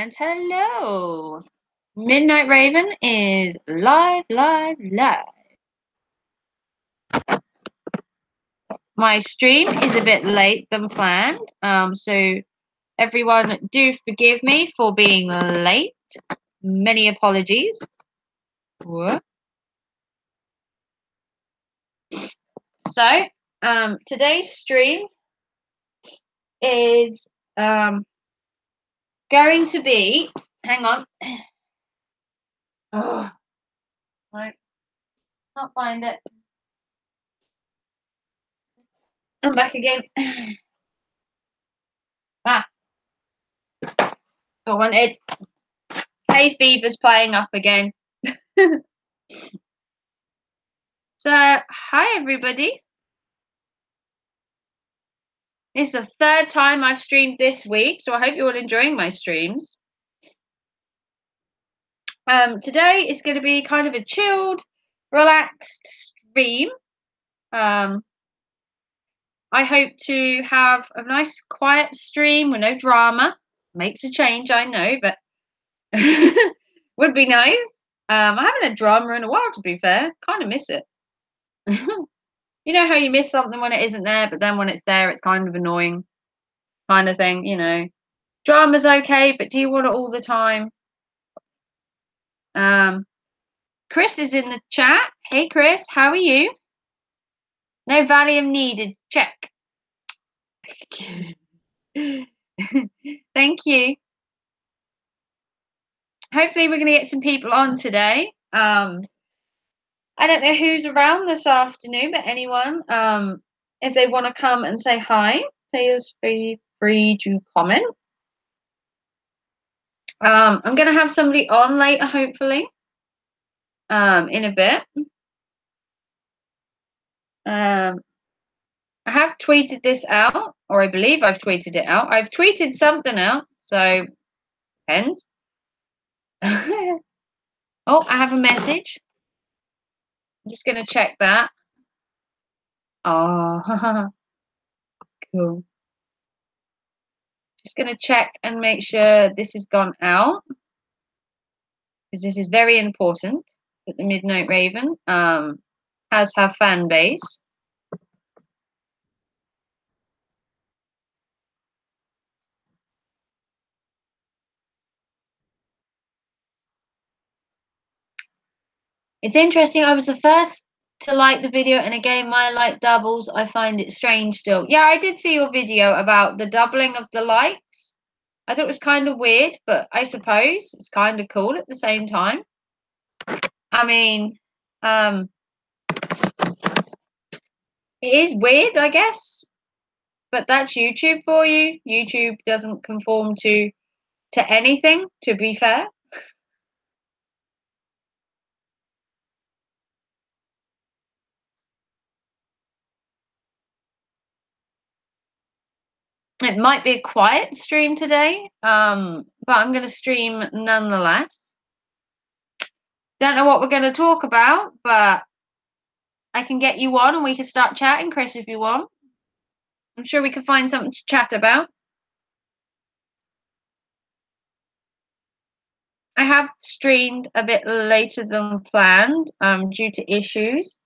And hello. Midnight Raven is live. My stream is a bit late than planned. So everyone do forgive me for being late. Many apologies. What? So, today's stream is going to be, hang on. Oh, I can't find it. I'm back again. Ah, I wanted. Hay fever's playing up again. So, hi everybody. It's the third time I've streamed this week, so I hope you're all enjoying my streams. Today is going to be kind of a chilled, relaxed stream. I hope to have a nice, quiet stream with no drama. Makes a change, I know, but would be nice. I haven't had drama in a while, to be fair. Kind of miss it. You know how you miss something when it isn't there, but then when it's there, it's kind of annoying, kind of thing, you know. Drama's okay, but do you want it all the time? Chris is in the chat. Hey, Chris, how are you? No Valium needed. Check. Thank you. Hopefully, we're going to get some people on today. I don't know who's around this afternoon, but anyone, if they want to come and say hi, please feel free to comment. I'm going to have somebody on later, hopefully, in a bit. I have tweeted this out, or I believe I've tweeted it out. I've tweeted something out, so depends. Oh, I have a message. I'm just going to check that. Oh, cool. Just going to check and make sure this has gone out, because this is very important that the Midnight Raven has her fan base. It's interesting. I was the first to like the video, and again, my like doubles. I find it strange still. Yeah, I did see your video about the doubling of the likes. I thought it was kind of weird, but I suppose it's kind of cool at the same time. I mean, it is weird, I guess, but that's YouTube for you. YouTube doesn't conform to anything, to be fair. It might be a quiet stream today, but I'm going to stream nonetheless. Don't know what we're going to talk about, but I can get you on and we can start chatting, Chris, if you want. I'm sure we can find something to chat about. I have streamed a bit later than planned due to issues.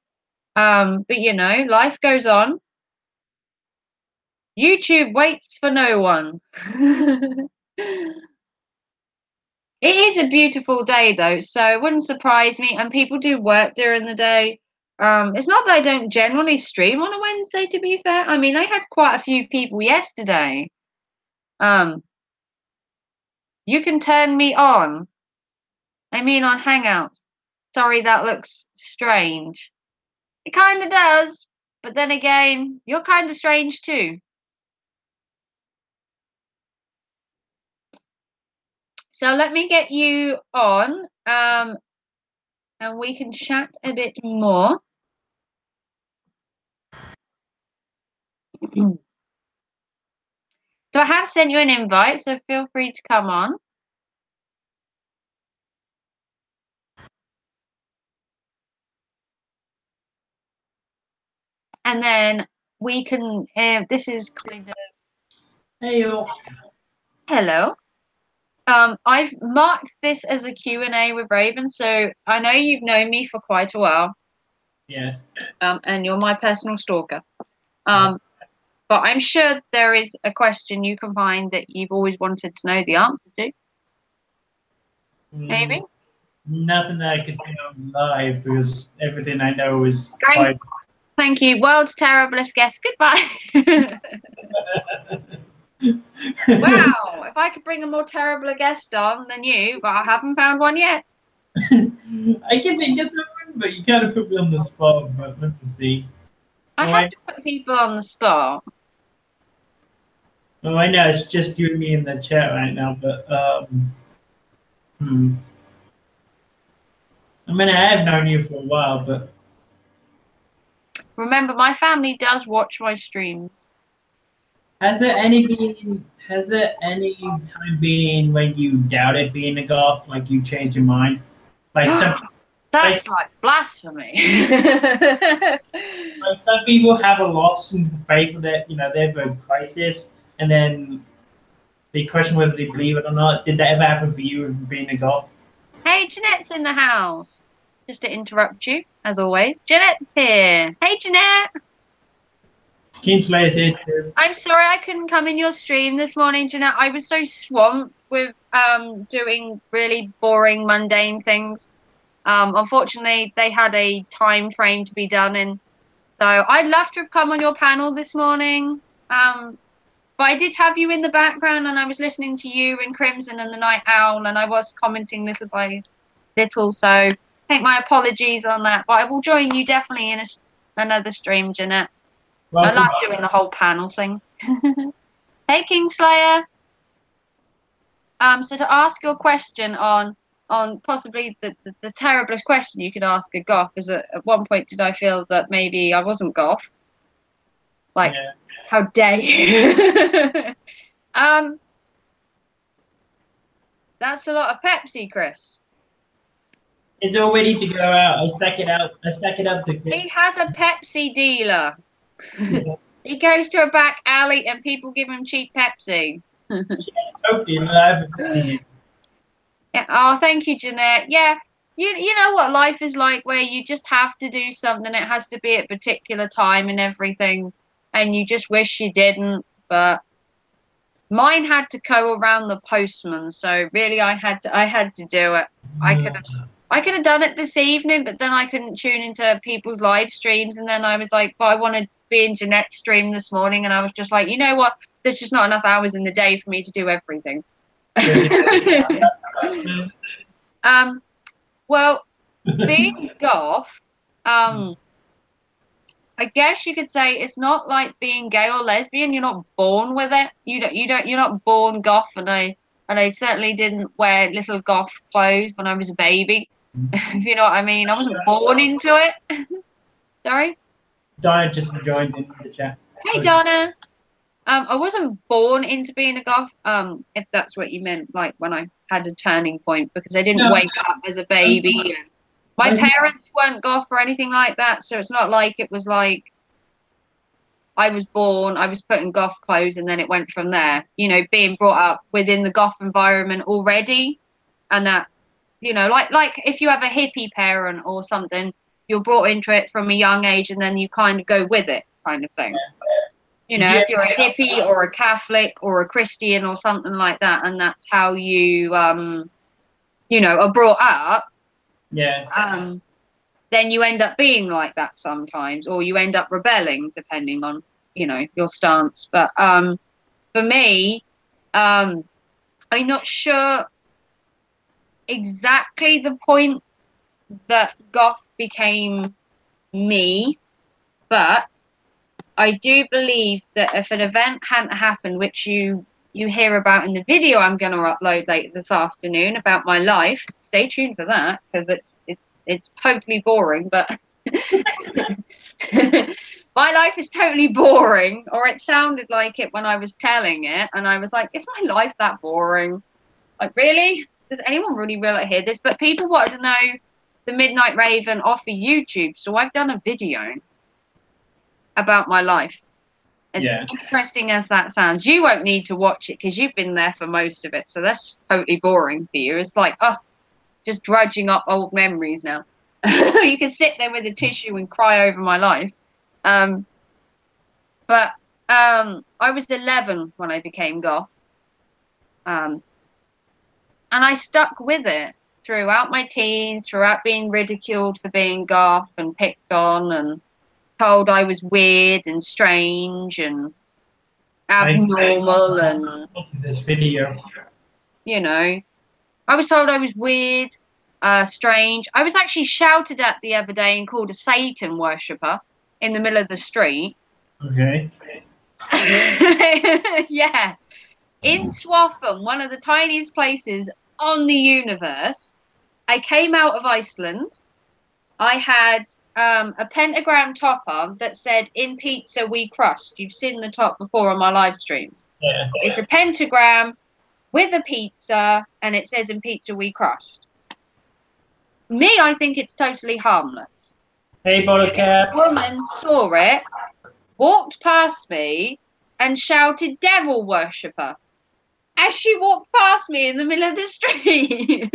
But you know, life goes on. YouTube waits for no one. It is a beautiful day though, so it wouldn't surprise me. And people do work during the day. It's not that I don't generally stream on a Wednesday, to be fair. I mean, I had quite a few people yesterday. You can turn me on. I mean, on Hangouts. Sorry, that looks strange. It kind of does, but then again, you're kind of strange too. So let me get you on, and we can chat a bit more. So I have sent you an invite, so feel free to come on. And then we can, this is kind of... Hey, yo. Hello. I've marked this as a Q&A with Raven, so I know you've known me for quite a while. Yes. And you're my personal stalker. Yes. But I'm sure there is a question you can find that you've always wanted to know the answer to. Maybe? Nothing that I could say on live because everything I know is Great. quite. Thank you. World's terriblest guest. Goodbye. Wow. If I could bring a more terrible a guest on than you, but I haven't found one yet. I can think of someone, but you gotta put me on the spot. But let me see. I have to put people on the spot. I know it's just you and me in the chat right now, but I mean, I have known you for a while, but Remember, my family does watch my streams. has there any time been when you doubted being a goth, like you changed your mind? Like That's like blasphemy. like some people have a loss in faith that they've a crisis, and then they question whether they believe it or not. Did that ever happen for you with being a goth? Hey, Jeanette's in the house. Just to interrupt you, as always. Jeanette's here. Hey, Jeanette. Kingslayer's here too. I'm sorry I couldn't come in your stream this morning, Jeanette. I was so swamped with doing really boring, mundane things. Unfortunately, they had a time frame to be done in. So I'd love to have come on your panel this morning. But I did have you in the background, and I was listening to you and Crimson and the Night Owl, and I was commenting little by little. So take my apologies on that. But I will join you definitely in another stream, Jeanette. Welcome. I love doing the whole panel thing. Hey, Kingslayer. So to ask your question on possibly the terriblest question you could ask a goth is at one point did I feel that maybe I wasn't goth? Like, yeah. How dare you? That's a lot of Pepsi, Chris. It's all ready to go out. I stack it out. I stack it up to. He has a Pepsi dealer. Yeah. He goes to a back alley and people give him cheap Pepsi. Yeah. Oh, thank you, Jeanette. Yeah. You know what life is like where you just have to do something. It has to be at a particular time and everything. And you just wish you didn't. But mine had to go around the postman. So really I had to do it. I could have done it this evening, but then I couldn't tune into people's live streams. And then I was like, but I want to be in Jeanette's stream this morning. And I was just like, you know what? There's just not enough hours in the day for me to do everything. Well, being goth, I guess you could say it's not like being gay or lesbian. You're not born with it. You're not born goth, and I certainly didn't wear little goth clothes when I was a baby. If you know what I mean. I wasn't born into it. Sorry? Donna just joined in the chat. Hey, Donna. I wasn't born into being a goth, if that's what you meant, like when I had a turning point, because I didn't wake up as a baby. And my parents weren't goth or anything like that, so it's not like it was like I was born, I was put in goth clothes, and then it went from there. You know, being brought up within the goth environment already, and that, you know, like if you have a hippie parent or something, you're brought into it from a young age, and then you kind of go with it, kind of thing. You know, if you're a hippie or a Catholic or a Christian or something like that, and that's how you, you know, are brought up. Yeah. Then you end up being like that sometimes, or you end up rebelling depending on, you know, your stance. But for me, I'm not sure exactly the point that goth became me, but I do believe that if an event hadn't happened, which you hear about in the video I'm going to upload later this afternoon about my life, stay tuned for that because it's totally boring, but my life is totally boring, or it sounded like it when I was telling it, and I was like, is my life that boring? Like, really? Does anyone really hear this? But people wanted to know the Midnight Raven off of YouTube, so I've done a video about my life. As Yeah. interesting as that sounds, you won't need to watch it because you've been there for most of it. So that's just totally boring for you. It's like, oh, just drudging up old memories now. You can sit there with a tissue and cry over my life. Um, but I was 11 when I became goth. And I stuck with it throughout my teens, throughout being ridiculed for being goth and picked on and told I was weird and strange and abnormal and to this video. you know, I was told I was weird, strange. I was actually shouted at the other day and called a Satan worshipper in the middle of the street. Okay. Yeah. In Swaffham, one of the tiniest places on the universe. I came out of Iceland. I had a pentagram top on that said, "In pizza we crust." You've seen the top before on my live streams. Yeah. It's a pentagram with a pizza, and it says, "In pizza we crust." Me, I think it's totally harmless. Hey, This Buttercup. woman saw it, walked past me, and shouted, "Devil worshipper," as she walked past me in the middle of the street.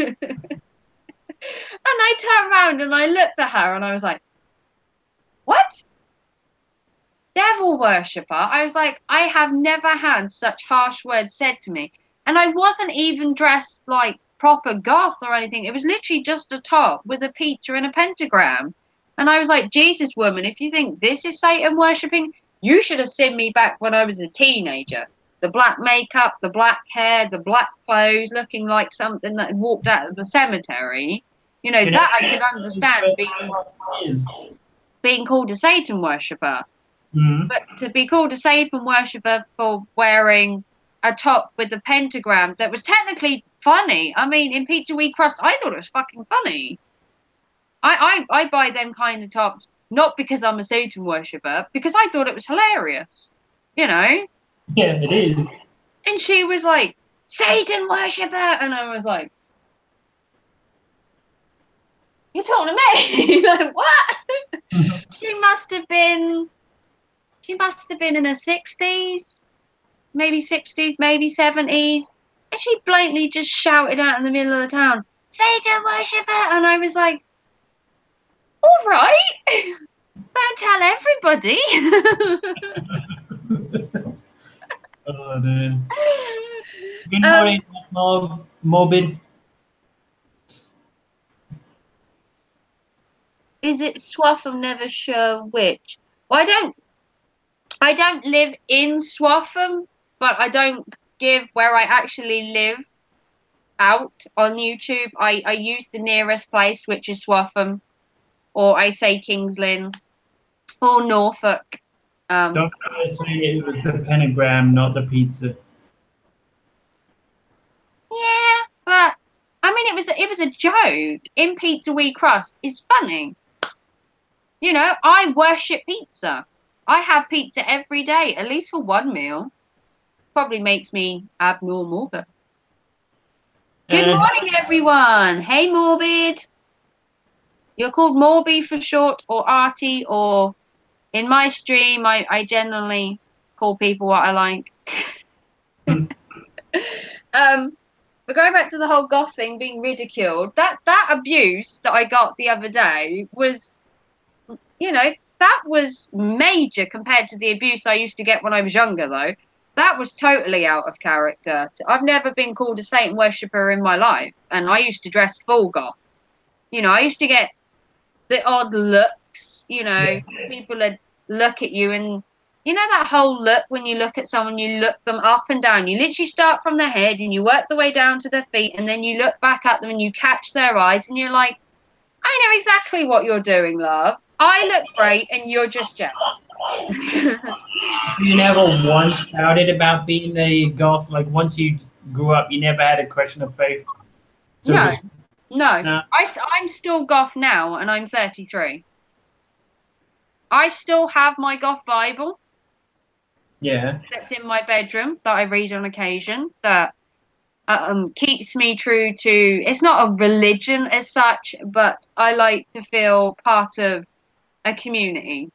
And I turned around and I looked at her and I was like, "What? Devil worshipper?" I was like, I have never had such harsh words said to me. And I wasn't even dressed like proper goth or anything. It was literally just a top with a pizza and a pentagram. And I was like, Jesus, woman, if you think this is Satan worshipping, you should have seen me back when I was a teenager. The black makeup, the black hair, the black clothes, looking like something that had walked out of the cemetery. You know, that I could understand being called a Satan worshipper. Mm-hmm. But to be called a Satan worshipper for wearing a top with a pentagram that was technically funny. I mean, in Pizza We Crust, I thought it was fucking funny. I buy them kind of tops not because I'm a Satan worshipper, because I thought it was hilarious. You know? Yeah, it is. And she was like, "Satan worshipper," and I was like, "You're talking to me?" Like, what? She must have been in her 60s, maybe 60s, maybe 70s. And she blatantly just shouted out in the middle of the town, "Satan worshipper!" And I was like, all right, don't tell everybody. Oh, dude. Good morning, Morbid. Is it Swaff? I'm never sure which. Well, I don't live in Swaffham, but I don't give where I actually live out on YouTube. I use the nearest place, which is Swaffham, or I say Kings Lynn, or Norfolk. Don't say it was the pentagram, not the pizza. Yeah, but I mean, it was a joke. In Pizza We Crust is funny. You know, I worship pizza. I have pizza every day, at least for one meal. Probably makes me abnormal, but good morning, everyone. Hey, Morbid. You're called Morby for short, or Artie, or in my stream, I generally call people what I like. But going back to the whole goth thing being ridiculed, that abuse that I got the other day was, you know, that was major compared to the abuse I used to get when I was younger, though. That was totally out of character. I've never been called a Satan worshipper in my life, and I used to dress full goth. You know, I used to get the odd looks, you know, people would look at you and you know that whole look when you look at someone, you look them up and down. You literally start from their head and you work the way down to their feet and then you look back at them and you catch their eyes and you're like, I know exactly what you're doing, love. I look great and you're just jealous. So you never once doubted about being a goth? Like once you grew up, you never had a question of faith? So No. I'm still goth now and I'm 33. I still have my goth Bible. Yeah. That's in my bedroom that I read on occasion that keeps me true to, it's not a religion as such, but I like to feel part of a community.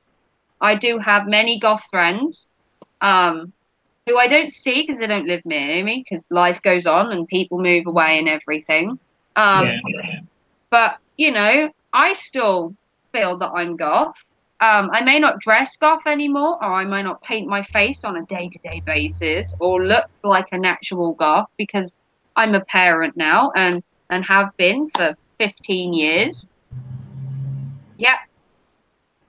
I do have many goth friends. who I don't see because they don't live near me because life goes on and people move away and everything. Yeah. But, you know, I still feel that I'm goth. I may not dress goth anymore, or I might not paint my face on a day-to-day basis or look like an actual goth because I'm a parent now and have been for 15 years. Yeah.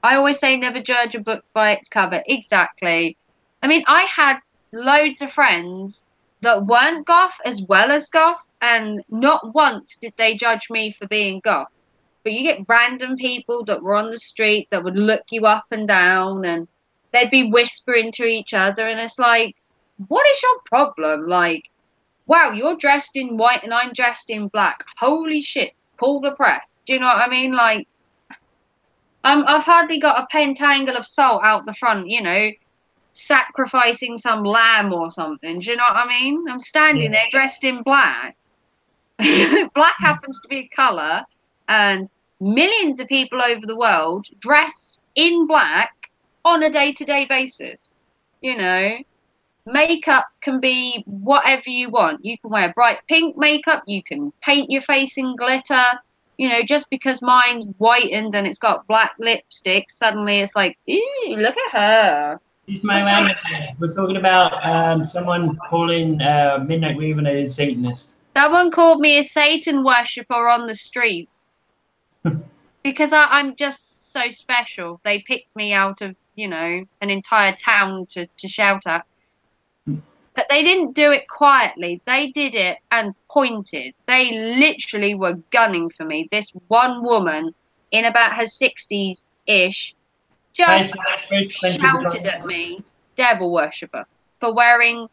I always say never judge a book by its cover. Exactly. I mean, I had loads of friends that weren't goth as well as goth, and not once did they judge me for being goth. But you get random people that were on the street that would look you up and down and they'd be whispering to each other. And it's like, what is your problem? Like, wow, you're dressed in white and I'm dressed in black. Holy shit, pull the press. Do you know what I mean? Like, I've hardly got a pentangle of salt out the front, you know, sacrificing some lamb or something. Do you know what I mean? I'm standing there dressed in black. Black happens to be a colour, and millions of people over the world dress in black on a day-to-day basis. You know, makeup can be whatever you want. You can wear bright pink makeup, you can paint your face in glitter. You know, just because mine's whitened and it's got black lipstick, suddenly it's like, ew, look at her. We're talking about someone calling Midnight Raven a Satanist. Someone called me a Satan worshipper on the street because I'm just so special. They picked me out of, you know, an entire town to shout at. But they didn't do it quietly. They did it and pointed. They literally were gunning for me. This one woman in about her 60s-ish just shouted at me, devil worshipper, for wearing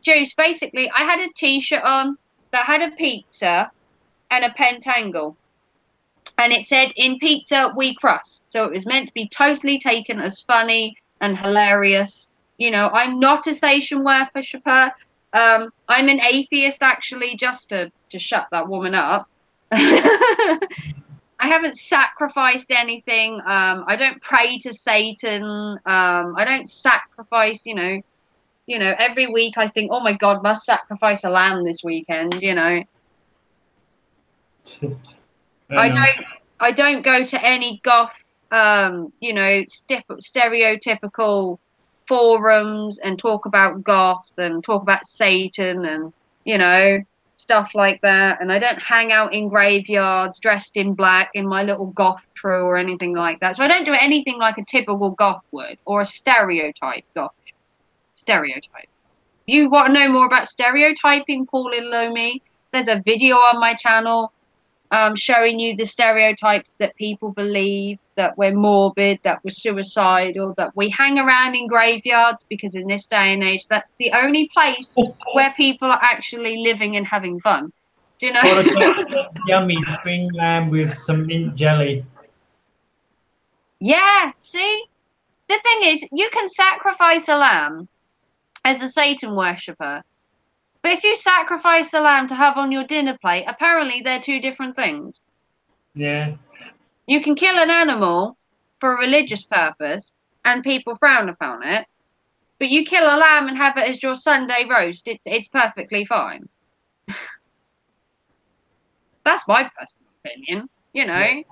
Juice. Basically, I had a t-shirt on that had a pizza and a pentangle. And it said, in pizza, we crust. So it was meant to be totally taken as funny and hilarious. You know, I'm not a Satan worshipper. I'm an atheist, actually, just to shut that woman up. I haven't sacrificed anything. I don't pray to Satan. I don't sacrifice, you know, every week I think, oh my God, must sacrifice a lamb this weekend, you know. I don't go to any goth, you know, stereotypical forums and talk about goth and talk about Satan and, you know, stuff like that. And I don't hang out in graveyards dressed in black in my little goth crew or anything like that. So I don't do anything like a typical goth would or a stereotype goth stereotype. You want to know more about stereotyping, Paul Lomi? There's a video on my channel showing you the stereotypes that people believe, that we're morbid, that we're suicidal, that we hang around in graveyards, because in this day and age, that's the only place where people are actually living and having fun. Do you know? Yummy spring lamb with some mint jelly. Yeah, see? The thing is, you can sacrifice a lamb as a Satan worshipper. But if you sacrifice a lamb to have on your dinner plate, apparently they're two different things. Yeah. You can kill an animal for a religious purpose and people frown upon it, but you kill a lamb and have it as your Sunday roast, it's perfectly fine. That's my personal opinion, you know. Yeah.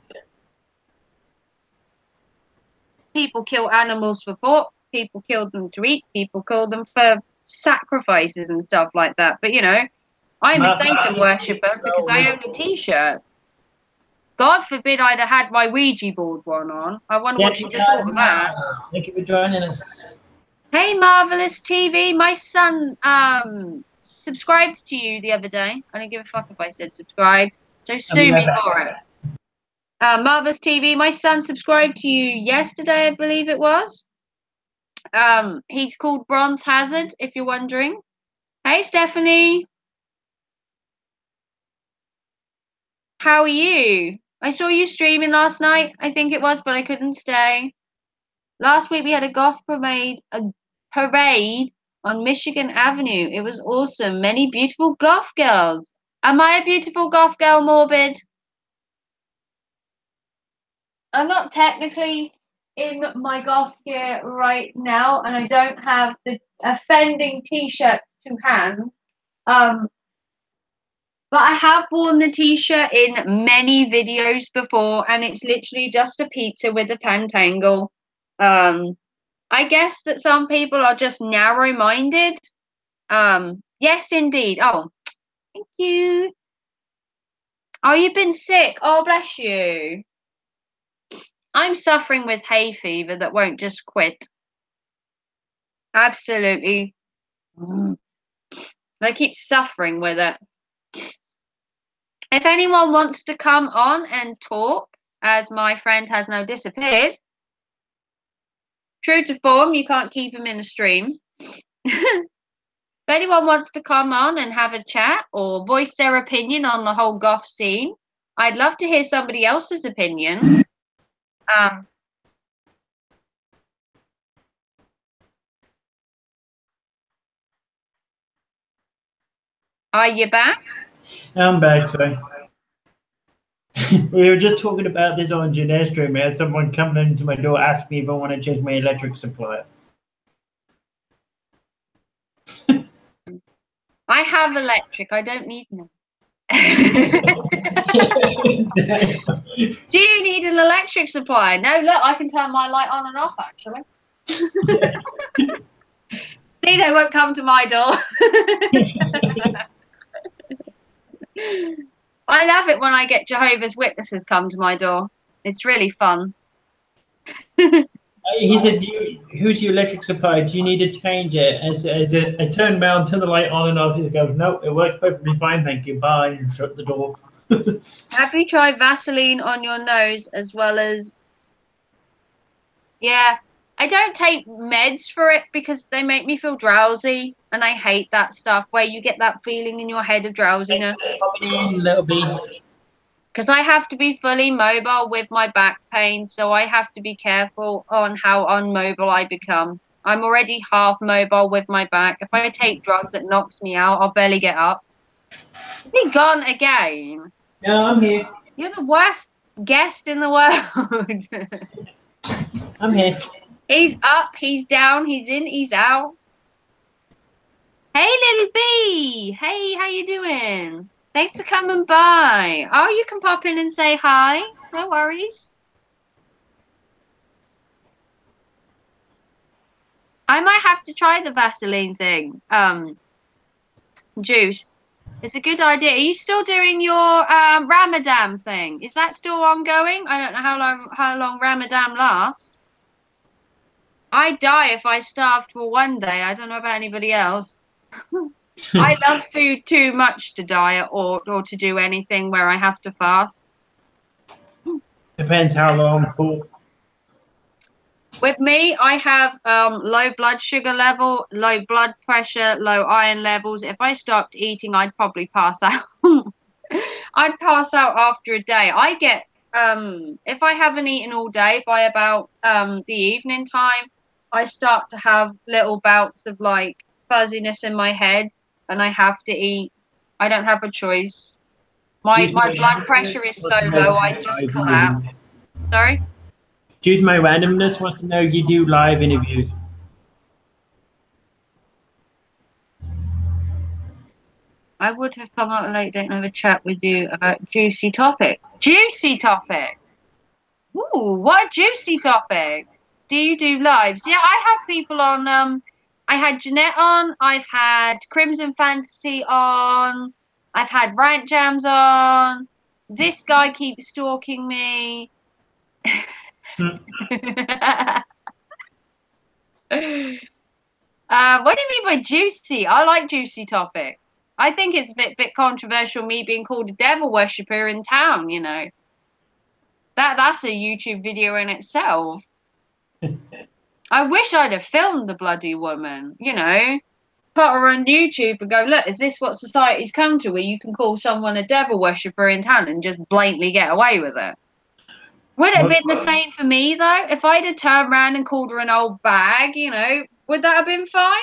People kill animals for pork, people kill them to eat, people kill them for sacrifices and stuff like that. But, you know, I'm a Satan worshipper because I own a t-shirt. God forbid I'd have had my Ouija board one on. I wonder what she'd have thought of that. Thank you for joining us. Hey, Marvelous TV. My son subscribed to you the other day. I don't give a fuck if I said subscribed. So sue me for it. Marvelous TV. My son subscribed to you yesterday, I believe it was. He's called Bronze Hazard, if you're wondering. Hey, Stephanie. How are you? I saw you streaming last night, I think it was, but I couldn't stay. Last week we had a goth parade on Michigan Avenue. It was awesome. Many beautiful goth girls. Am I a beautiful goth girl, Morbid? I'm not technically in my goth gear right now, and I don't have the offending t-shirt to hand. But I have worn the t-shirt in many videos before, and it's literally just a pizza with a pentangle. I guess that some people are just narrow-minded. Yes, indeed. Oh, thank you. Oh, you've been sick. Oh, bless you. I'm suffering with hay fever that won't just quit. Absolutely. I keep suffering with it. If anyone wants to come on and talk, as my friend has now disappeared, true to form, you can't keep him in a stream. If anyone wants to come on and have a chat or voice their opinion on the whole goth scene, I'd love to hear somebody else's opinion. Are you back? I'm back, sorry. We were just talking about this on Jeanette's stream. I had someone coming into my door ask me if I want to change my electric supplier. I have electric. I don't need none. Do you need an electric supply? No, look, I can turn my light on and off, actually. See, they won't come to my door. I love it when I get Jehovah's Witnesses come to my door. It's really fun. He said, who's your electric supplier? Do you need to change it? As I turned around, turn the light on and off. He goes, no, it works perfectly fine, thank you. Bye, and shut the door. Have you tried Vaseline on your nose as well as... Yeah, I don't take meds for it because they make me feel drowsy, and I hate that stuff where you get that feeling in your head of drowsiness. Because I have to be fully mobile with my back pain, so I have to be careful on how unmobile I become. I'm already half mobile with my back. If I take drugs, it knocks me out. I'll barely get up. Is he gone again? No, I'm here. You're the worst guest in the world. I'm here. He's up, he's down, he's in, he's out. Hey, little bee. Hey, how you doing? Thanks for coming by. Oh, you can pop in and say hi. No worries. I might have to try the Vaseline thing. Juice. It's a good idea. Are you still doing your Ramadan thing? Is that still ongoing? I don't know how long Ramadan lasts. I'd die if I starved for one day. I don't know about anybody else. I love food too much to diet or to do anything where I have to fast. Depends how long for. With me, I have low blood sugar level, low blood pressure, low iron levels. If I stopped eating, I'd probably pass out. I'd pass out after a day. I get if I haven't eaten all day, by about the evening time, I start to have little bouts of like fuzziness in my head, and I have to eat. I don't have a choice. My blood pressure is so low, I just collapse. Sorry? Choose My Randomness wants to know you do live interviews. I would have come out late date and have a chat with you about juicy topic. Juicy topic! Ooh, what a juicy topic! Do you do lives? Yeah, I have people on. I had Jeanette on. I've had Crimson Fantasy on. I've had Rant Jams on. This guy keeps stalking me. What do you mean by juicy? I like juicy topics. I think it's a bit controversial, me being called a devil worshipper in town, you know. That's a YouTube video in itself. I wish I'd have filmed the bloody woman, you know. Put her on YouTube and go, look, is this what society's come to, where you can call someone a devil worshipper in town and just blatantly get away with it? Would it have been the same for me, though? If I'd have turned around and called her an old bag, you know, would that have been fine?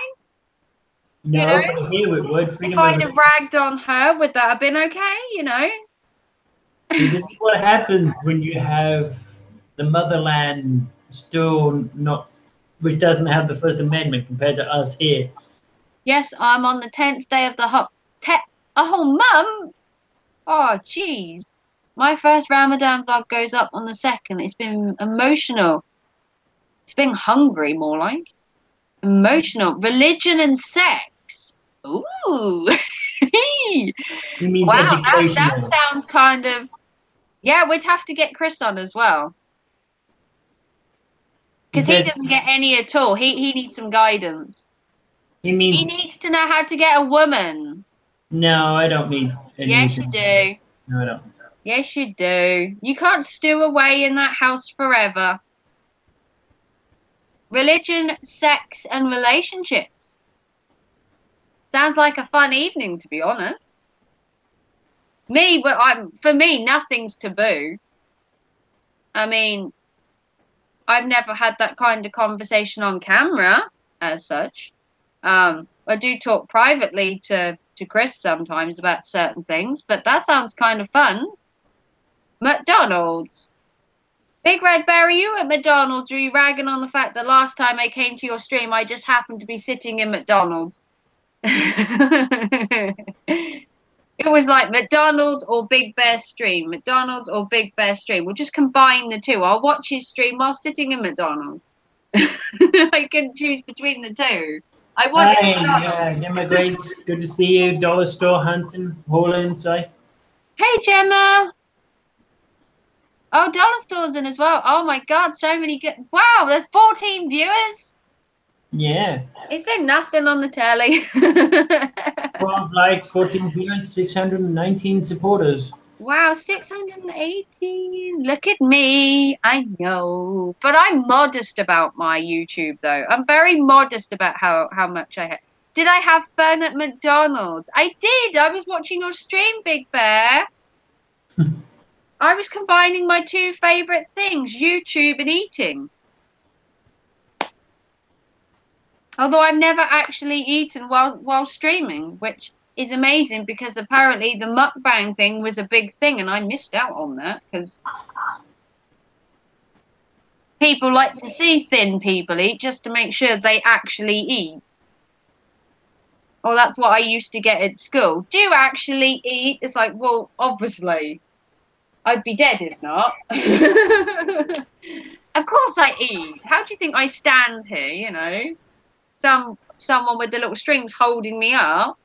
No, you know? but here it would. If I'd have ragged on her, would that have been okay, you know? This is what happens when you have the motherland still not, which doesn't have the First Amendment compared to us here. Yes, I'm on the 10th day of the a whole month. Oh, jeez. My first Ramadan vlog goes up on the 2nd. It's been emotional. It's been hungry, more like. Emotional. Religion and sex. Ooh. You mean Wow, that educational? sounds kind of... Yeah, we'd have to get Chris on as well. Because he doesn't get any at all. He needs some guidance. He means... He needs to know how to get a woman. No, I don't need anything. Yes, you do. No, I don't. Yes, you do. You can't stew away in that house forever. Religion, sex, and relationships. Sounds like a fun evening, to be honest. For me, nothing's taboo. I mean, I've never had that kind of conversation on camera, as such. I do talk privately to Chris sometimes about certain things, but that sounds kind of fun. McDonald's. Big Red Bear, you at McDonald's? Are you ragging on the fact that last time I came to your stream, I just happened to be sitting in McDonald's? It was like McDonald's or Big Bear stream. McDonald's or Big Bear stream. We'll just combine the two. I'll watch his stream while sitting in McDonald's. I can choose between the two. I want McDonald's. Gemma Grace, good to see you. Dollar Store Hunting, Holland, sorry. Hey, Gemma. Oh, Dollar Store's in as well. Oh my God, so many good. Wow, there's 14 viewers. Yeah. Is there nothing on the telly? 12 likes, 14 viewers, 619 supporters. Wow, 618. Look at me. I know. But I'm modest about my YouTube, though. I'm very modest about how much I have. Did I have fun at McDonald's? I did. I was watching your stream, Big Bear. I was combining my two favorite things, YouTube and eating. Although I've never actually eaten while streaming, which is amazing because apparently the mukbang thing was a big thing and I missed out on that because people like to see thin people eat just to make sure they actually eat. Well, that's what I used to get at school. Do you actually eat? It's like, well, obviously. I'd be dead if not. Of course I eat. How do you think I stand here, you know? Someone with the little strings holding me up.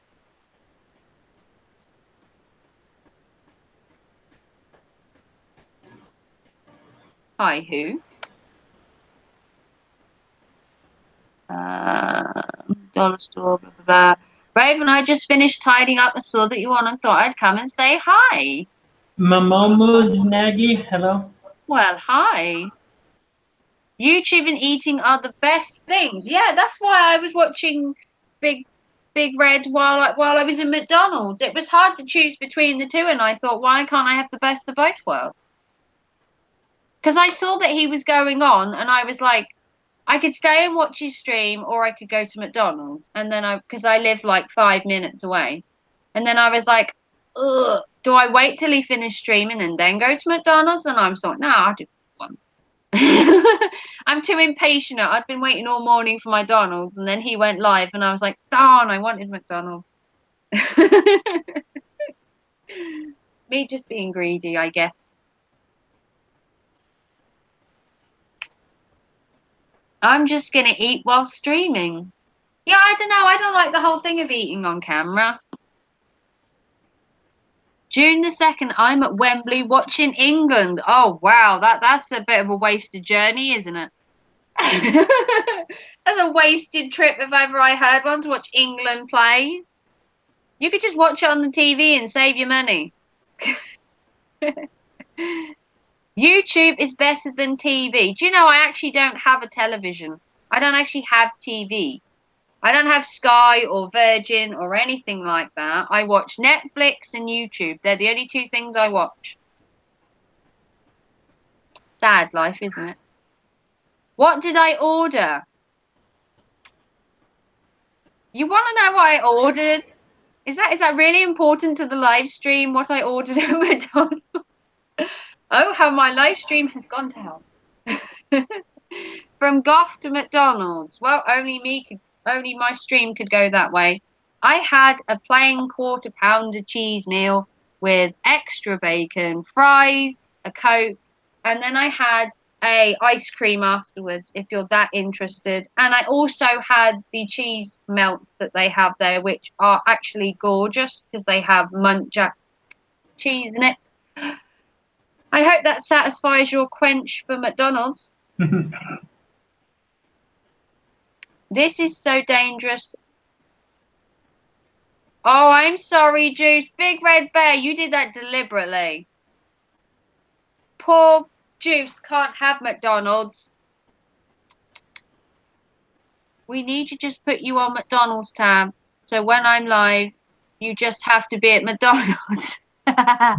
Hi, who? Dollar store, blah, blah, blah. Raven, I just finished tidying up and saw that you on and thought I'd come and say hi. Mamamud Nagy, hello. Well, hi. YouTube and eating are the best things. Yeah, that's why I was watching Big Red while I was in McDonald's. It was hard to choose between the two, and I thought, why can't I have the best of both worlds? Because I saw that he was going on, and I was like, I could stay and watch his stream, or I could go to McDonald's. And then because I live like 5 minutes away, and then I was like, ugh, do I wait till he finished streaming and then go to McDonald's? And I'm like, no, I'll do one. I'm too impatient. I'd been waiting all morning for McDonald's, and then he went live, and I was like, darn, I wanted McDonald's. Me just being greedy, I guess. I'm just going to eat while streaming. Yeah, I don't know. I don't like the whole thing of eating on camera. June the 2nd, I'm at Wembley watching England. Oh, wow. That's a bit of a wasted journey, isn't it? That's a wasted trip if ever I heard one, to watch England play. You could just watch it on the TV and save your money. YouTube is better than TV. Do you know I actually don't have a television? I don't actually have TV. I don't have Sky or Virgin or anything like that. I watch Netflix and YouTube. They're the only two things I watch. Sad life, isn't it? What did I order? You want to know what I ordered? Is that really important to the live stream, what I ordered at McDonald's? Oh, how my live stream has gone to hell. From Goff to McDonald's. Well, only my stream could go that way. I had a plain quarter pounder cheese meal with extra bacon, fries, a Coke, and then I had a ice cream afterwards if you're that interested. And I also had the cheese melts that they have there, which are actually gorgeous because they have muntjac cheese in it. I hope that satisfies your quench for McDonald's. This is so dangerous. Oh, I'm sorry, Juice. Big Red Bear, you did that deliberately. Poor Juice can't have McDonald's. We need to just put you on McDonald's tab. So when I'm live, you just have to be at McDonald's. I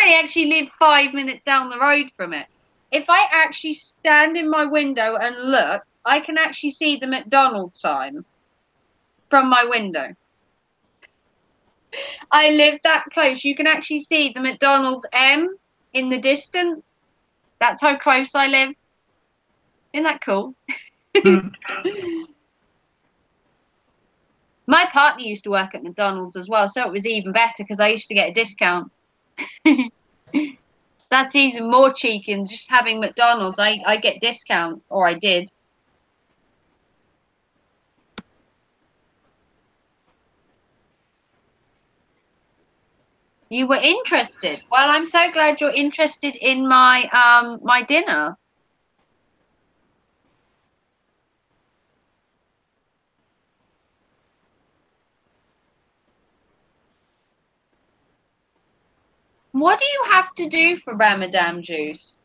only actually live 5 minutes down the road from it. If I actually stand in my window and look, I can actually see the McDonald's sign from my window. I live that close. You can actually see the McDonald's M in the distance. That's how close I live. Isn't that cool? My partner used to work at McDonald's as well, so it was even better because I used to get a discount. That's even more cheeky than just having McDonald's. I get discounts, or I did. You were interested. Well, I'm so glad you're interested in my my dinner. What do you have to do for Ramadan, Juice?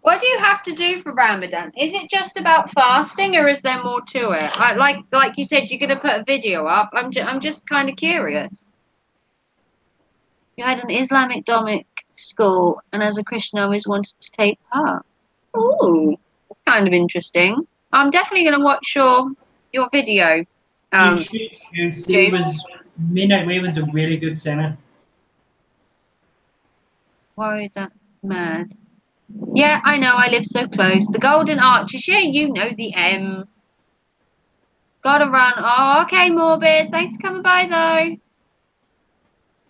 What do you have to do for Ramadan? Is it just about fasting, or is there more to it? Like you said, you're gonna put a video up. I'm just kind of curious. You had an Islamic domic school, and as a Christian, I always wanted to take part. Ooh, that's kind of interesting. I'm definitely gonna watch your video. He was Midnight Raven's a really good singer. Worried that's mad. Yeah, I know. I live so close. The Golden Arches. Yeah, you know the M. Gotta run. Oh, okay, Morbid. Thanks for coming by, though.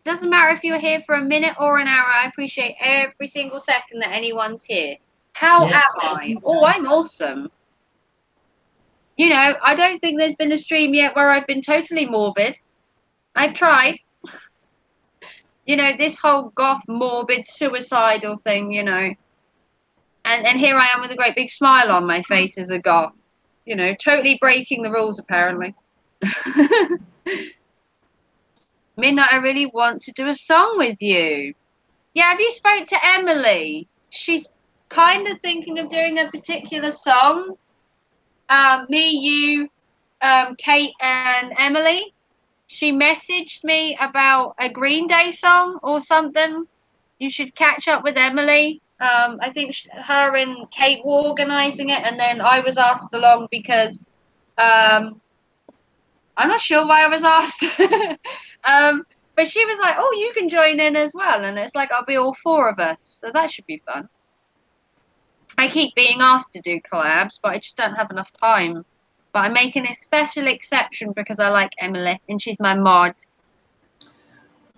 Doesn't matter if you're here for a minute or an hour. I appreciate every single second that anyone's here. How am I? Oh, I'm awesome. You know, I don't think there's been a stream yet where I've been totally morbid. I've tried. You know, this whole goth, morbid, suicidal thing, you know. And here I am with a great big smile on my face as a goth. You know, totally breaking the rules, apparently. Midnight, I really want to do a song with you. Yeah, have you spoke to Emily? She's kind of thinking of doing a particular song. Me, you, Kate, and Emily. She messaged me about a Green Day song or something. You should catch up with Emily. I think her and Kate were organising it, and then I was asked along because I'm not sure why I was asked. But she was like, "Oh, you can join in as well," and it's like I'll be all four of us, so that should be fun. I keep being asked to do collabs, but I just don't have enough time. But I'm making a special exception because I like Emily, and she's my mod,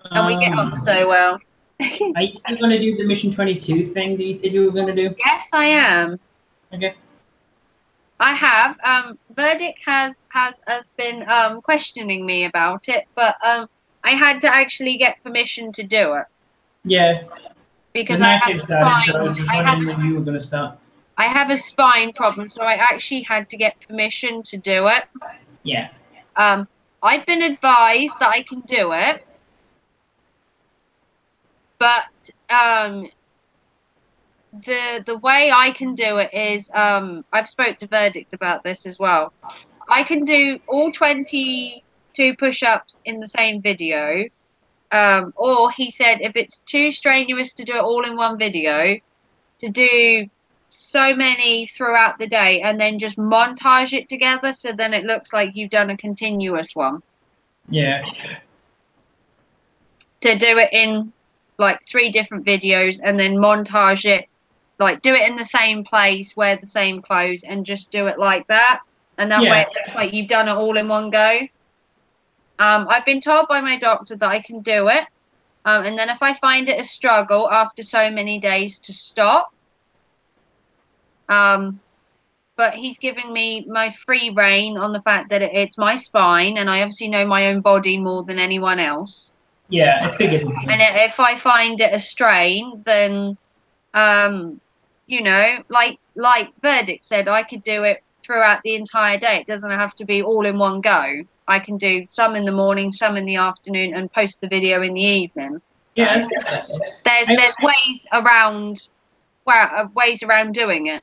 and we get on so well. Are you still going to do the Mission 22 thing that you said you were going to do? Yes, I am. Okay. I have. Verdict has been questioning me about it, but I had to actually get permission to do it. Yeah. Because I have a spine. So I was just wondering when you were going to start. I have a spine problem, so I actually had to get permission to do it. Yeah. I've been advised that I can do it. But the way I can do it is I've spoke to Verdict about this as well. I can do all 22 push-ups in the same video, or he said if it's too strenuous to do it all in one video, to do so many throughout the day and then just montage it together so then it looks like you've done a continuous one. Yeah. To do it in like 3 different videos and then montage it like do it in the same place, wear the same clothes, and just do it like that. And that way it looks like you've done it all in one go. I've been told by my doctor that I can do it. And then if I find it a struggle after so many days to stop, but he's giving me my free reign on the fact that it's my spine, and I obviously know my own body more than anyone else. Yeah, I figured. And if I find it a strain, then, you know, like Verdict said, I could do it throughout the entire day. It doesn't have to be all in one go. I can do some in the morning, some in the afternoon, and post the video in the evening. Yeah, that's good. There's ways around doing it.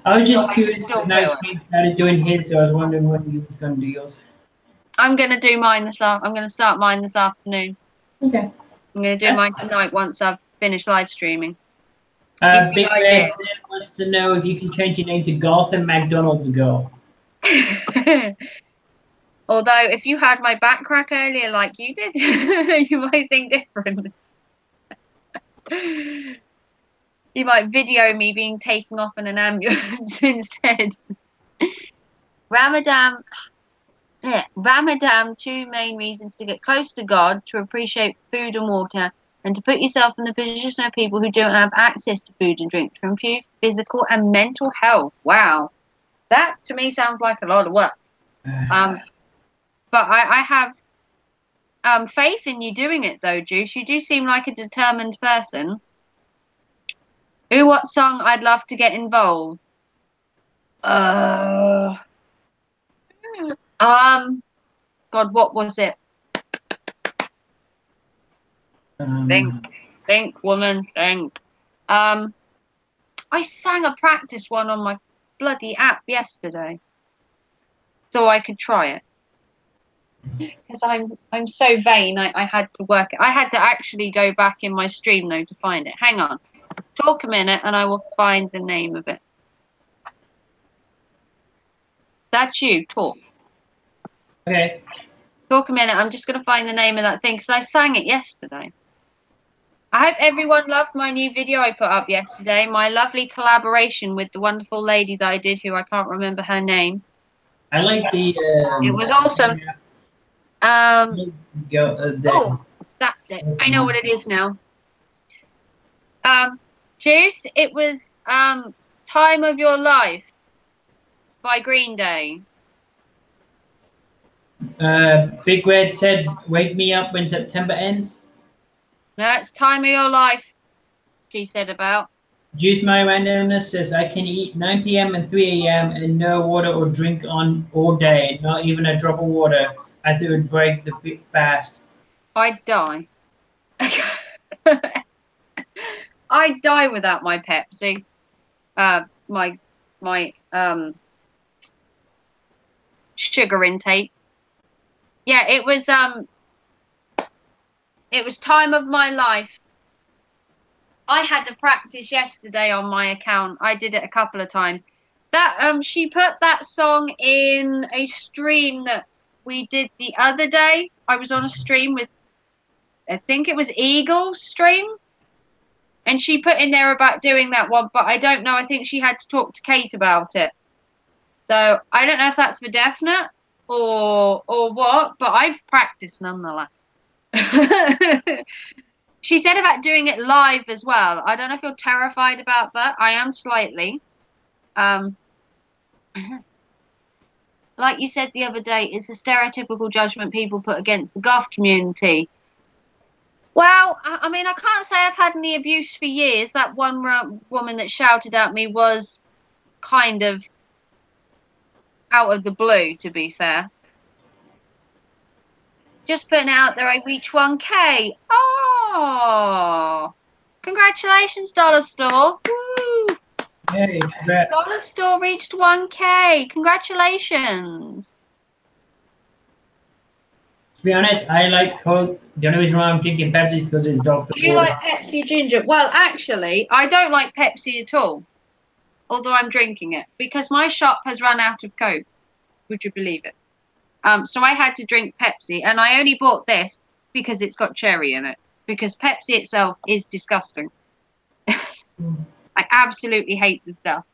I was just curious because now he started doing his, so I was wondering when you was going to do yours. I'm going to do mine I'm going to start mine this afternoon. Okay. I'm going to do mine tonight once I've finished live streaming. Big Red wants to know if you can change your name to Gotham McDonald's Girl. Although, if you had my back crack earlier like you did, you might think different. You might video me being taken off in an ambulance instead. Ramadan, 2 main reasons to get close to God, to appreciate food and water, and to put yourself in the position of people who don't have access to food and drink, to improve physical and mental health. Wow. That, to me, sounds like a lot of work. But I have faith in you doing it, though, Juice. You do seem like a determined person. Ooh, what song I'd love to get involved? God, what was it? Think, woman, think. I sang a practice one on my bloody app yesterday, so I could try it. Because I'm so vain, I had to work it. I had to actually go back in my stream though to find it. Hang on. Talk a minute and I will find the name of it. That's you. Talk. Okay. Talk a minute. I'm just going to find the name of that thing because I sang it yesterday. I hope everyone loved my new video I put up yesterday. My lovely collaboration with the wonderful lady that I did, who I can't remember her name. I like the... it was awesome. Oh, that's it. I know what it is now. Juice, it was Time of Your Life by Green Day. Big Red said, wake me up when September ends. No, it's Time of Your Life, she said about. Juice My Randomness says, I can eat 9 p.m. and 3 a.m. and no water or drink on all day, not even a drop of water, as it would break the fast. I'd die. I'd die without my Pepsi. My sugar intake. Yeah, it was time of my life. I had to practice yesterday on my account. I did it a couple of times. That she put that song in a stream that we did the other day. I was on a stream with, I think it was Eagle's stream. And she put in there about doing that one, but I don't know. I think she had to talk to Kate about it. So I don't know if that's for definite or what, but I've practiced nonetheless. She said about doing it live as well. I don't know if you're terrified about that. I am slightly. Like you said the other day, it's a stereotypical judgment people put against the goth community. Well, I mean, I can't say I've had any abuse for years. That one woman that shouted at me was kind of out of the blue, to be fair. Just putting it out there, I reached 1K. Oh, congratulations, Dollar Store. Woo! Hey, Dollar Store reached 1K. Congratulations. To be honest, I like Coke. The only reason why I'm drinking Pepsi is because it's Dr. Do you like Pepsi Ginger? Well, actually, I don't like Pepsi at all, although I'm drinking it, because my shop has run out of Coke. Would you believe it? So I had to drink Pepsi, and I only bought this because it's got cherry in it, because Pepsi itself is disgusting. I absolutely hate the stuff.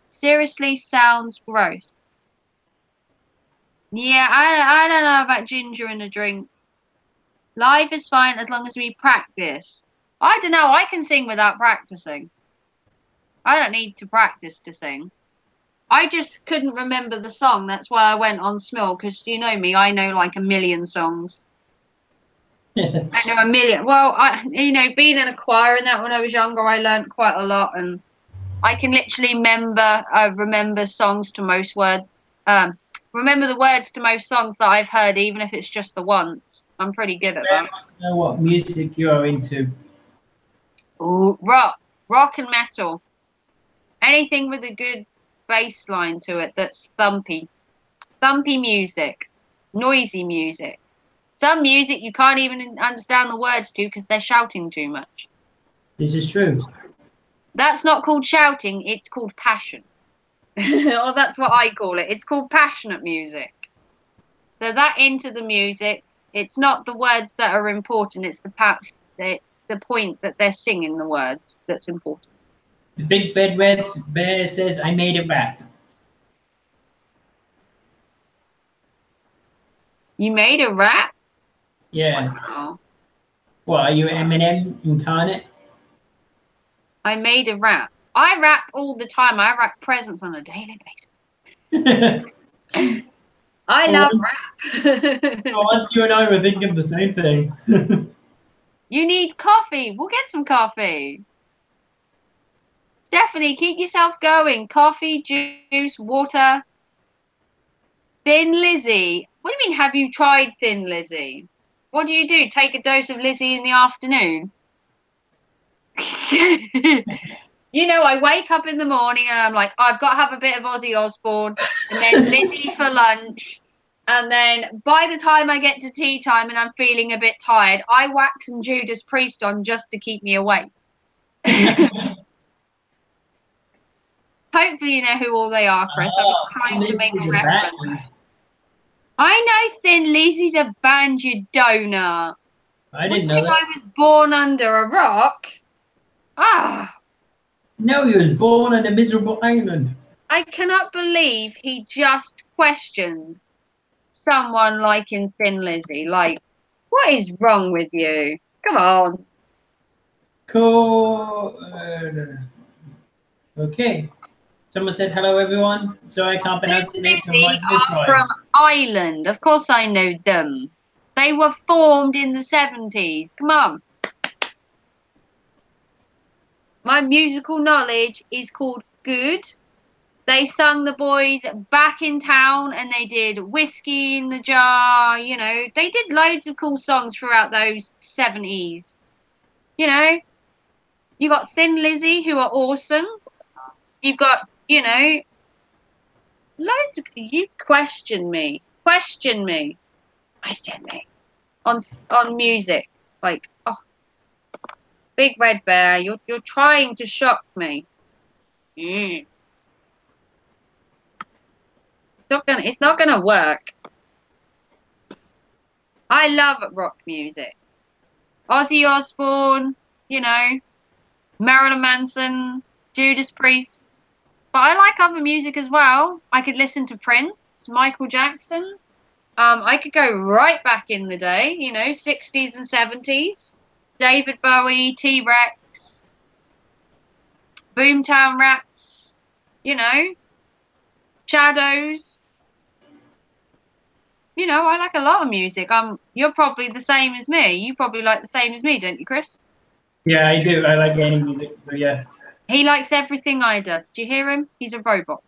Seriously sounds gross. Yeah, I don't know about ginger in a drink. Live is fine as long as we practice. I don't know. I can sing without practicing. I don't need to practice to sing. I just couldn't remember the song. That's why I went on Smil, because you know me. I know like a million songs. I know a million. Well, being in a choir and that when I was younger, I learned quite a lot, and I can literally remember songs to most words. Remember the words to most songs that I've heard, even if it's just the once. I'm pretty good at I that. must know what music you are into. Ooh, rock and metal. Anything with a good bass line to it that's thumpy music, noisy music. Some music you can't even understand the words to because they're shouting too much. This is true. That's not called shouting, it's called passion. Or that's what I call it. It's called passionate music. They're that into the music. It's not the words that are important, it's the point that they're singing the words that's important. The Big Bad Red Bear says, I made a rap. You made a rap? Yeah. Wow. What, are you Eminem incarnate? I made a rap. I rap all the time. I rap presents on a daily basis. I love rap. Once you and I were thinking the same thing. You need coffee. We'll get some coffee. Stephanie, keep yourself going. Coffee, juice, water. Thin Lizzy. What do you mean, have you tried Thin Lizzy? What do? Take a dose of Lizzy in the afternoon? I wake up in the morning and I'm like, I've got to have a bit of Ozzy Osbourne and then Lizzy for lunch. And then by the time I get to tea time and I'm feeling a bit tired, I whack some Judas Priest on just to keep me awake. Hopefully you know who all they are, Chris. I was trying to make a reference. I know Thin Lizzy's a band, you donut. I didn't know that. I was born under a rock. No, he was born on a miserable island. I cannot believe he just questioned someone liking Thin Lizzy. Like, what is wrong with you? Come on. Cool. Okay. Someone said hello, everyone. So I can't pronounce the name. Lizzy are from Ireland. Of course I know them. They were formed in the 70s. Come on. My musical knowledge is called good. They sung The Boys Back in Town and they did Whiskey in the Jar. They did loads of cool songs throughout those 70s. You got Thin Lizzy, who are awesome. You've got, loads of, you question me on music. Like, oh, Big Red Bear, you're trying to shock me. It's not gonna work. I love rock music. Ozzy Osbourne, Marilyn Manson, Judas Priest. But I like other music as well. I could listen to Prince, Michael Jackson. I could go right back in the day, 60s and 70s. David Bowie, T-Rex, Boomtown Rats, Shadows. I like a lot of music. You're probably the same as me. You probably like the same as me, don't you, Chris? Yeah, I do. I like any music, so yeah. He likes everything I does. Do you hear him? He's a robot.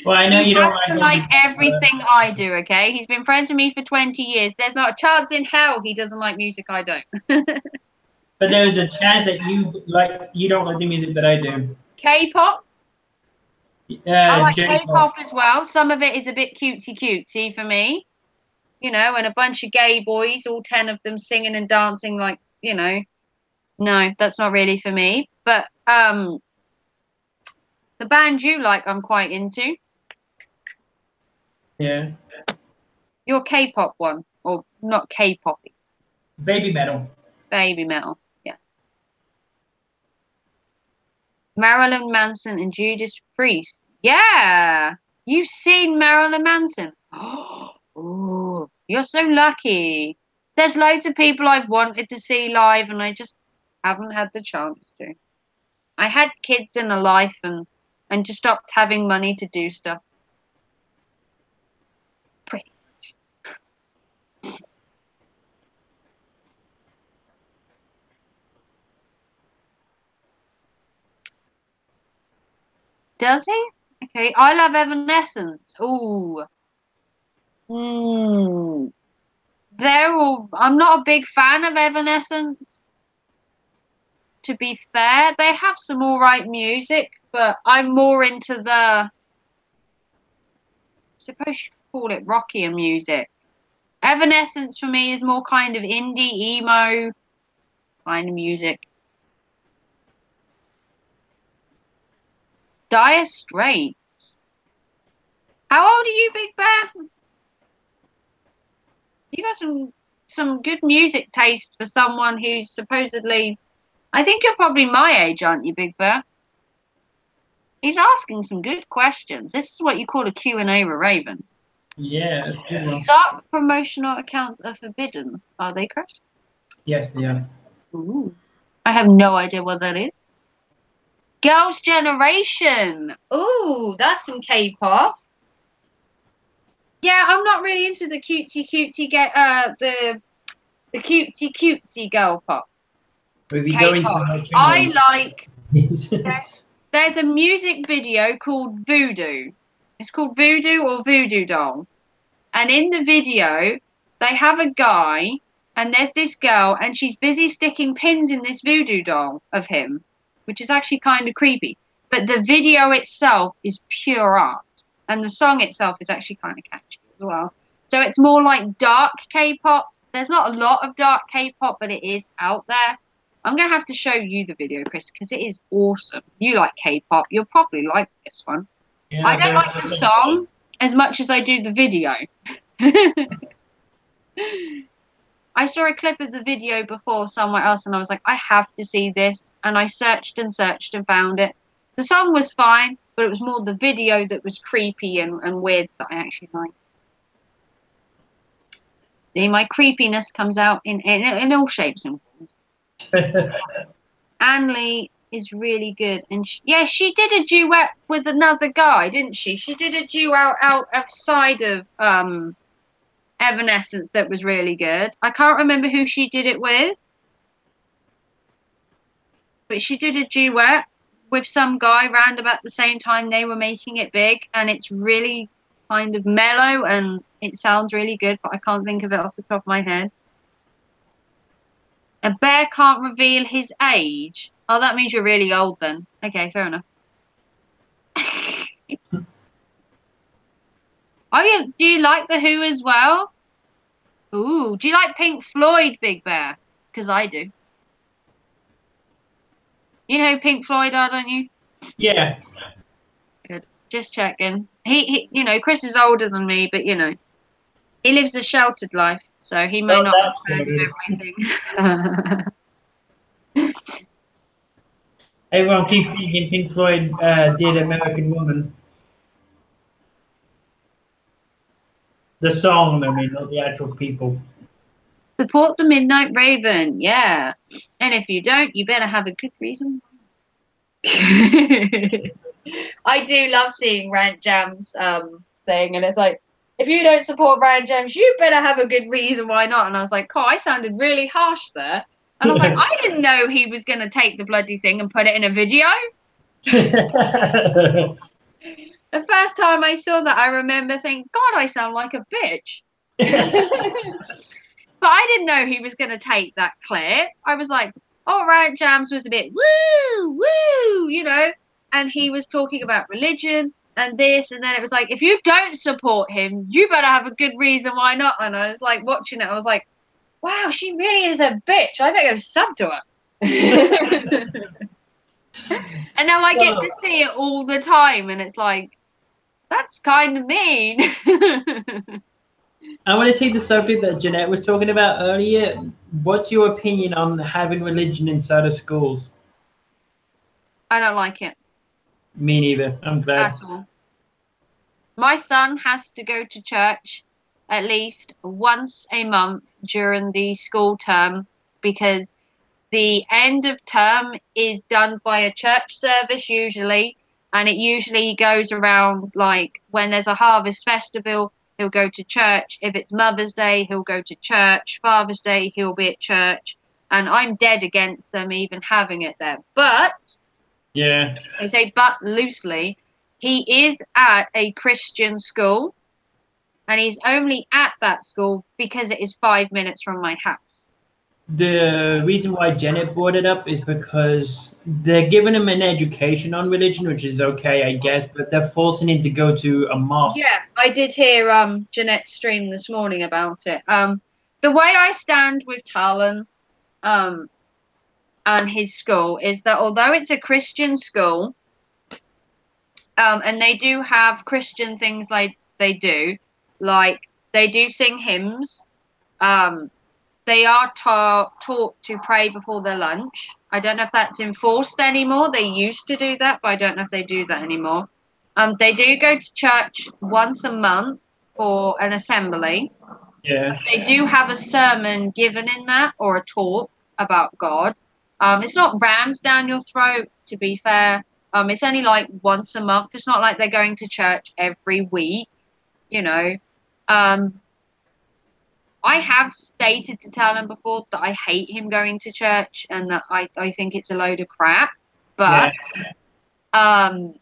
Well, I know you don't like everything I do, okay? He's been friends with me for 20 years. There's not a chance in hell he doesn't like music I don't. But there's a chance that you don't like the music that I do. K-pop? I like J-pop. K-pop as well. Some of it is a bit cutesy for me. And a bunch of gay boys, all 10 of them singing and dancing like, no, that's not really for me. But the band you like, I'm quite into. Yeah. Your K-pop one, or not K-pop. Baby metal. Baby metal. Yeah. Marilyn Manson and Judas Priest. Yeah. You've seen Marilyn Manson. Oh, you're so lucky. There's loads of people I've wanted to see live and I just haven't had the chance to. I had kids in a life and just stopped having money to do stuff. Pretty much. Does he? Okay, I love Evanescence. Ooh. Mm. They're all. I'm not a big fan of Evanescence. To be fair, they have some alright music, but I'm more into the. I suppose you could call it rockier music. Evanescence for me is more kind of indie emo kind of music. Dire Straits. How old are you, Big Bear? You got some good music taste for someone who's supposedly. I think you're probably my age, aren't you, Big Bear? He's asking some good questions. This is what you call a Q&A with Raven. Yeah, it's a good one. Stock promotional accounts are forbidden. Are they, Chris? Yes, they are. Ooh. I have no idea what that is. Girls' Generation. Ooh, that's some K-pop. Yeah, I'm not really into the cutesy girl pop. If you go into K-pop. my channel, I like. There's a music video called Voodoo. It's called Voodoo or Voodoo Doll. And in the video, they have a guy and there's this girl and she's busy sticking pins in this voodoo doll of him, which is actually kind of creepy. But the video itself is pure art. And the song itself is actually kind of catchy as well. So it's more like dark K-pop. There's not a lot of dark K-pop, but it is out there. I'm going to have to show you the video, Chris, because it is awesome. You like K-pop. You'll probably like this one. yeah, I don't like the song as much as I do the video. I saw a clip of the video before somewhere else and I was like, I have to see this. And I searched and searched and found it. The song was fine, but it was more the video that was creepy and weird that I actually liked. See, my creepiness comes out in all shapes and forms. Anne Lee is really good. And she did a duet with another guy, didn't she? She did a duet outside of Evanescence that was really good. I can't remember who she did it with. But she did a duet with some guy round about the same time they were making it big. And it's really kind of mellow and it sounds really good, but I can't think of it off the top of my head. A bear can't reveal his age. Oh, that means you're really old then. Okay, fair enough. Oh, do you like The Who as well? Ooh, do you like Pink Floyd, Big Bear? Because I do. You know who Pink Floyd are, don't you? Yeah. Good. Just checking. He you know, Chris is older than me, but you know, he lives a sheltered life, so he may not have heard of everything. Everyone keeps thinking Pink Floyd did American Woman. The song, I mean, not the actual people. Support the Midnight Raven, yeah. And if you don't, you better have a good reason. I do love seeing Rant Jam's thing, and it's like, if you don't support Rant Jams, you better have a good reason why not. And I was like, oh, I sounded really harsh there. And I was like, I didn't know he was going to take the bloody thing and put it in a video. The first time I saw that, I remember thinking, God, I sound like a bitch. But I didn't know he was going to take that clip. I was like, oh, Rant Jams was a bit woo, woo, you know. And he was talking about religion and this. And then it was like, if you don't support him, you better have a good reason why not. And I was like watching it. I was like, wow, she really is a bitch. I better go sub to her. And now I get to see it all the time. And it's like, that's kind of mean. I want to take the subject that Jeanette was talking about earlier. What's your opinion on having religion inside of schools? I don't like it Me neither. I'm at glad. all. My son has to go to church at least once a month during the school term because the end of term is done by a church service usually, and it usually goes around like when there's a harvest festival, he'll go to church. If it's Mother's Day, he'll go to church. Father's Day, he'll be at church. And I'm dead against them even having it there. But Yeah. I say but loosely, he is at a Christian school, and he's only at that school because it is 5 minutes from my house. The reason why Janet brought it up is because they're giving him an education on religion, which is okay, I guess, but they're forcing him to go to a mosque. Yeah, I did hear Jeanette's stream this morning about it. The way I stand with Talon um and his school is that although it's a Christian school, and they do have Christian things like like they do sing hymns, um, they are taught to pray before their lunch. I don't know if that's enforced anymore. They used to do that, but I don't know if they do that anymore. They do go to church once a month for an assembly. Yeah. They do have a sermon given in that or a talk about God. It's not rammed down your throat, to be fair. It's only like once a month. It's not like they're going to church every week, you know. Um, I have stated to Talon before that I hate him going to church and that I think it's a load of crap. But um,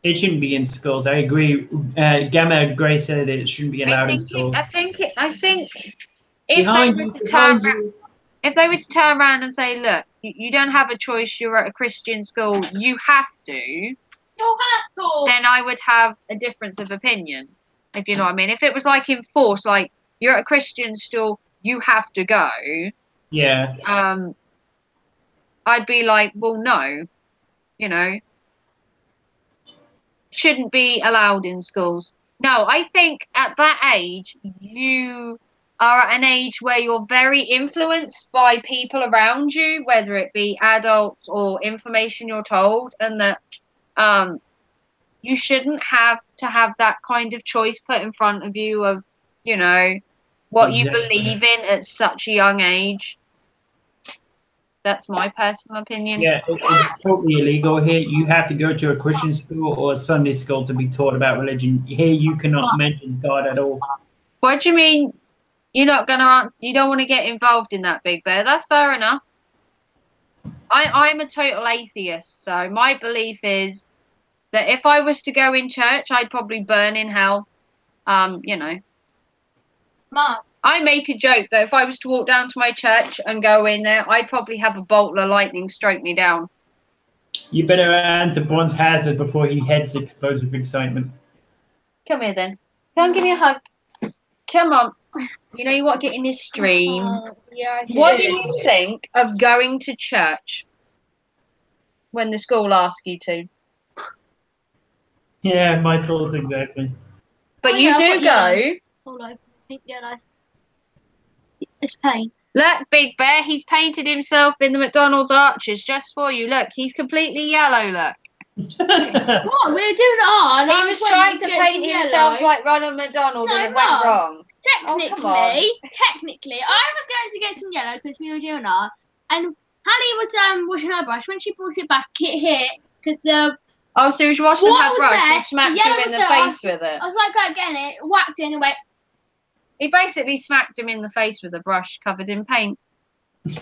it shouldn't be in schools. I agree. Gamma Gray said that it shouldn't be allowed in schools. I think if they Behind were you, to behind you. if they were to turn around and say, look, you don't have a choice, you're at a Christian school, you have to, then I would have a difference of opinion, if you know what I mean. If it was like enforced, like you're at a Christian school, you have to go, Yeah. I'd be like, well, no, you know, shouldn't be allowed in schools. No, I think at that age, you are at an age where you're very influenced by people around you, whether it be adults or information you're told, and that um, you shouldn't have to have that kind of choice put in front of you of, you know, what you Exactly. believe in at such a young age. That's my personal opinion. Yeah, it's totally illegal here. You have to go to a Christian school or a Sunday school to be taught about religion. Here, you cannot mention God at all. What do you mean you're not going to answer? You don't want to get involved in that, Big Bear. That's fair enough. I'm a total atheist, so my belief is that if I was to go in church, I'd probably burn in hell. You know. Mom. I make a joke that if I was to walk down to my church and go in there, I'd probably have a bolt of lightning strike me down. You better answer Bronze Hazard before he heads explodes with excitement. Come here then. Go and give me a hug. Come on. You know you want to get in this stream. Yeah, I do. What do you think of going to church when the school asks you to? Yeah, my thoughts exactly. But Oh, you yeah, do I've got yellow. go. Hold on. Pink yellow. It's paint. Look, Big Bear, he's painted himself in the McDonald's arches just for you. Look, he's completely yellow, look. What? We're doing art. He was trying to paint himself like Ronald McDonald No, and it went Mum. wrong. Technically, I was going to get some yellow because we were doing art, and Hallie was washing her brush. When she brought it back, it hit because the Oh, so he was washing What her was brush there? and smacked The him yellow in the was there. face with it. I was like getting it, whacked it, and it went. He basically smacked him in the face with a brush covered in paint.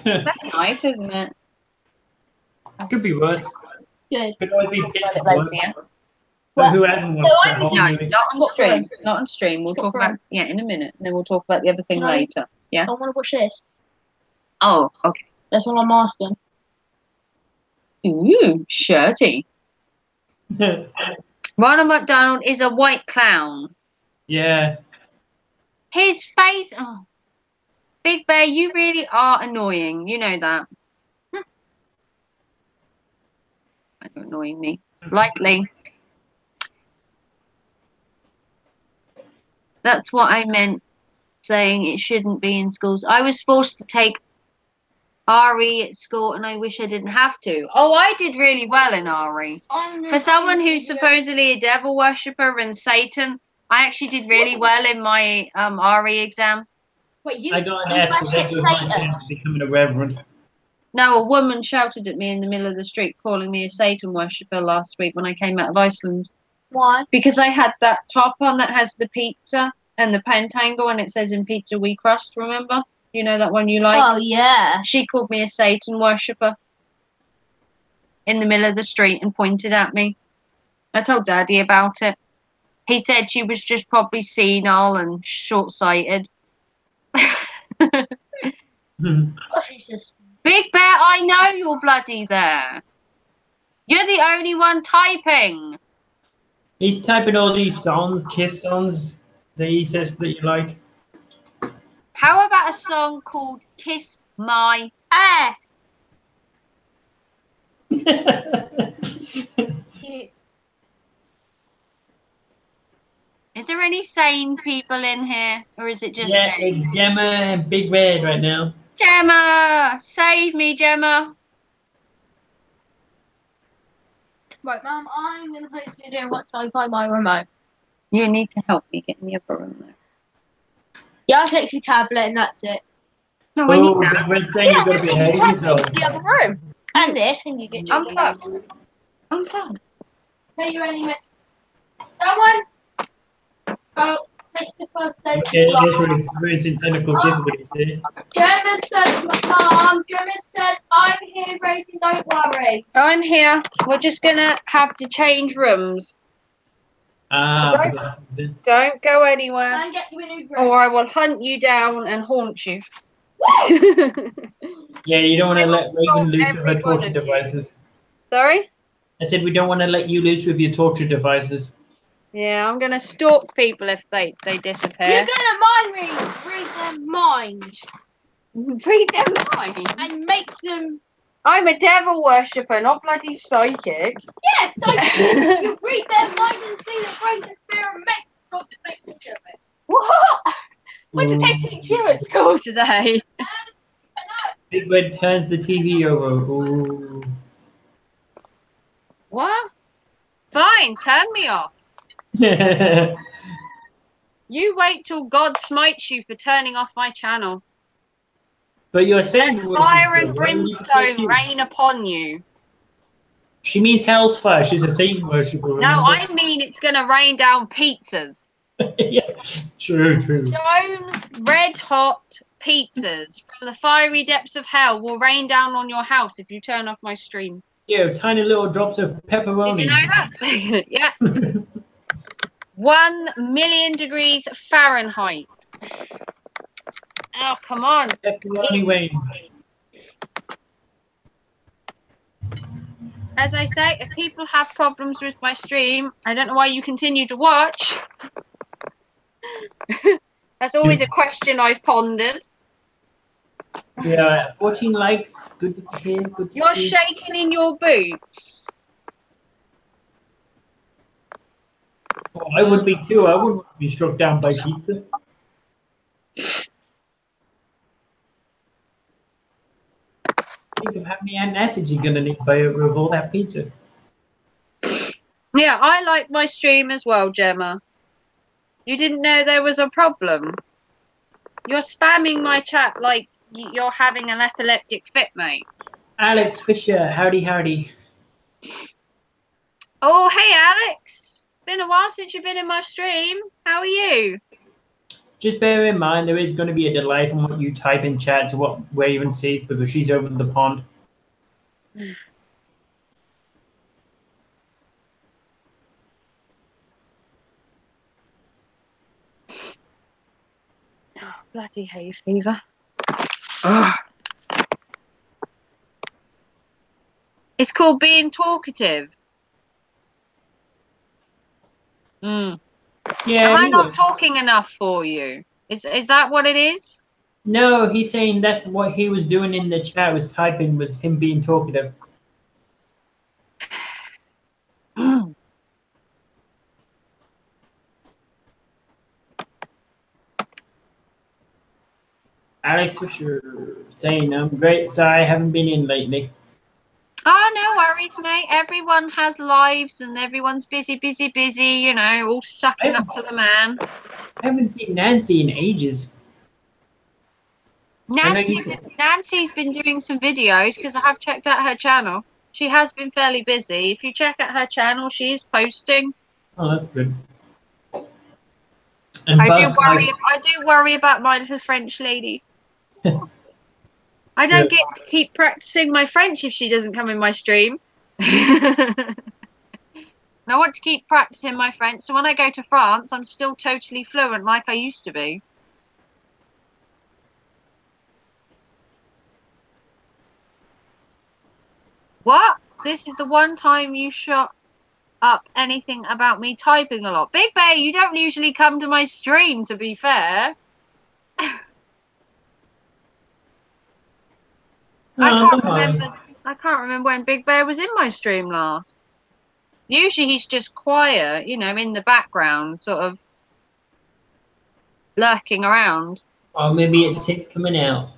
That's nice, isn't it? Could be worse. Good. Could always be Talk pitch about it black. later, yeah? But who hasn't watched the whole No, movie? not on What stream. for? Not on stream. We'll What talk for? about in a minute, and then we'll talk about the other thing Can I- later. Yeah. I want to watch this. Oh, okay. That's all I'm asking. Ooh, shirty. Ronald McDonald is a white clown. Yeah. His face. Oh, Big Bear, you really are annoying. You know that. You're annoying me lightly. That's what I meant, saying it shouldn't be in schools. I was forced to take RE at school, and I wish I didn't have to. Oh, I did really well in RE. For someone who's supposedly a devil worshipper and Satan, I actually did really well in my RE exam. Wait, I got an F, so there goes my chance of becoming a reverend. No, a woman shouted at me in the middle of the street, calling me a Satan worshipper last week when I came out of Iceland. Why? Because I had that top on that has the pizza and the pentangle, and it says in pizza we crust, remember? You know that one you like? Oh, yeah. She called me a Satan worshipper in the middle of the street and pointed at me. I told Daddy about it. He said she was just probably senile and short-sighted. Oh, Jesus. Big Bear, I know you're bloody there. You're the only one typing. He's typing all these songs, Kiss songs, that he says that you like. How about a song called Kiss My Ass. Is there any sane people in here, or is it just Yeah, me? it's Gemma and Big Red right now. Gemma! Save me, Gemma! Right, Mum, I'm going to play Studio once I find my remote. You need to help me get in the other room there. Yeah, I'll take your tablet and that's it. No, I need Oh, that. Big Red saying you've got to take your behave tablet yourself. to the other room. And this, and you get your games. Unplug. Play your only message. Someone? Oh, Christopher said, Okay, I guess we're experiencing technical difficulties here. Gemma said, Mom, Gemma said, I'm here, Reagan, don't worry. I'm here. We're just gonna have to change rooms. Ah, Don't go anywhere, Can I get you a new drink? or I will hunt you down and haunt you. yeah, you don't want to let Reagan loose with her Every one torture of you. devices. Sorry? I said we don't want to let you loose with your torture devices. Yeah, I'm gonna stalk people if they disappear. You're gonna read their mind, Read their mind. and make them. I'm a devil worshipper, not bloody psychic. Yeah, so you read their mind and see the great fear and make God that they teach of it. What? What did they Ooh. teach you at school today? Big Red turns the TV over. Ooh. What? Fine, turn me off. But You wait till God smites you for turning off my channel. you're saying Let fire and brimstone rain upon you. She means hell's fire. She's a Satan worshipper. No, remember? I mean it's gonna rain down pizzas. Yeah, true. Stone red hot pizzas from the fiery depths of hell will rain down on your house if you turn off my stream. Yeah, tiny little drops of Did pepperoni. you know that? Yeah. 1,000,000 degrees Fahrenheit. Oh, come on. Pepperoni rain. As I say, if people have problems with my stream, I don't know why you continue to watch. That's always a question I've pondered. Yeah, 14 likes. Good to hear. Good to You're see. shaking in your boots. Oh, I would be too. I wouldn't be struck down by pizza. Think of how many acids you're gonna need by with all that pizza. Yeah, I like my stream as well, Gemma. You didn't know there was a problem. You're spamming my chat like you're having an epileptic fit, mate. Alex Fisher, howdy. Oh, hey, Alex. Been a while since you've been in my stream. How are you? Just bear in mind there is going to be a delay from what you type in chat to what Raven sees because she's over the pond. Oh, bloody hay fever. Ugh. It's called being talkative. Mm. Yeah. Am I we not will. talking enough for you? Is that what it is? No, he's saying that's what he was doing in the chat. Was typing was him being talkative. Alex for sure. Saying I'm great. Sorry, I haven't been in lately. Oh, no worries, mate. Everyone has lives and everyone's busy, busy, busy, you know, all sucking up to the man. I haven't seen Nancy in ages. I know you said. Nancy's been doing some videos because I have checked out her channel. She has been fairly busy. If you check out her channel, she is posting. Oh, that's good. And I do Bugs like. worry about my little French lady. I don't Yeah. get to keep practicing my French if she doesn't come in my stream. And I want to keep practicing my French, so when I go to France, I'm still totally fluent like I used to be. What? This is the one time you shut up anything about me typing a lot. Big Bear, you don't usually come to my stream, to be fair. Oh, come on. I can't remember when Big Bear was in my stream last. Usually he's just quiet, you know, in the background, sort of lurking around. Or maybe it's him coming out.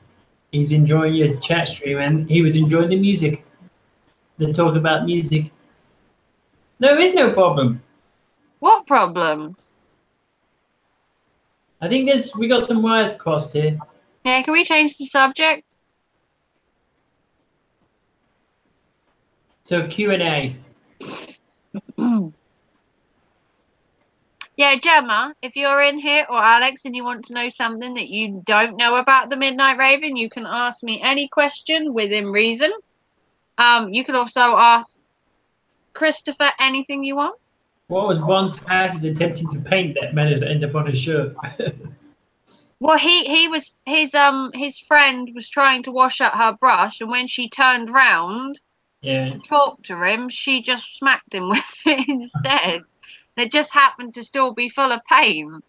He's enjoying your chat stream and he was enjoying the music. The talk about music. There is no problem. What problem? I think we got some wires crossed here. Yeah, can we change the subject? So Q&A. Yeah, Gemma, if you're in here, or Alex, and you want to know something that you don't know about the Midnight Raven, you can ask me any question within reason. You can also ask Christopher anything you want. What was Ron's hazard attempting to paint that managed to end up on his shirt? Well, his friend was trying to wash up her brush, and when she turned round to talk to him, she just smacked him with it instead. It just happened to still be full of paint.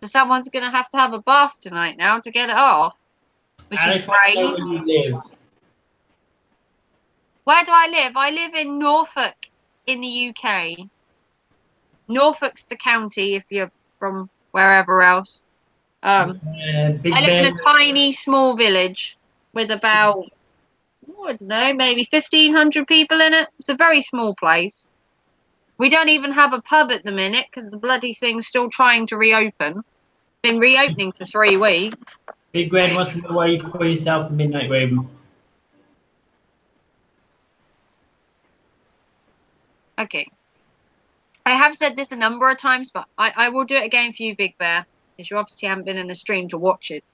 So someone's going to have a bath tonight now to get it off. Which Alex, is great. where do you live? Where do I live? I live in Norfolk in the UK. Norfolk's the county if you're from wherever else. I live in a tiny, small village with about, I don't know, maybe 1,500 people in it. It's a very small place. We don't even have a pub at the minute because the bloody thing's still trying to reopen. Been reopening for 3 weeks. Big Grand wants to know why you call yourself the Midnight Raven. Okay. I have said this a number of times, but I will do it again for you, Big Bear, because you obviously haven't been in the stream to watch it.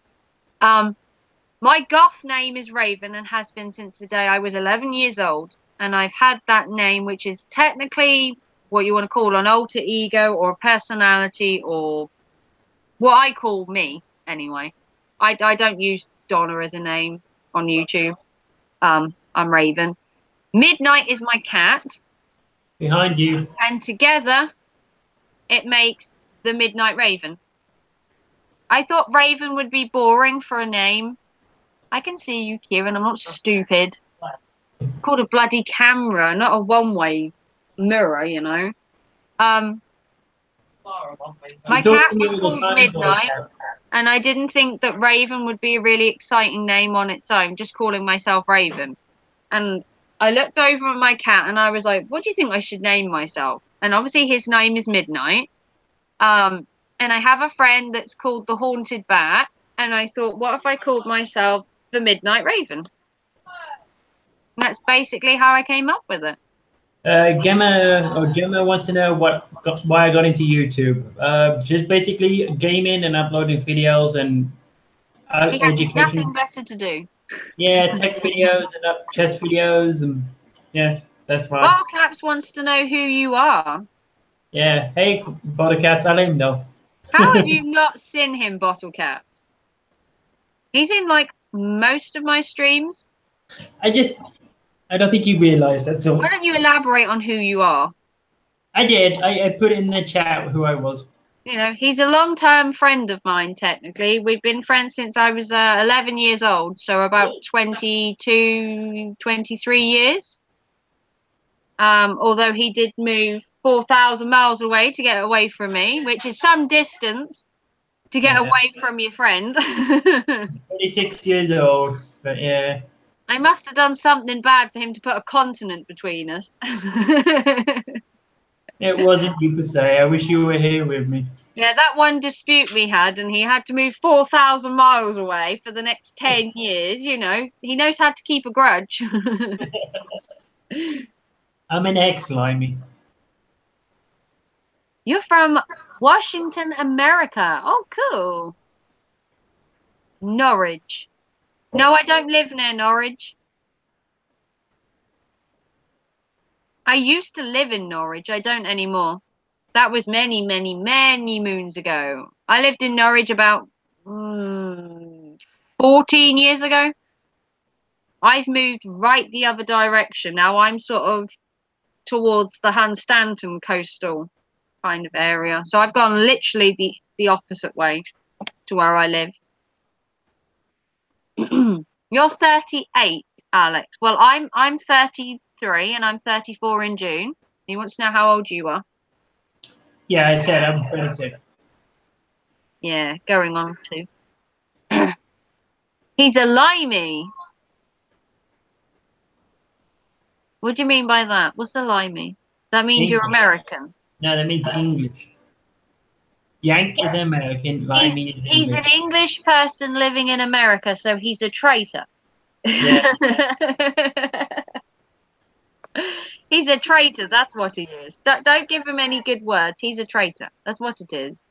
My goth name is Raven and has been since the day I was 11 years old. And I've had that name, which is technically what you want to call an alter ego or a personality or what I call me, anyway. I don't use Donna as a name on YouTube. I'm Raven. Midnight is my cat. Behind you. And together, it makes the Midnight Raven. I thought Raven would be boring for a name. I can see you, Kieran. I'm not stupid. It's called a bloody camera, not a one-way mirror, you know. My cat was called Midnight, and I didn't think that Raven would be a really exciting name on its own, just calling myself Raven. And I looked over at my cat and I was like, what do you think I should name myself? And obviously his name is Midnight. And I have a friend that's called the Haunted Bat. And I thought, what if I called myself the Midnight Raven? And that's basically how I came up with it. Gemma wants to know why I got into YouTube. Just basically gaming and uploading videos and He has education. nothing better to do. Yeah, tech videos and chess videos and yeah, that's fine. Ball Caps wants to know who you are. Yeah, hey, Buttercat, tell him though. How have you not seen him, Bottle Caps? He's in like most of my streams. I don't think you realised that's all. Why don't you elaborate on who you are? I did. I put in the chat who I was. You know, he's a long-term friend of mine, technically. We've been friends since I was 11 years old, so about 22, 23 years. Although he did move 4,000 miles away to get away from me, which is some distance to get Yeah. away from your friend. 26 years old, but yeah. I must have done something bad for him to put a continent between us. It wasn't you per se. I wish you were here with me. Yeah, that one dispute we had, and he had to move 4,000 miles away for the next 10 years. You know, he knows how to keep a grudge. I'm an ex-Limey. You're from Washington, America. Oh, cool. Norwich. No, I don't live near Norwich. I used to live in Norwich. I don't anymore. That was many, many, many moons ago. I lived in Norwich about 14 years ago. I've moved right the other direction. Now I'm sort of towards the Hunstanton coastal kind of area. So I've gone literally the opposite way to where I live. You're 38, Alex. Well, I'm 33 and I'm 34 in June. He wants to know how old you are. Yeah, I said I'm 26. Yeah, going on to. He's a limey. What do you mean by that? What's a limey? That means you're American. No, that means English. Yank is American, Limey is He's English. an English person living in America, so he's a traitor. Yeah. He's a traitor. That's what he is. Don't give him any good words. He's a traitor. That's what it is.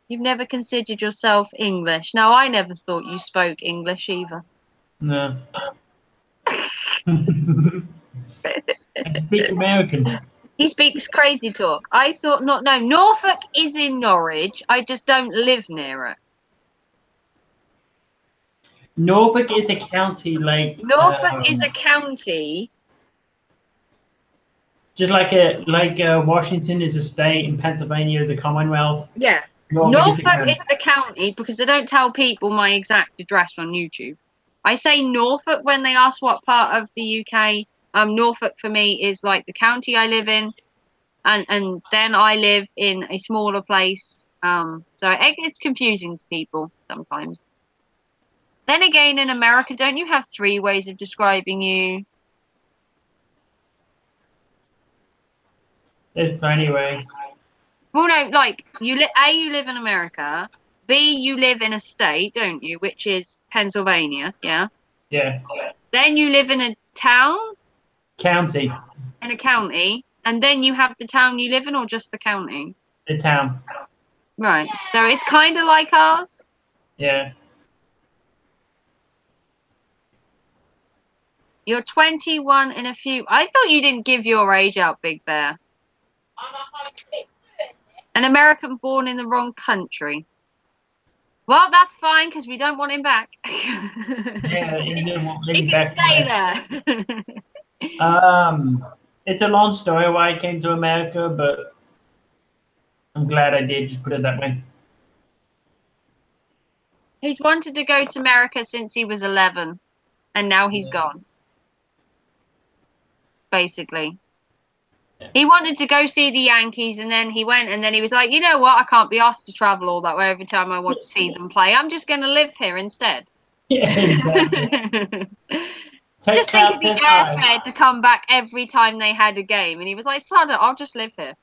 You've never considered yourself English. No, I never thought you spoke English either. No. I speak American. He speaks crazy talk. I thought not. No, Norfolk is in Norwich. I just don't live near it. Norfolk is a county, like Norfolk is a county. just like Washington is a state and Pennsylvania is a Commonwealth. Yeah. Norfolk Norfolk is the county because I don't tell people my exact address on YouTube. I say Norfolk when they ask what part of the UK. Norfolk for me is like the county I live in, and then I live in a smaller place. So it's confusing to people sometimes. Then again, in America, don't you have 3 ways of describing you? There's plenty of ways. Well, no, like you live in America. B, you live in a state, don't you? Which is Pennsylvania, yeah. Yeah. Then you live in a town. County. In a county, and then you have the town you live in, or just the county? The town. Right. So it's kind of like ours. Yeah. You're 21 in a few. I thought you didn't give your age out, Big Bear. An American born in the wrong country. Well, that's fine because we don't want him back. Yeah, he can can stay there. It's a long story why I came to America, but I'm glad I did. Just put it that way. He's wanted to go to America since he was 11, and now he's gone. Basically. Yeah. He wanted to go see the Yankees, and then he went, and then he was like, you know what? I can't be asked to travel all that way every time I want to see them play. I'm just going to live here instead. Yeah, exactly. Just think of the airfare to come back every time they had a game. And he was like, sod it, I'll just live here.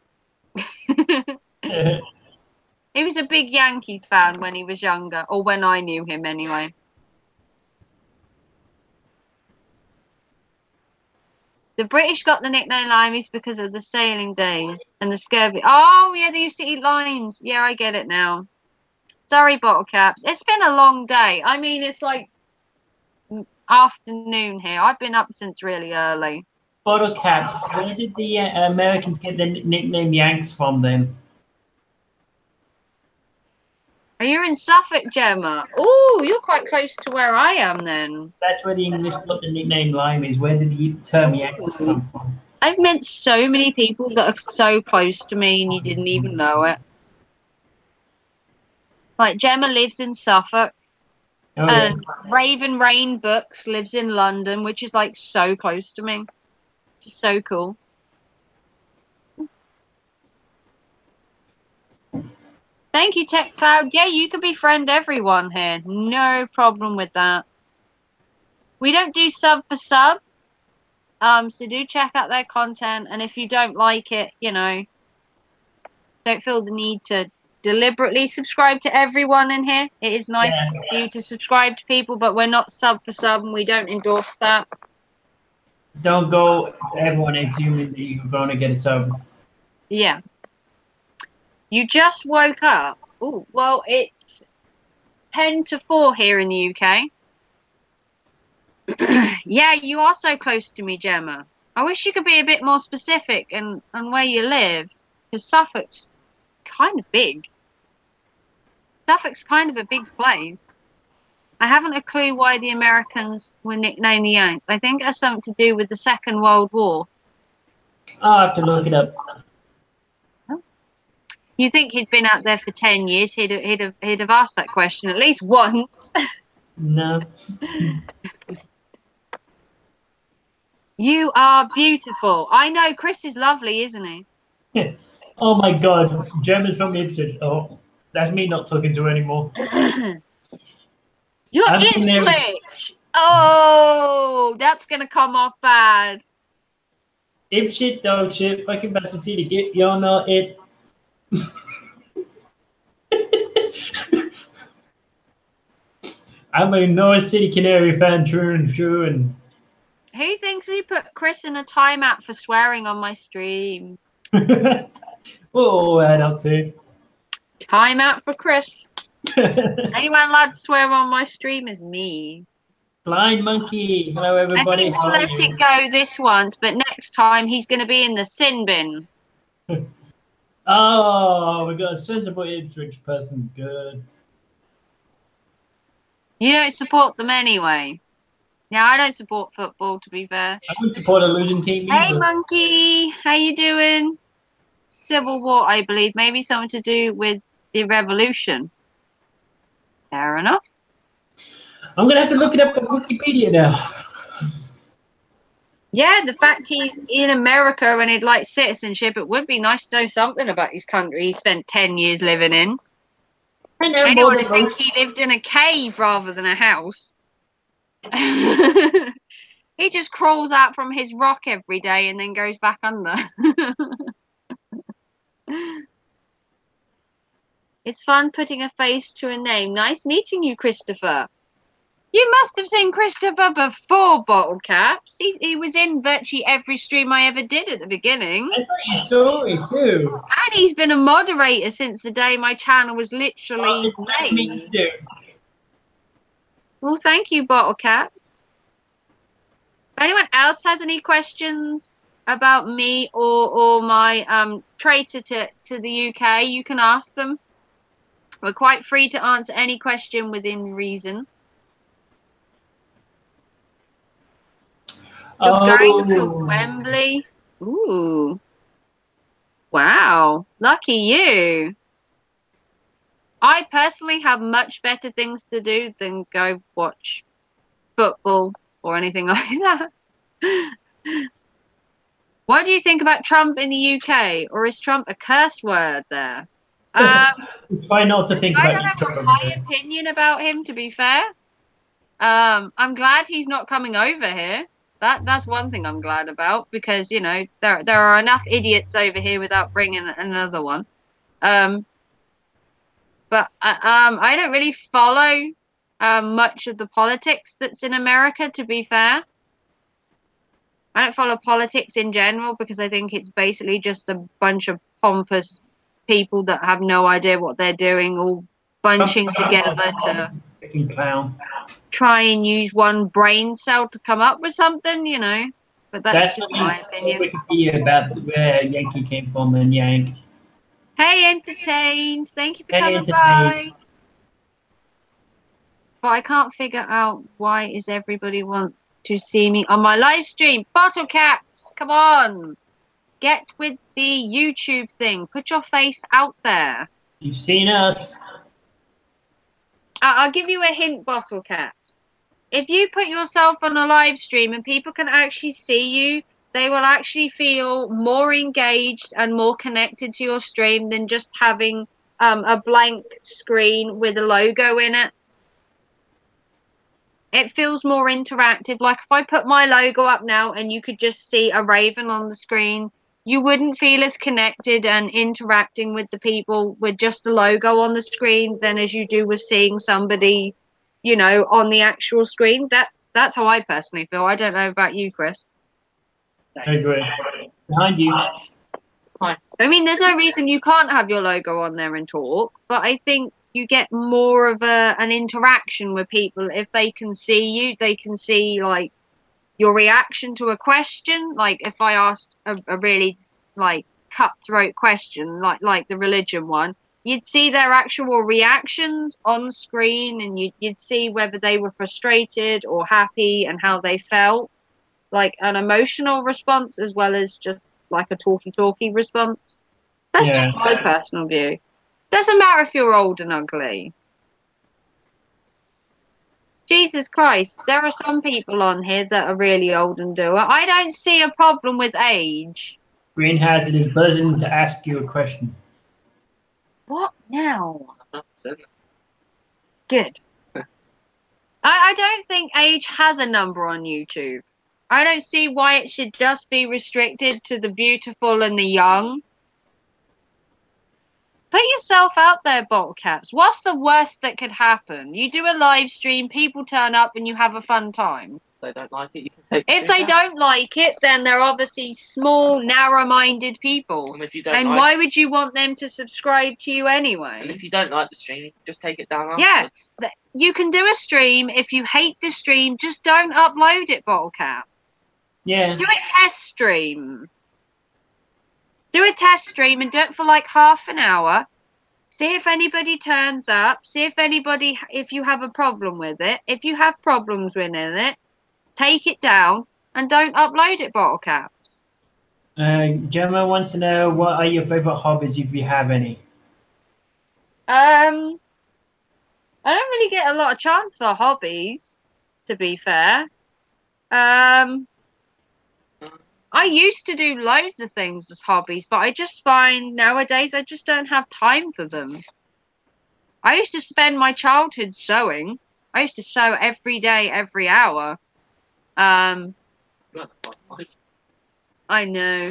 He was a big Yankees fan when he was younger, or when I knew him anyway. The British got the nickname limeys because of the sailing days and the scurvy. Oh, yeah, they used to eat limes. Yeah, I get it now. Sorry, bottle caps. It's been a long day. I mean, it's like afternoon here. I've been up since really early. Bottle caps. Where did the Americans get the nickname Yanks from then? Are you in Suffolk, Gemma? Oh, you're quite close to where I am then. That's where the English got the nickname Limeys. Where did the term Yanks come from? I've met so many people that are so close to me and you didn't even know it. Like Gemma lives in Suffolk. Oh, And Raven Rain Books lives in London, which is like so close to me. It's so cool. Thank you, Tech Cloud. Yeah, you can befriend everyone here. No problem with that. We don't do sub for sub. So do check out their content, and if you don't like it, you know, don't feel the need to deliberately subscribe to everyone in here. It is nice for you to subscribe to people, but we're not sub for sub, and we don't endorse that. Don't go to everyone assuming that you're going to get a sub. Yeah. You just woke up. Oh, well, it's 10 to 4 here in the UK. Yeah, you are so close to me, Gemma. I wish you could be a bit more specific and where you live, because Suffolk's kind of big. Suffolk's kind of a big place. I haven't a clue why the Americans were nicknamed the Yanks. I think it has something to do with the Second World War. I'll have to look it up. You think he'd been out there for 10 years, he'd have asked that question at least once. No. You are beautiful. I know Chris is lovely, isn't he? Yeah. Oh my God, Gemma's from Ipswich. Oh, that's me not talking to her anymore. You're Ipswich. Oh, that's gonna come off bad. Ipswich, dog shit, fucking bastard city. Get you're not it. I'm a North City Canary fan, true and true. And who thinks we put Chris in a timeout for swearing on my stream? oh, I'd have to. Timeout for Chris. Anyone allowed to swear on my stream is me. Blind monkey. Hello, everybody. I think we'll let it go this once, but next time he's going to be in the sin bin. Oh, we got a sensible Ipswich person. Good. You don't support them anyway. Yeah, I don't support football, to be fair. I wouldn't support a losing team either. Hey, monkey. How you doing? Civil War, I believe. Maybe something to do with the revolution. Fair enough. I'm going to have to look it up on Wikipedia now. Yeah, the fact he's in America and he'd like citizenship, it would be nice to know something about his country he spent 10 years living in. I know anyone more would than think he lived in a cave rather than a house. He just crawls out from his rock every day and then goes back under. It's fun putting a face to a name. Nice meeting you, Christopher. You must have seen Christopher before, Bottle Caps. He was in virtually every stream I ever did at the beginning. I thought you saw it too. And he's been a moderator since the day my channel was literally made. Well, thank you, Bottle Caps. If anyone else has any questions about me or my traitor to the UK, you can ask them. We're quite free to answer any question within reason. You're going to Wembley? Ooh. Wow. Lucky you. I personally have much better things to do than go watch football or anything like that. What do you think about Trump in the UK? Or is Trump a curse word there? Try not to think about I don't have a high opinion about him, to be fair. I'm glad he's not coming over here. That's one thing I'm glad about, because you know there are enough idiots over here without bringing another one. But I don't really follow much of the politics that's in America, to be fair. I don't follow politics in general because I think it's basically just a bunch of pompous people that have no idea what they're doing, all bunching together to try and use one brain cell to come up with something, you know. But that's just my opinion. Wikipedia about where Yankee came from and Yank. Hey, Entertained. Thank you for coming by. But I can't figure out why is everybody wants to see me on my live stream. Bottle Caps, come on. Get with the YouTube thing. Put your face out there. You've seen us. I'll give you a hint, Bottle Caps. If you put yourself on a live stream and people can actually see you, they will actually feel more engaged and more connected to your stream than just having a blank screen with a logo in it. It feels more interactive. Like if I put my logo up now and you could just see a raven on the screen, you wouldn't feel as connected and interacting with the people with just the logo on the screen than as you do with seeing somebody, you know, on the actual screen. That's how I personally feel. I don't know about you, Chris. I agree. Behind you. I mean, there's no reason you can't have your logo on there and talk, but I think you get more of an interaction with people if they can see you. They can see like your reaction to a question. Like if I asked a really like cutthroat question, like the religion one, you'd see their actual reactions on screen, and you'd see whether they were frustrated or happy and how they felt, like an emotional response as well as just like a talky response. That's just my personal view. Doesn't matter if you're old and ugly. Jesus Christ, there are some people on here that are really old and do it. I don't see a problem with age. Green Hazard is buzzing to ask you a question. What now? Good. I don't think age has a number on YouTube. I don't see why it should just be restricted to the beautiful and the young. Put yourself out there, bottle caps. What's the worst that could happen? You do a live stream, people turn up, and you have a fun time. If they don't like it, you can take If they don't like it, then they're obviously small, narrow-minded people. And if you don't And like, why would you want them to subscribe to you anyway? and if you don't like the stream, you can just take it down Yeah. afterwards. You can do a stream. If you hate the stream, just don't upload it, bottle cap. Yeah. Do a test stream. Do a test stream and do it for like half an hour. See if anybody turns up. See if you have a problem with it. If you have problems with it, take it down and don't upload it, bottle cap. Gemma wants to know, what are your favorite hobbies if you have any? I don't really get a lot of chance for hobbies, to be fair. I used to do loads of things as hobbies, but I just find nowadays I just don't have time for them. I used to spend my childhood sewing. I used to sew every day, every hour. I know.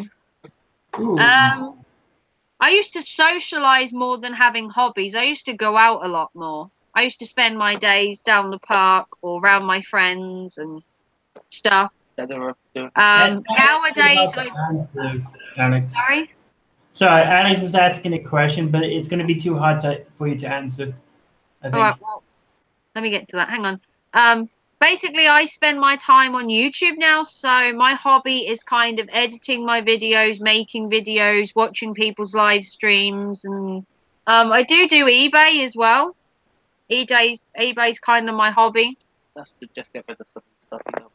Ooh. I used to socialize more than having hobbies. I used to go out a lot more. I used to spend my days down the park or around my friends and stuff. Nowadays, Alex. Sorry, Alex was asking a question, but it's going to be too hard for you to answer, I think. All right, well, let me get to that. Hang on. Basically, I spend my time on YouTube now, so my hobby is kind of editing my videos, making videos, watching people's live streams, and I do eBay as well. eBay's kind of my hobby. That's to just get rid of some stuff you don't want.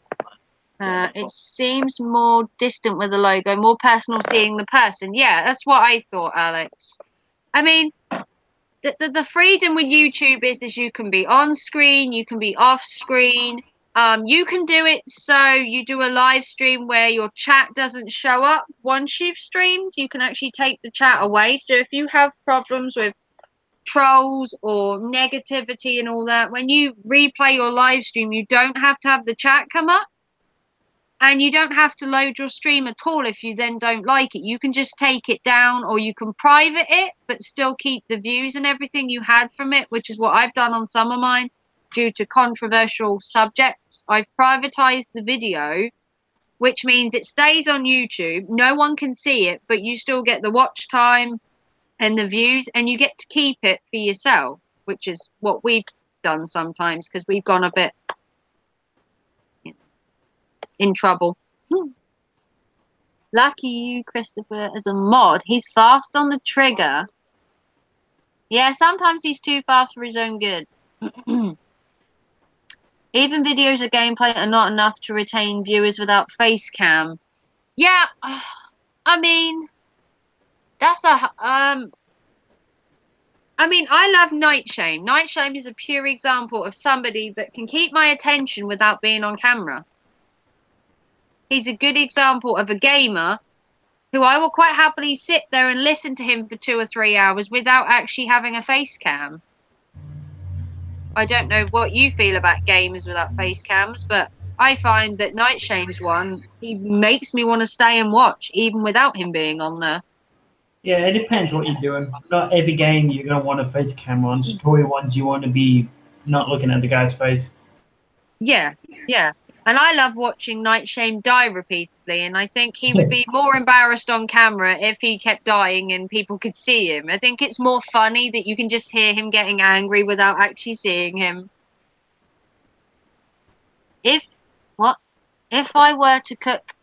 It seems more distant with the logo, more personal seeing the person. Yeah, that's what I thought, Alex. I mean, the freedom with YouTube is you can be on screen, you can be off screen. You can do it so you do a live stream where your chat doesn't show up once you've streamed. You can actually take the chat away. So if you have problems with trolls or negativity and all that, when you replay your live stream, you don't have to have the chat come up. And you don't have to load your stream at all if you then don't like it. You can just take it down, or you can private it, but still keep the views and everything you had from it, which is what I've done on some of mine due to controversial subjects. I've privatized the video, which means it stays on YouTube. No one can see it, but you still get the watch time and the views, and you get to keep it for yourself, which is what we've done sometimes because we've gone a bit in trouble. Lucky you, Christopher, as a mod. He's fast on the trigger. Yeah, sometimes he's too fast for his own good. Even videos of gameplay are not enough to retain viewers without face cam. Yeah, I mean, that's a I mean, I love Nightshame. Nightshame is a pure example of somebody that can keep my attention without being on camera. He's a good example of a gamer who I will quite happily sit there and listen to him for 2 or 3 hours without actually having a face cam. I don't know what you feel about gamers without face cams, but I find that Night Shame's one, he makes me want to stay and watch, even without him being on there. Yeah, it depends what you're doing. Not every game you're going to want a face camera on. Story ones, you want to be not looking at the guy's face. Yeah, yeah. And I love watching Night Shame die repeatedly, and I think he would be more embarrassed on camera if he kept dying and people could see him. I think it's more funny that you can just hear him getting angry without actually seeing him. If I were to cook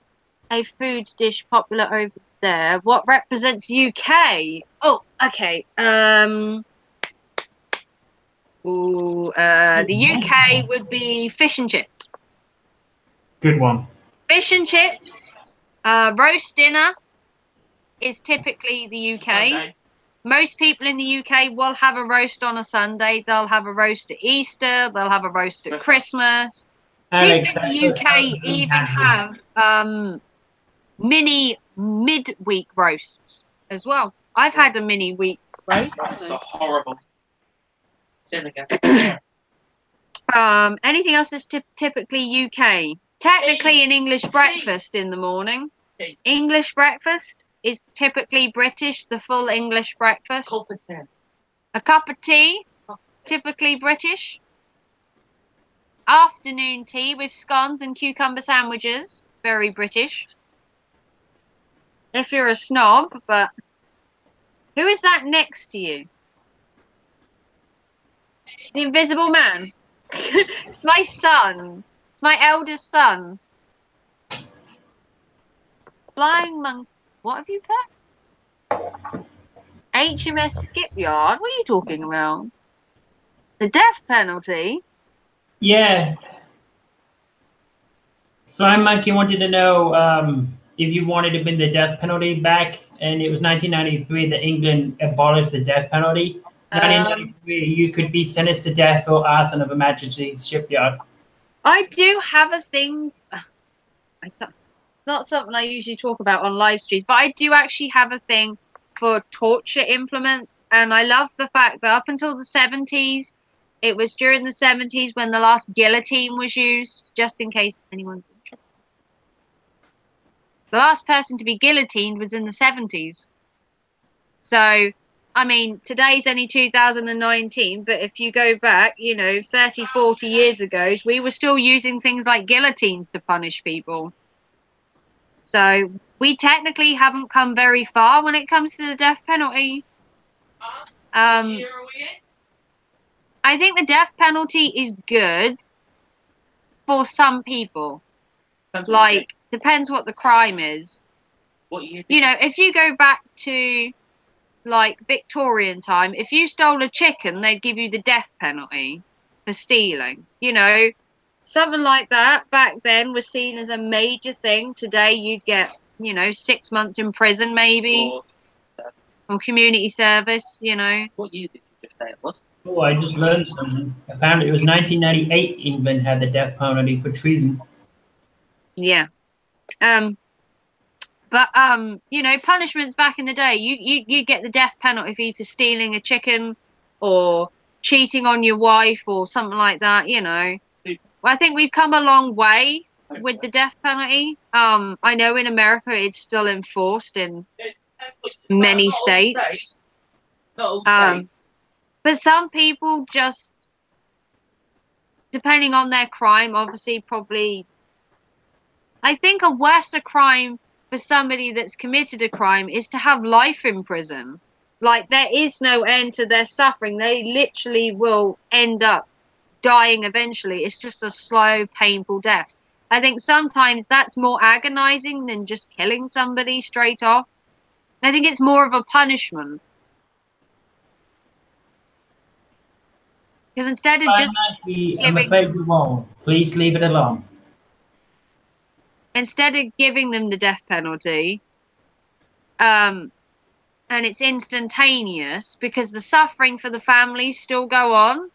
a food dish popular over there, what represents UK? Oh, okay. The UK would be fish and chips. Good one. Fish and chips. Roast dinner is typically the UK. Sunday. Most people in the UK will have a roast on a Sunday. They'll have a roast at Easter. They'll have a roast at Christmas. Alex, People in that's the a UK Southern even habit. have mini midweek roasts as well. I've had a mini week roast. That's a horrible sin again. Anything else that's typically UK? Technically an English breakfast in the morning. Tea. English breakfast is typically British, the full English breakfast. A cup of tea, typically British. Afternoon tea with scones and cucumber sandwiches, very British. If you're a snob, but who is that next to you? The Invisible Man. It's my son. It's my eldest son. Flying Monkey. What have you put? HMS Skipyard? What are you talking about? The death penalty? Yeah. Flying Monkey wanted to know if you wanted to bring the death penalty back, and it was 1993 that England abolished the death penalty. 1993, you could be sentenced to death for arson of a Majesty's shipyard. I do have a thing. Not something I usually talk about on live streams, but I do actually have a thing for torture implements, and I love the fact that up until the 70s, it was during the 70s when the last guillotine was used, just in case anyone's interested. The last person to be guillotined was in the 70s. So, I mean, today's only 2019, but if you go back, 30, 40 years ago, we were still using things like guillotines to punish people. So we technically haven't come very far when it comes to the death penalty. I think the death penalty is good for some people. Depends what the crime is. If you go back to Victorian time, if you stole a chicken, they'd give you the death penalty for stealing. Something like that back then was seen as a major thing. Today you'd get, 6 months in prison maybe, or community service, What year did you just say it was? Oh, I just learned something. Apparently it was 1998 England had the death penalty for treason. Yeah. Punishments back in the day, you get the death penalty for either stealing a chicken or cheating on your wife or something like that, I think we've come a long way with the death penalty. I know in America it's still enforced in many states. But some people just, depending on their crime, obviously probably, I think a worse crime for somebody that's committed a crime is to have life in prison. There is no end to their suffering. They literally will end up dying eventually. It's just a slow, painful death. I think sometimes that's more agonizing than just killing somebody straight off. I think it's more of a punishment. Because instead of just I'm afraid you won't. Please leave it alone. Instead of giving them the death penalty, and it's instantaneous, because the suffering for the families still go on.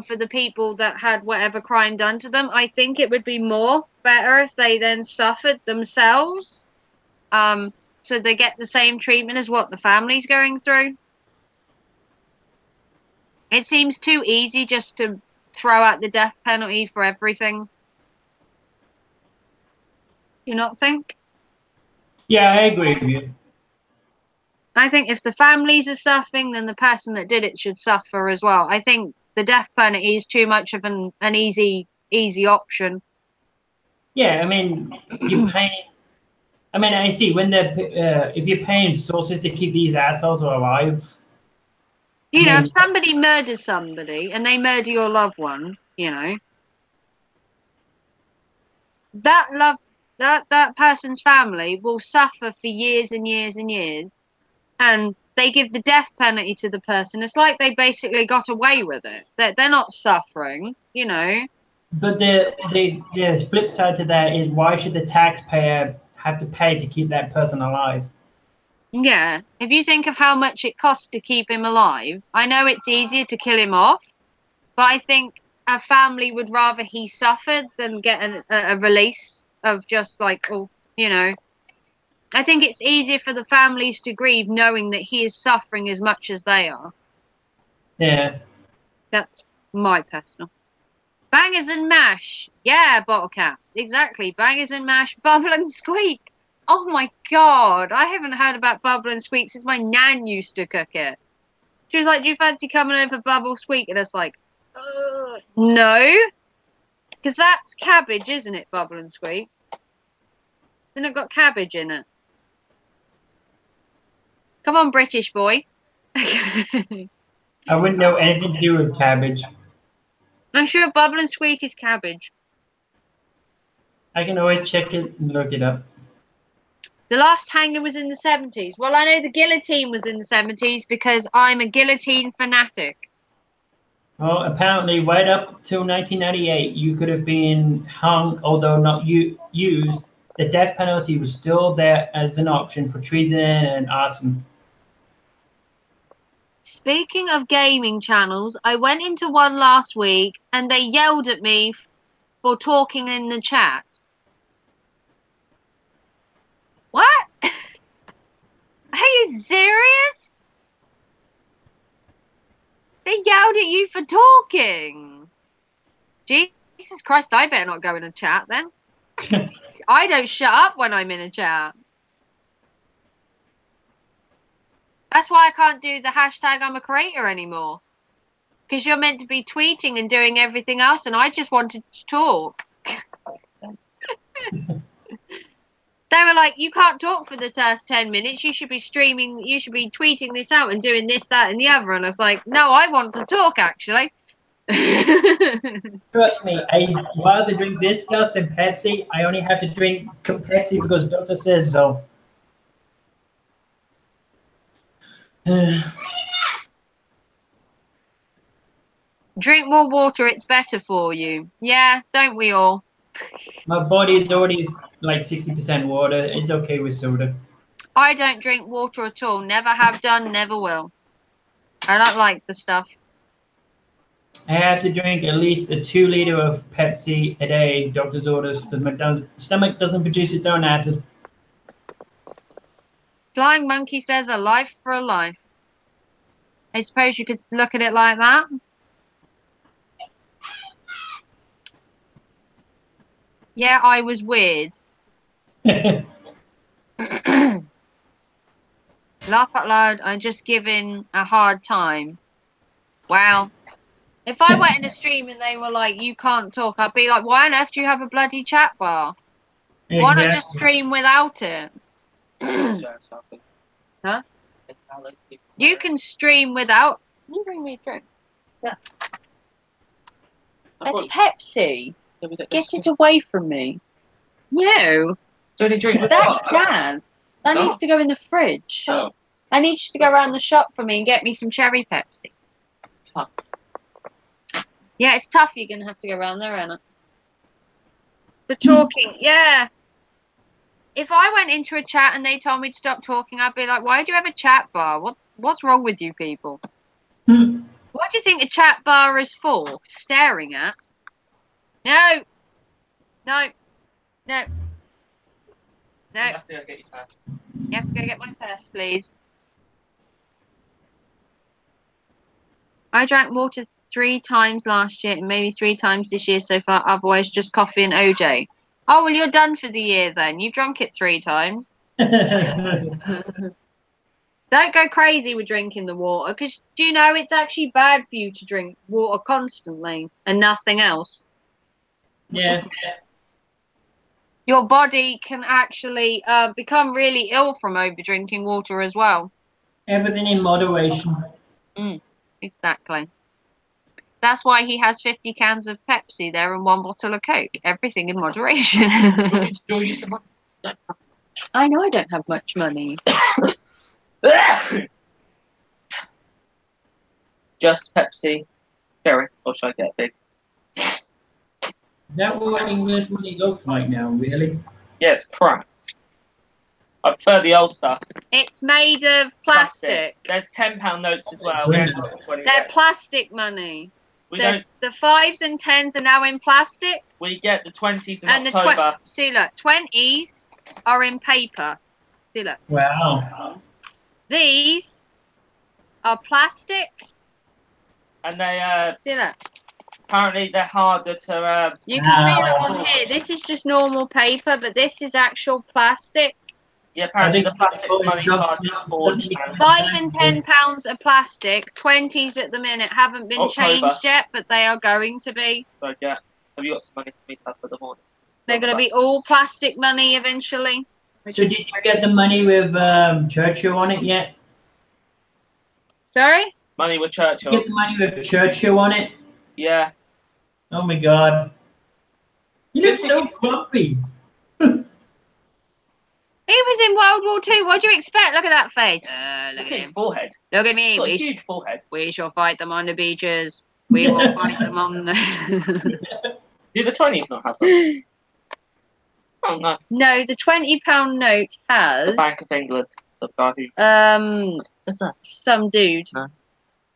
For the people that had whatever crime done to them, I think it would be more better if they then suffered themselves so they get the same treatment as what the family's going through. It seems too easy just to throw out the death penalty for everything. You not think? Yeah, I agree with you. I think if the families are suffering, then the person that did it should suffer as well. I think the death penalty is too much of an easy option. Yeah, I mean, you're paying. I mean, I see when if you're paying sources to keep these assholes alive. You know, if somebody murders somebody and they murder your loved one, you know, that person's family will suffer for years and years and years, and they give the death penalty to the person. It's like they basically got away with it. They're not suffering, you know. But the flip side to that is, why should the taxpayer have to pay to keep that person alive? Yeah, if you think of how much it costs to keep him alive, I know it's easier to kill him off, but I think a family would rather he suffered than get a release of just like, oh, you know. I think it's easier for the families to grieve knowing that he is suffering as much as they are. Yeah. That's my personal. Bangers and mash. Yeah, bottle caps. Exactly. Bangers and mash, bubble and squeak. Oh my god. I haven't heard about bubble and squeak since my nan used to cook it. She was like, do you fancy coming over bubble squeak? And it's like, no. Because that's cabbage, isn't it, bubble and squeak? Then it got cabbage in it. Come on, British boy. I wouldn't know anything to do with cabbage. I'm sure bubble and squeak is cabbage. I can always check it and look it up. The last hanging was in the 70s. Well, I know the guillotine was in the 70s because I'm a guillotine fanatic. Well, apparently, right up till 1998, you could have been hung, although not used. The death penalty was still there as an option for treason and arson. Speaking of gaming channels, I went into one last week and they yelled at me for talking in the chat. What? Are you serious? They yelled at you for talking. Jesus Christ, I better not go in a chat then. I don't shut up when I'm in a chat. That's why I can't do the hashtag I'm a creator anymore. Because you're meant to be tweeting and doing everything else, and I just wanted to talk. They were like, you can't talk for the first 10 minutes. You should be streaming, you should be tweeting this out and doing this, that, and the other. And I was like, no, I want to talk, actually. Trust me, I'd rather drink this stuff than Pepsi. I only have to drink Pepsi because doctor says so. Drink more water, it's better for you. Yeah, don't we all? My body is already like 60% water. It's okay with soda. I don't drink water at all. Never have done, never will. I don't like the stuff. I have to drink at least a 2 liter of Pepsi a day, doctor's orders, because my stomach doesn't produce its own acid. Flying Monkey says a life for a life. I suppose you could look at it like that. Yeah, I was weird. Laugh out loud, I'm just giving a hard time. Wow. If I went in a stream and they were like, you can't talk, I'd be like, why on earth do you have a bloody chat bar? Exactly. Why not just stream without it? Huh? You can stream without. You bring me a drink. Yeah. There's Pepsi. Get it away from me. No. Don't drink with That's water? Dad's. That No? needs to go in the fridge. Oh. I need you to go around the shop for me and get me some cherry Pepsi. Tough. Yeah, it's tough. You're going to have to go around there, Anna. The talking, yeah. If I went into a chat and they told me to stop talking, I'd be like, why do you have a chat bar? What's wrong with you people? What do you think a chat bar is for? Staring at? No. No. No. No, You have to go get your first. you have to go get my purse, please. I drank water 3 times last year and maybe 3 times this year so far. Otherwise, just coffee and OJ. Oh, well, you're done for the year then. You've drunk it 3 times. Don't go crazy with drinking the water, because do you know it's actually bad for you to drink water constantly and nothing else. Yeah. Your body can actually become really ill from over drinking water as well. Everything in moderation. Exactly. That's why he has 50 cans of Pepsi there and 1 bottle of Coke. Everything in moderation. Do you some money? I know I don't have much money. Just Pepsi, cherry, or should I get a big? Is that what English money looks like now, really? Yeah, it's crap. I prefer the old stuff. It's made of plastic. There's £10 notes as well. We ain't got the 20 They're yet. plastic money. We don't. The 5s and 10s are now in plastic. We get the 20s in And October. see, look, 20s are in paper. See, look. Wow. These are plastic. And they See that? apparently they're harder to. You can see it on here. This is just normal paper, but this is actual plastic. Yeah, apparently the think plastic always money's got hard to some forge. stuff. 5 and 10 pounds of plastic. 20s at the minute haven't been October. changed yet, but they are going to be. So yeah, have you got some money for me to have for the morning? They're going to be all plastic money eventually. So did you get the money with Churchill on it yet? Sorry? Money with Did you Churchill. get the money with Churchill on it? Yeah. Oh my god. You look so grumpy. He was in World War II. What do you expect? Look at that face. Look Look at at his him. forehead. Look at me. He's got a We, huge forehead. we shall fight them on the beaches. We will fight them on the... Do the 20s not have them? Oh no. No, the £20 note The has Bank of England. The guy who. What's that? some dude.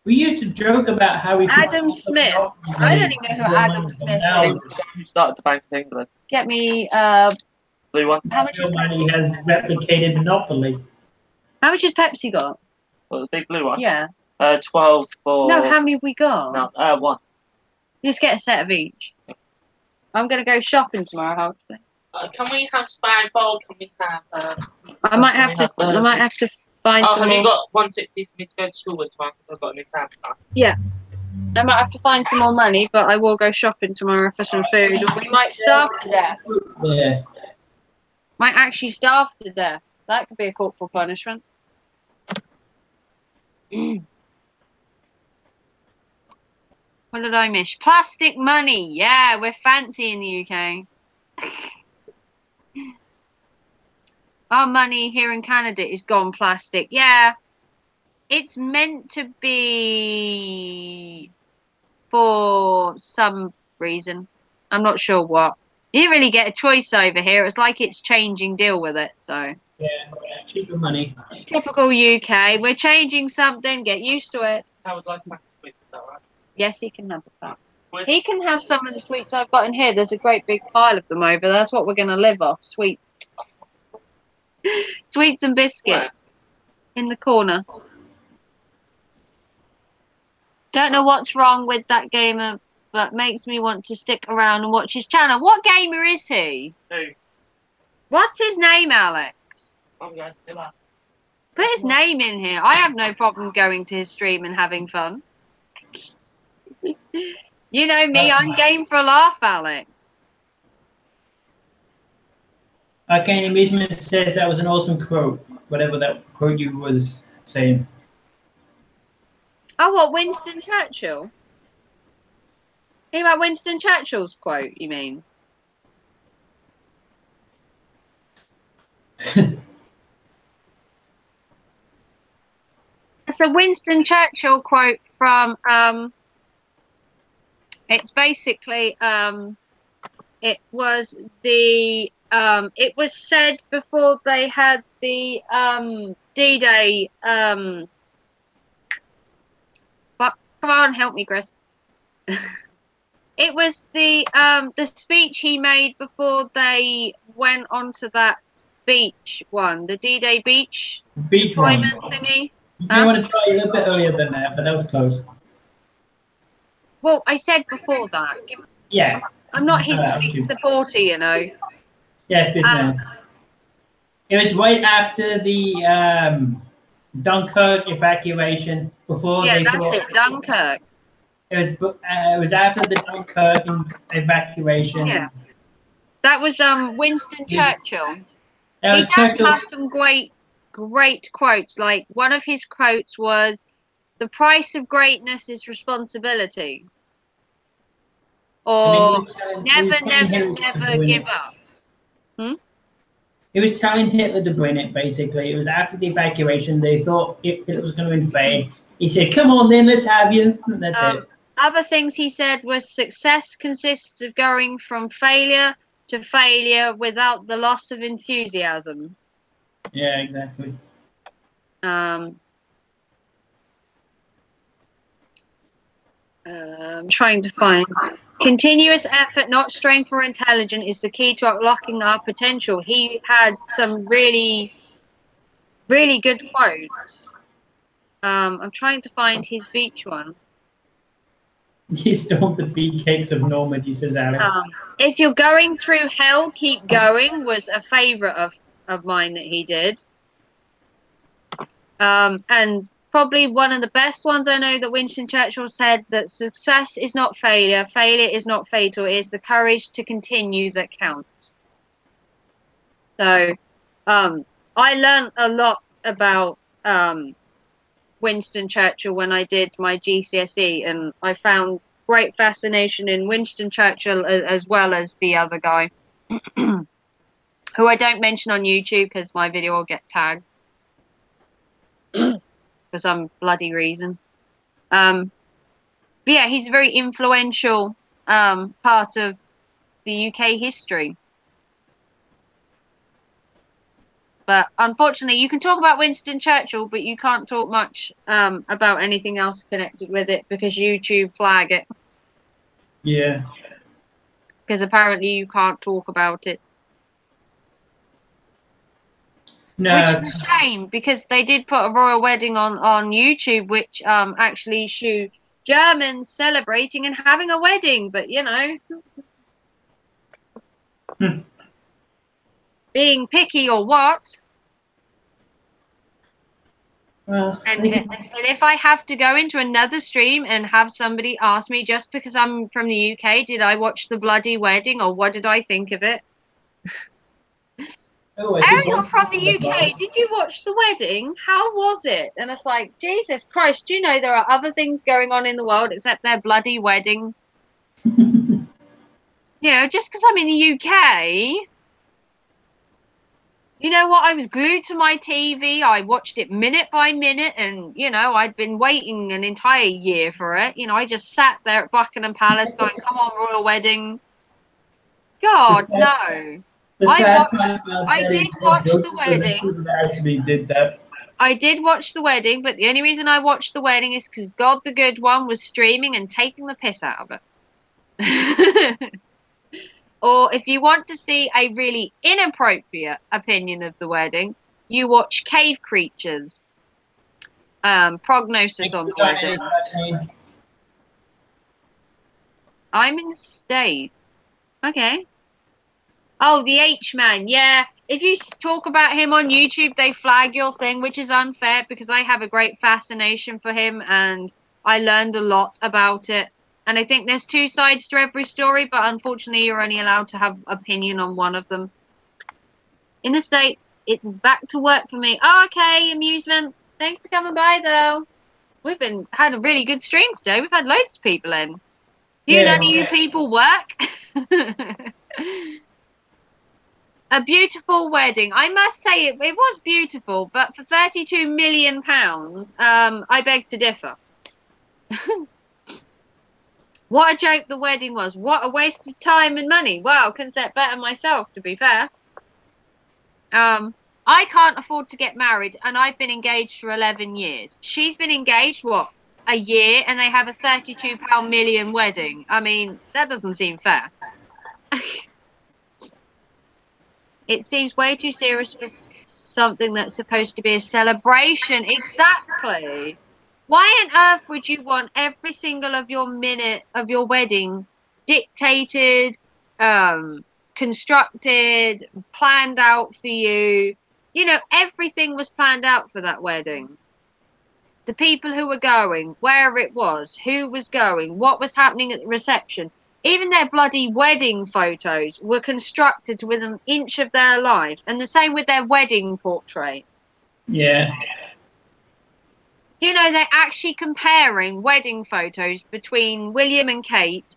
We used to joke about how we could- Adam Smith. I don't even know who Adam Smith He is. was the guy who started the Bank of England. Get me Blue one. how much is Your money Pepsi? has replicated Monopoly. How much has Pepsi got? Well, the big blue one. Yeah. 12 for. No, how many have we got? No, 1. You just get a set of each. I'm gonna go shopping tomorrow, hopefully. Can we have spag bowl? Can we have? I might have to find Oh, some have you more. got 160 for me to go to school with tomorrow? Because I've got an exam tomorrow. I might have to find some more money, but I will go shopping tomorrow for some food, or we might starve to death. Yeah. Might actually starve to death. That could be a corporal punishment. What did I miss? Plastic money. Yeah, we're fancy in the UK. Our money here in Canada is gone plastic. Yeah. It's meant to be for some reason. I'm not sure what. You didn't really get a choice over here. It's like it's changing, deal with it. So Yeah, cheaper money. typical UK. We're changing something. Get used to it. I would like my sweet. Is that right? Yes, he can have that. Which- He can have some of the sweets I've got in here. There's a great big pile of them over there. That's what we're going to live off. Sweets. Sweets and biscuits in the corner. Don't know what's wrong with that gamer, but makes me want to stick around and watch his channel. What gamer is he? Who? What's his name, Alex? I'm going to do that. Put his name in here. I have no problem going to his stream and having fun. You know me, I'm game for a laugh, Alex. Arcane Amusement says that was an awesome quote, whatever that quote you was saying. Oh, what, Winston Churchill? Hear about Winston Churchill's quote, you mean? It's a Winston Churchill quote from, it's basically, it was said before they had the, D-Day, but come on, help me, Chris. It was the speech he made before they went onto that beach one, the D-Day beach Beach one. deployment thingy. You may want to try a little bit earlier than that, but that was close. Well, I said before that. Yeah. I'm not his Okay. big supporter, you know. Yes, this man. It was right after the Dunkirk evacuation. Before Yeah, they that's thought it, Dunkirk. it was after the Dunkirk evacuation. Yeah. That was Winston Churchill. That He was does Churchill's. have some great quotes. Like one of his quotes was, "The price of greatness is responsibility," or "Never, never, never give up." He was telling Hitler to bring it, basically. It was after the evacuation. They thought it was going to invade. He said, come on then, let's have you. And that's it. Other things he said was, "Success consists of going from failure to failure without the loss of enthusiasm." Yeah, exactly. I'm trying to find. Continuous effort, not strength or intelligence, is the key to unlocking our potential. He had some really, really good quotes. I'm trying to find his beach one. He stole the bee cakes of Normandy, says Alex. If you're going through hell, keep going was a favourite of mine that he did. And probably one of the best ones I know that Winston Churchill said, that success is not failure, failure is not fatal, it is the courage to continue that counts. So I learned a lot about Winston Churchill when I did my GCSE, and I found great fascination in Winston Churchill as well as the other guy, who I don't mention on YouTube because my video will get tagged for some bloody reason. But yeah, he's a very influential part of the UK history. But unfortunately, you can talk about Winston Churchill, but you can't talk much about anything else connected with it because YouTube flag it. Yeah. Because apparently you can't talk about it. No. Which is a shame, because they did put a royal wedding on YouTube, which actually showed Germans celebrating and having a wedding. But, you know, being picky or what? Well, and if I have to go into another stream and have somebody ask me, just because I'm from the UK, did I watch the bloody wedding or what did I think of it? Oh, you're from the UK. Did you watch the wedding? How was it? And it's like, Jesus Christ, do you know there are other things going on in the world except their bloody wedding? You know, just because I'm in the UK, you know what? I was glued to my TV. I watched it minute by minute, and, you know, I'd been waiting an entire year for it. You know, I just sat there at Buckingham Palace going, come on, royal wedding. God, no. I did watch the wedding. Actually did that. I did watch the wedding, but the only reason I watched the wedding is because God the Good One was streaming and taking the piss out of it. Or if you want to see a really inappropriate opinion of the wedding, you watch Cave Creatures. Prognosis on the wedding. I'm in the States. Okay. Oh, the H-Man. Yeah. If you talk about him on YouTube, they flag your thing, which is unfair because I have a great fascination for him and I learned a lot about it. And I think there's two sides to every story, but unfortunately you're only allowed to have opinion on one of them. In the States, it's back to work for me. Oh, okay, amusement. Thanks for coming by, though. We've had a really good stream today. We've had loads of people in. Do none of you people work? A beautiful wedding. I must say it was beautiful, but for £32 million, I beg to differ. What a joke the wedding was. What a waste of time and money. Wow, couldn't say it better myself, to be fair. I can't afford to get married, and I've been engaged for 11 years. She's been engaged, what, a year, and they have a £32 million wedding. I mean, that doesn't seem fair. It seems way too serious for something that's supposed to be a celebration. Exactly. Why on earth would you want every single of your minute of your wedding dictated, constructed, planned out for you? You know, everything was planned out for that wedding. The people who were going, where it was, who was going, what was happening at the reception. Even their bloody wedding photos were constructed to within an inch of their life. And the same with their wedding portrait. Yeah. You know, they're actually comparing wedding photos between William and Kate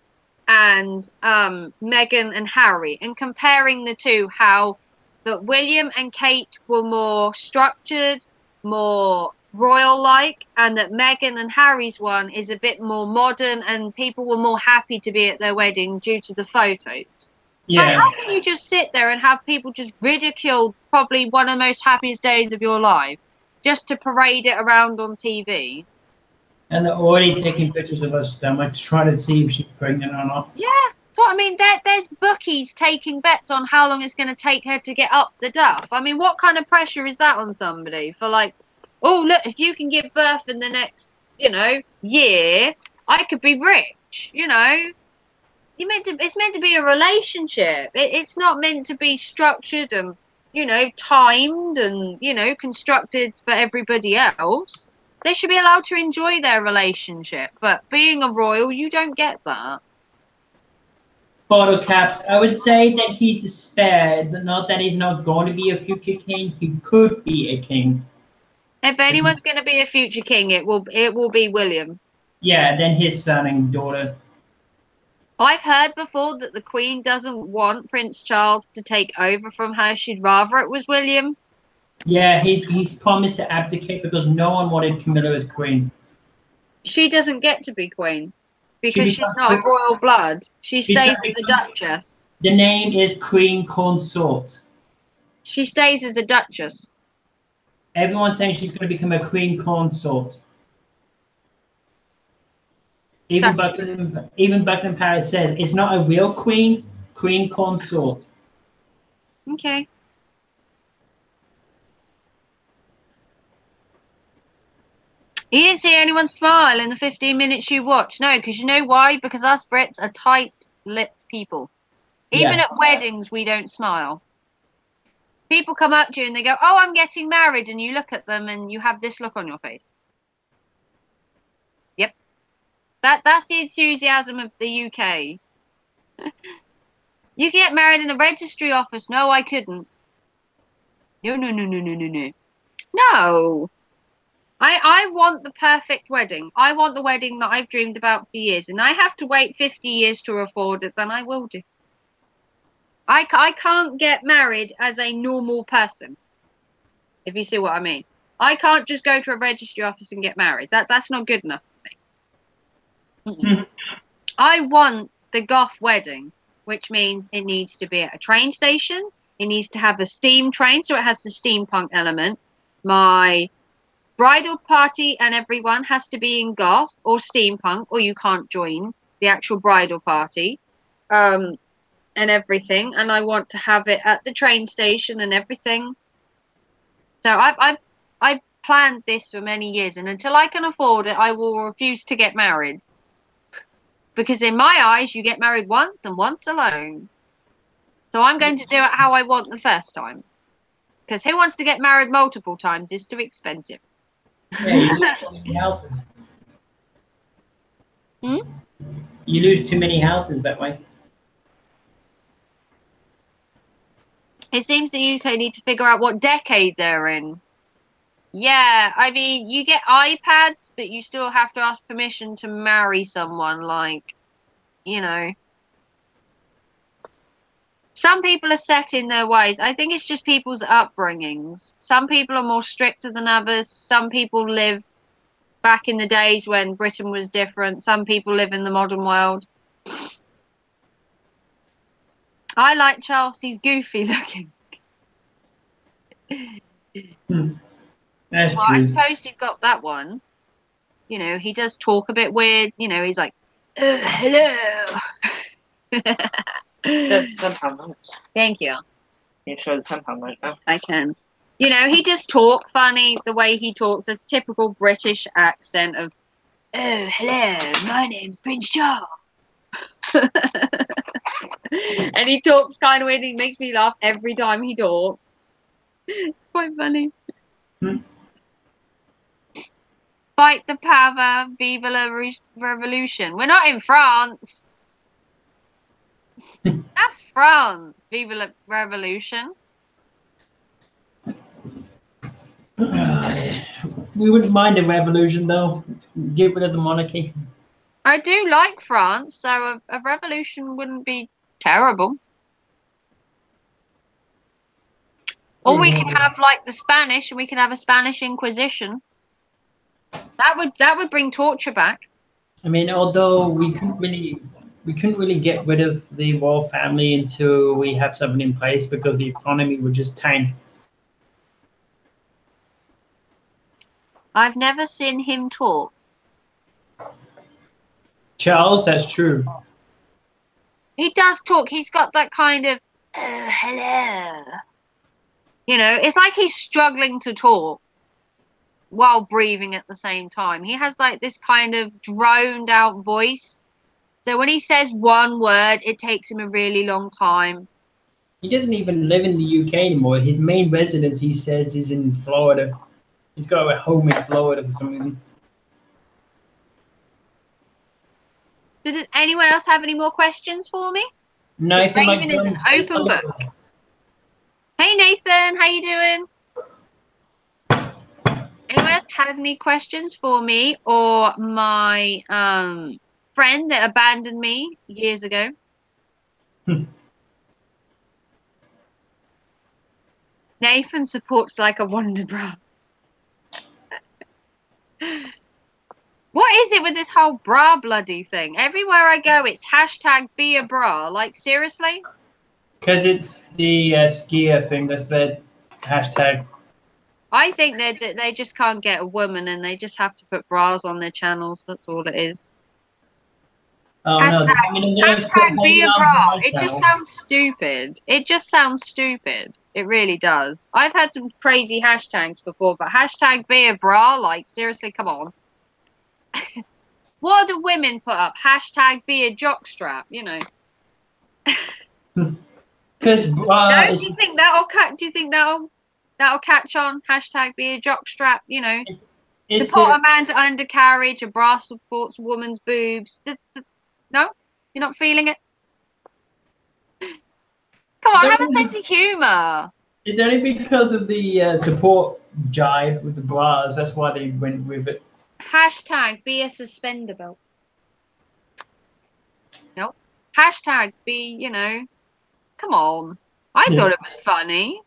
and Meghan and Harry, and comparing the two, how that William and Kate were more structured, more royal-like, and that Meghan and Harry's one is a bit more modern, and people were more happy to be at their wedding due to the photos. Yeah. Like, how can you just sit there and have people just ridicule probably one of the most happiest days of your life just to parade it around on TV? And they're already taking pictures of us, stomach, trying to see if she's pregnant or not. Yeah, that's what I mean. There's bookies taking bets on how long it's going to take her to get up the duff. I mean, what kind of pressure is that on somebody for, like, oh, look, if you can give birth in the next, you know, year, I could be rich, you know? It's meant to be a relationship. It's not meant to be structured and, you know, timed and, you know, constructed for everybody else. They should be allowed to enjoy their relationship. But being a royal, you don't get that. Bottle caps. I would say that he's a spare, not that he's not going to be a future king. He could be a king. If anyone's going to be a future king, it will be William. Yeah, then his son and daughter. I've heard before that the Queen doesn't want Prince Charles to take over from her. She'd rather it was William. Yeah, he's promised to abdicate because no one wanted Camilla as queen. She doesn't get to be queen because she's not of royal blood. She stays as a duchess. The name is Queen Consort. She stays as a duchess. Everyone's saying she's going to become a Queen Consort. Even Buckingham Palace says it's not a real queen, Queen Consort. Okay. You didn't see anyone smile in the 15 minutes you watched. No, because you know why? Because us Brits are tight-lipped people. Even at weddings, we don't smile. People come up to you and they go, oh, I'm getting married. And you look at them and you have this look on your face. Yep. That's the enthusiasm of the UK. You can get married in a registry office. No, I couldn't. No. No. I want the perfect wedding. I want the wedding that I've dreamed about for years. And I have to wait 50 years to afford it, then I will do. I can't get married as a normal person, if you see what I mean. I can't just go to a registry office and get married. That's not good enough for me. I want the goth wedding, which means it needs to be at a train station. It needs to have a steam train, so it has the steampunk element. My bridal party and everyone has to be in goth or steampunk, or you can't join the actual bridal party. And everything, and I want to have it at the train station and everything. So I've planned this for many years, and until I can afford it, I will refuse to get married. Because in my eyes, you get married once and once alone. So I'm going to do it how I want the first time. Because who wants to get married multiple times? It's too expensive. Yeah, you lose too many houses. You lose too many houses that way. It seems the UK need to figure out what decade they're in. Yeah, I mean, you get iPads, but you still have to ask permission to marry someone, like, you know. Some people are set in their ways. I think it's just people's upbringings. Some people are more stricter than others. Some people live back in the days when Britain was different. Some people live in the modern world. I like Charles. He's goofy looking. That's well, true. I suppose you've got that one. You know, he does talk a bit weird. You know, he's like, hello. That's somehow nice. Thank you. 你说的参考吗？啊， I can. You know, he just talk funny the way he talks. This typical British accent of, oh, hello, my name's Prince Charles. And he talks kind of weird. He makes me laugh every time he talks. Quite funny. Fight the power, vive la revolution. We're not in France. That's France. Vive la revolution. We wouldn't mind a revolution, though. Get rid of the monarchy. I do like France, so a revolution wouldn't be terrible. Or we could have like the Spanish, and we could have a Spanish Inquisition. That would bring torture back. I mean, although we couldn't really get rid of the royal family until we have something in place because the economy would just tank. I've never seen him talk. Charles, that's true. He does talk. He's got that kind of, oh, hello. You know, it's like he's struggling to talk while breathing at the same time. He has like this kind of droned out voice. So when he says one word, it takes him a really long time. He doesn't even live in the UK anymore. His main residence, he says, is in Florida. He's got a home in Florida for some reason. Does anyone else have any more questions for me? Nathan Raven is an open book. Hey Nathan, how you doing? Anyone else have any questions for me or my friend that abandoned me years ago? Nathan supports like a wonder bra. What is it with this whole bra bloody thing? Everywhere I go, it's hashtag be a bra. Like, seriously? Because it's the skier thing. That's the hashtag. I think that they just can't get a woman and they just have to put bras on their channels. That's all it is. Oh, Hashtag, no. hashtag be a bra. It just sounds stupid. It just sounds stupid. It really does. I've had some crazy hashtags before, but hashtag be a bra, like, seriously, come on. What do women put up? Hashtag be a jockstrap, you know. Because no, do you think that'll catch on? Hashtag be a jockstrap, you know. Support a man's undercarriage, a bra supports woman's boobs. No? You're not feeling it? Come on, have a sense of humour. It's only because of the support jive with the bras. That's why they went with it. Hashtag be a suspender belt. Nope. Hashtag be, you know. Come on. I thought it was funny.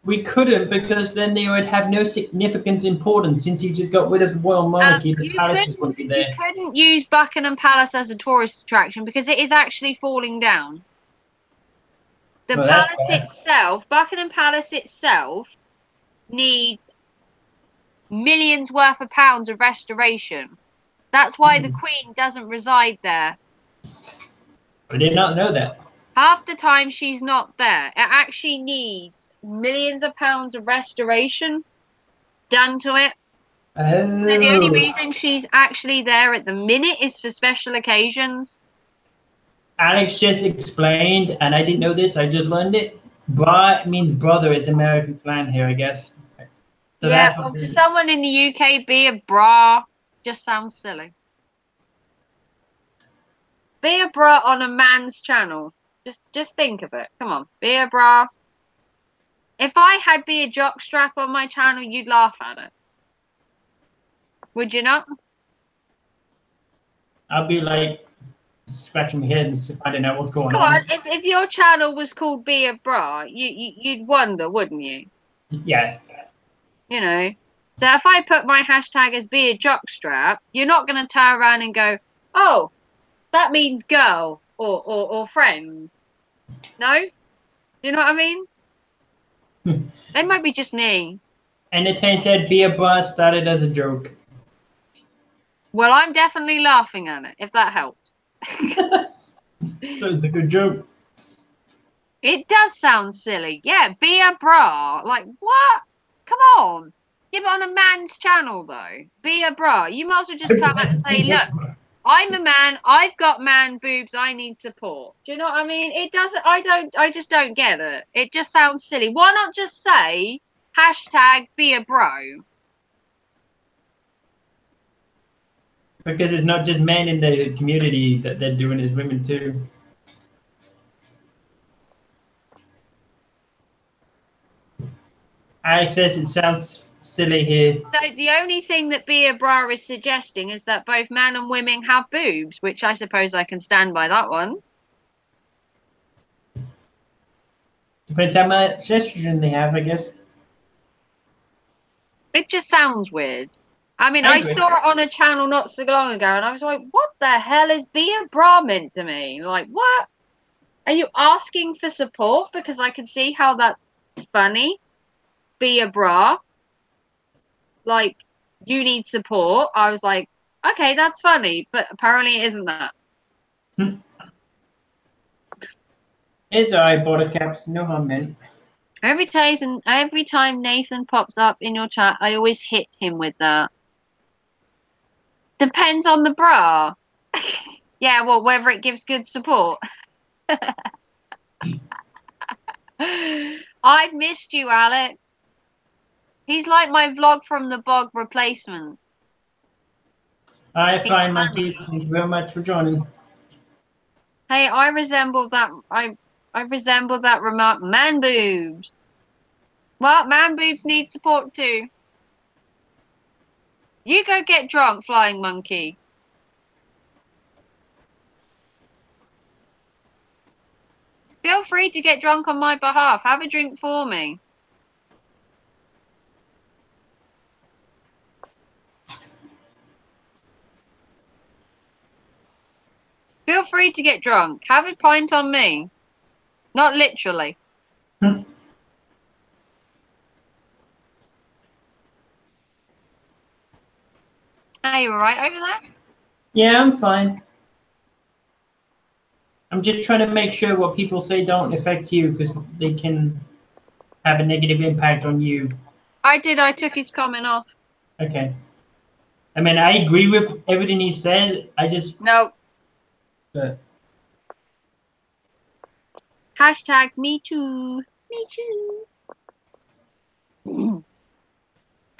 We couldn't because then they would have no significant importance since you just got rid of the royal monarchy. The palaces wouldn't be there. You couldn't use Buckingham Palace as a tourist attraction because it is actually falling down. The palace itself, Buckingham Palace itself, needs millions worth of pounds of restoration. That's why the Queen doesn't reside there. I did not know that. Half the time she's not there. It actually needs millions of pounds of restoration done to it. Oh. So the only reason she's actually there at the minute is for special occasions. Alex just explained, and I didn't know this, I just learned it. Bra means brother. It's American slang here, I guess. So yeah, well, to someone in the UK, be a bra just sounds silly. Be a bra on a man's channel. Just think of it. Come on, be a bra. If I had be a jockstrap on my channel, you'd laugh at it. Would you not? I'll be like scratching my head and finding out what's going Come on. on, if your channel was called Be a Bra, you'd wonder, wouldn't you? Yes. You know. So if I put my hashtag as Be a Jockstrap, you're not going to turn around and go, oh, that means girl or friend. No? Do you know what I mean? It might be just me. And it said Be a Bra started as a joke. Well, I'm definitely laughing at it, if that helps. So it's a good joke. It does sound silly. Yeah, be a bra. Like, what? Come on. Yeah, but on a man's channel, though. Be a bra. You might as well just come out and say, look, I'm a man. I've got man boobs. I need support. Do you know what I mean? It doesn't, I just don't get it. It just sounds silly. Why not just say, hashtag be a bro? Because it's not just men in the community that they're doing it, it's women too. Alex says it sounds silly here. So the only thing that Be a Bra is suggesting is that both men and women have boobs, which I suppose I can stand by that one. Depends how much estrogen they have, I guess. It just sounds weird. I mean, I I agree. saw it on a channel not so long ago, and I was like, what the hell is Be a Bra meant to me? Like, what? Are you asking for support? Because I can see how that's funny. Be a bra. Like, you need support. I was like, okay, that's funny, but apparently it isn't that. It's alright, border caps, no harm meant. Every time Nathan pops up in your chat, I always hit him with that. Depends on the bra. Yeah, well, whether it gives good support. I've missed you, Alex. He's like my vlog from the bog replacement. Alright, It's fine, funny. monkey. Thank you very much for joining. Hey, I resemble that. I resemble that remark. Man boobs. Well, man boobs need support too. You go get drunk, flying monkey. Feel free to get drunk on my behalf. Have a drink for me. Feel free to get drunk. Have a pint on me. Not literally. Are you alright over there? Yeah, I'm fine. I'm just trying to make sure what people say don't affect you because they can have a negative impact on you. I did. I took his comment off. Okay. I mean, I agree with everything he says. I just... No. But Hashtag me too. Me too.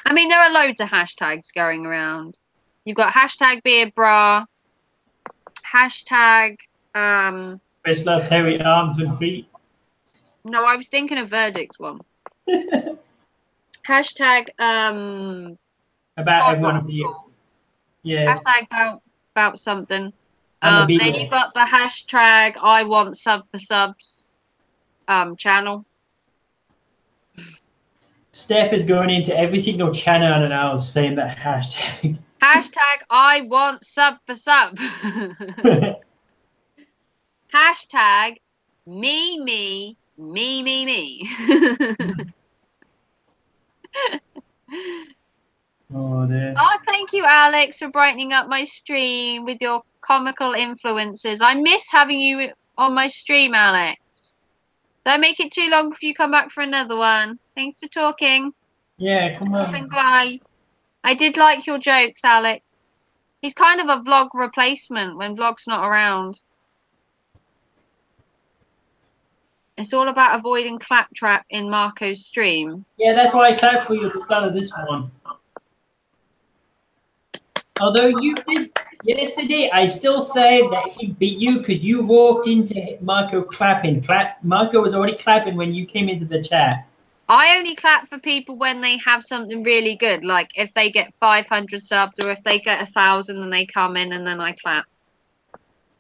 I mean, there are loads of hashtags going around. You've got hashtag be a bra. Hashtag... Chris loves hairy arms and feet. No, I was thinking of Verdict's one. Hashtag About God, everyone what's of it you. called? Yeah. Hashtag about something. I'm a Then beaver. you've got the hashtag I want sub for subs channel. Steph is going into every single channel and now saying that hashtag. Hashtag I want sub for sub. Hashtag me. Oh, dear. Oh, thank you, Alex, for brightening up my stream with your comical influences. I miss having you on my stream, Alex. Don't make it too long if you come back for another one. Thanks for talking. Yeah, come on. Bye. I did like your jokes, Alex. He's kind of a vlog replacement when vlog's not around. It's all about avoiding claptrap in Marco's stream. Yeah, that's why I clapped for you at the start of this one. Although you did yesterday, I still say that he beat you because you walked into Marco clapping. Marco was already clapping when you came into the chat. I only clap for people when they have something really good, like if they get 500 subs or if they get 1,000 and they come in and then I clap.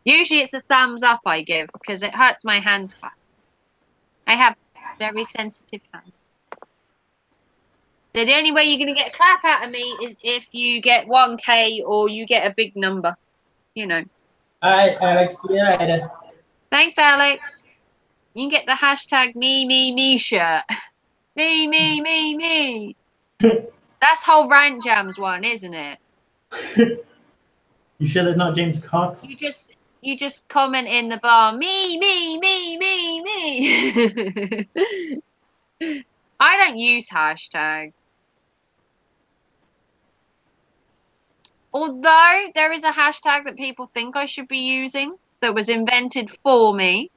Usually it's a thumbs up I give because it hurts my hands clap. I have very sensitive hands. So the only way you're going to get a clap out of me is if you get 1K or you get a big number, you know. All right, Alex, see you later. Thanks, Alex. You can get the hashtag me shirt. Me. That's whole Rant Jams one, isn't it? You sure there's not James Cox? you just comment in the bar, me. I don't use hashtags. Although there is a hashtag that people think I should be using that was invented for me,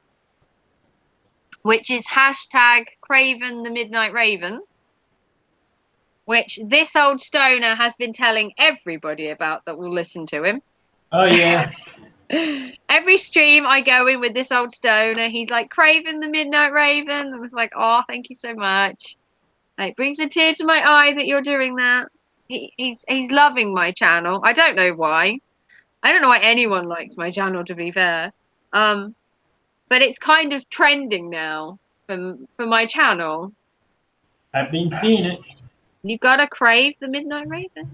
which is hashtag Craven the Midnight Raven, which this old stoner has been telling everybody about that will listen to him. Oh, yeah. Every stream I go in with this old stoner, he's like, Craven the Midnight Raven. And I was like, oh, thank you so much. It brings a tear to my eye that you're doing that. He's loving my channel. I don't know why. I don't know why anyone likes my channel, to be fair. But it's kind of trending now for my channel. I've been seeing it. You've got to crave the Midnight Raven.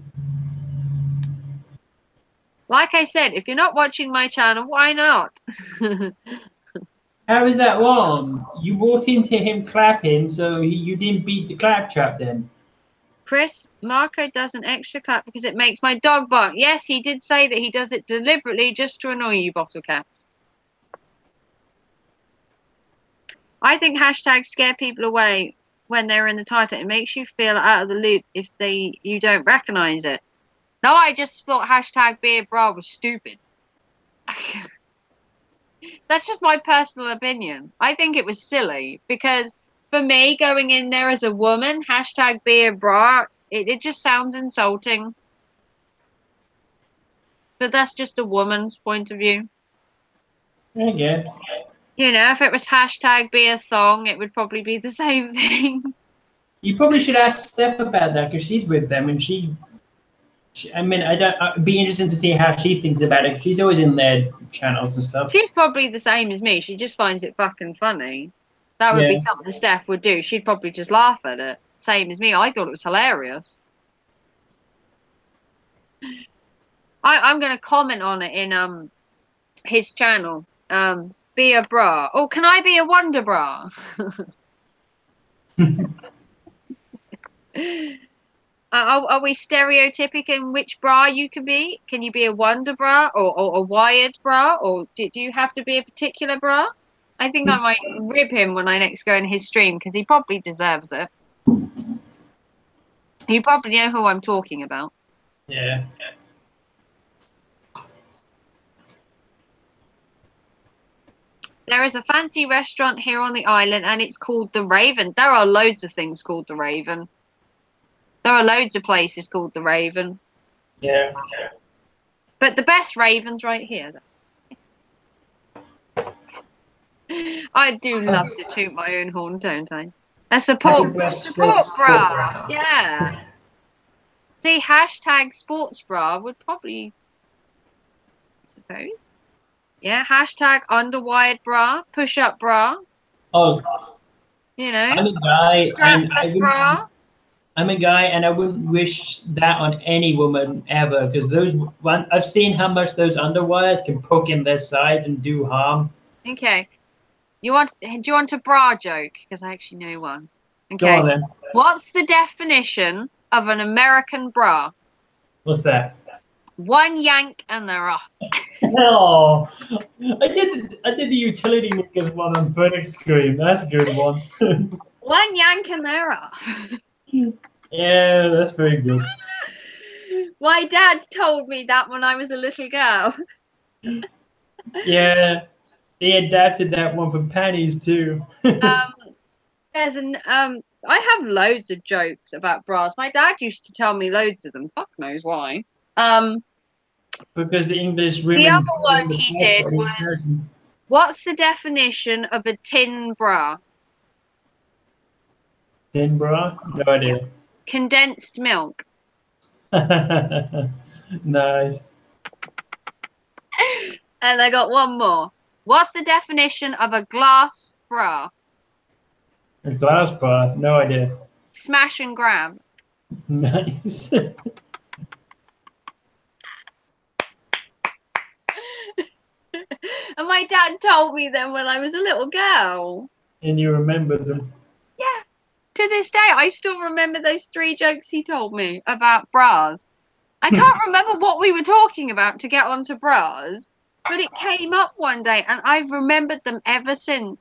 Like I said, if you're not watching my channel, why not? How is that wrong? You walked into him clapping, so you didn't beat the claptrap then. Chris, Marco does an extra clap because it makes my dog bark. Yes, he did say that he does it deliberately just to annoy you, Bottle Cap. I think hashtags scare people away when they're in the title. It makes you feel out of the loop if you don't recognize it. No, I just thought hashtag beard bra was stupid. That's just my personal opinion. I think it was silly because for me, going in there as a woman, hashtag beard bra, it just sounds insulting. But that's just a woman's point of view. I guess. You know, if it was hashtag be a thong, it would probably be the same thing. You probably should ask Steph about that because she's with them and I mean, it'd be interesting to see how she thinks about it. She's always in their channels and stuff. She's probably the same as me. She just finds it fucking funny. That would be something Steph would do. She'd probably just laugh at it. Same as me. I thought it was hilarious. I'm going to comment on it in his channel. Be a bra. Oh, can I be a wonder bra? Are we stereotyping which bra you can be? Can you be a wonder bra or a wired bra? Or do you have to be a particular bra? I think I might rib him when I next go in his stream because he probably deserves it. You probably know who I'm talking about. Yeah. There is a fancy restaurant here on the island and it's called The Raven. There are loads of things called The Raven. There are loads of places called The Raven. Yeah. But the best Raven's right here. I do love to toot my own horn, don't I? A support bra. Yeah. See, hashtag sports bra would probably, I suppose. Yeah, hashtag underwired bra, push-up bra. Oh. You know. I'm a guy. Strapless bra. I'm a guy, and I wouldn't wish that on any woman ever, because I've seen how much those underwires can poke in their sides and do harm. Okay. Do you want a bra joke? Because I actually know one. Okay. Go on then. What's the definition of an American bra? What's that? One yank and they're off. Oh, I did the utility makers one on Phoenix Scream. That's a good one. One yank and they're off. Yeah, that's very good. My dad told me that when I was a little girl. Yeah, they adapted that one for panties too. I have loads of jokes about bras. My dad used to tell me loads of them. Fuck knows why. Because the English women. The other one he did was, what's the definition of a tin bra? Tin bra? No idea. Condensed milk. Nice. And I got one more. What's the definition of a glass bra? A glass bra? No idea. Smash and grab. Nice. And my dad told me them when I was a little girl. And you remember them? Yeah. To this day, I still remember those 3 jokes he told me about bras. I can't remember what we were talking about to get onto bras. But it came up one day, and I've remembered them ever since.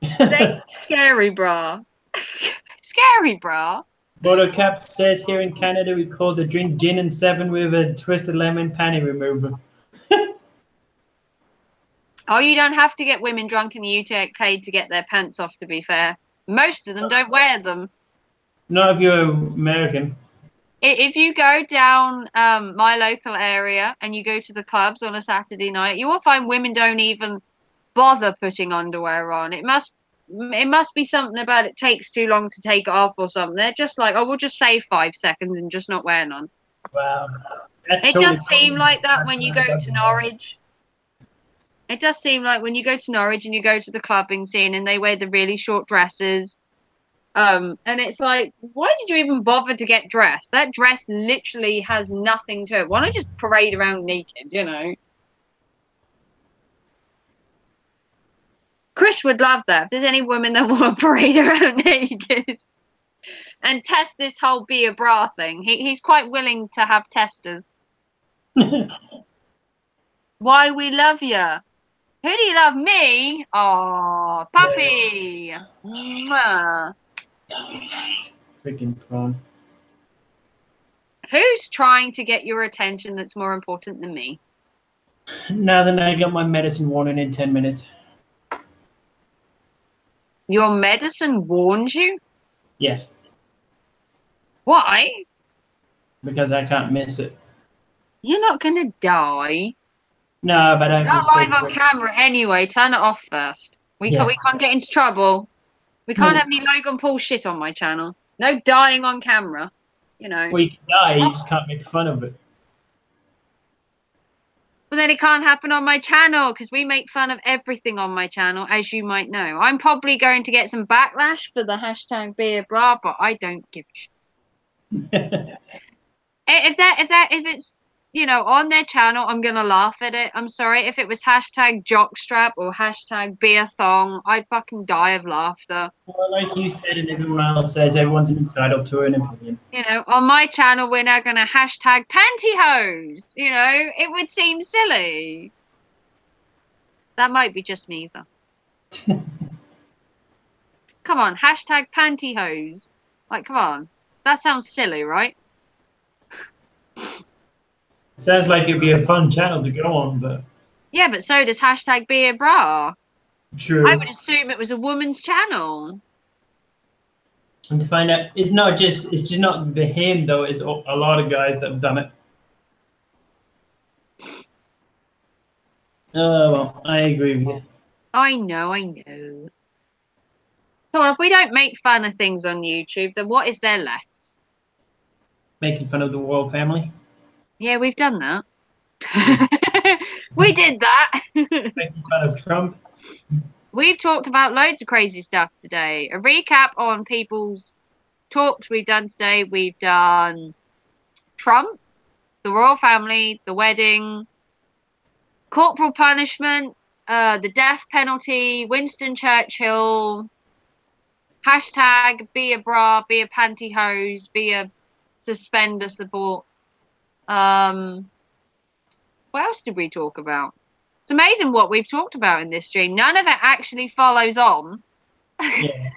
They scary, brah. Scary, brah. Buttercup says here in Canada we call the drink gin and 7 with a twisted lemon panty remover. Oh, you don't have to get women drunk in the UK to get their pants off, to be fair. Most of them don't wear them. Not if you're American. If you go down my local area and you go to the clubs on a Saturday night, you will find women don't even bother putting underwear on. It must be something about it takes too long to take it off or something. They're just like, oh, we'll just save 5 seconds and just not wear none. Wow. That's It totally does seem like that when you go different. to Norwich. It does seem like when you go to Norwich and you go to the clubbing scene and they wear the really short dresses. And it's like, why did you even bother to get dressed? That dress literally has nothing to it. Why not just parade around naked, you know? Chris would love that. If there's any women that want to parade around naked and test this whole be a bra thing, he's quite willing to have testers. Why we love you? Who do you love? Me? Oh, puppy. Mwah. Freaking fun. Who's trying to get your attention that's more important than me? Now that I got my medicine warning in 10 minutes. Your medicine warns you? Yes, Why? because I can't miss it. You're not going to die. No, but I have to Not stay. live on camera anyway. Turn it off first. We can't get into trouble. We can't No. have any Logan Paul shit on my channel. No dying on camera. You know. Well, you can die, you just can't make fun of it. But then it can't happen on my channel because we make fun of everything on my channel, as you might know. I'm probably going to get some backlash for the hashtag be a bra, but I don't give a shit. If it's, you know, on their channel, I'm gonna laugh at it. I'm sorry. If it was hashtag jockstrap or hashtag be a thong, I'd fucking die of laughter. Well, like you said and everyone else says, everyone's entitled to an opinion. You know, on my channel, we're now gonna hashtag pantyhose. You know, it would seem silly. That might be just me, though. Come on, hashtag pantyhose. Like, come on. That sounds silly, right? Sounds like it'd be a fun channel to go on, but Yeah, but so does hashtag be a bra. true. I would assume it was a woman's channel. And to find out, it's just not the him though. It's a lot of guys that have done it. Oh well, I agree with you. I know. Come on, if we don't make fun of things on YouTube, then what is there left? Making fun of the royal family. Yeah, we've done that. We did that. Making fun of Trump. We've talked about loads of crazy stuff today. A recap on people's talks we've done today. We've done Trump, the royal family, the wedding, corporal punishment, the death penalty, Winston Churchill, hashtag be a bra, be a pantyhose, be a suspender support. What else did we talk about? It's amazing what we've talked about in this stream. None of it actually follows on. Yeah.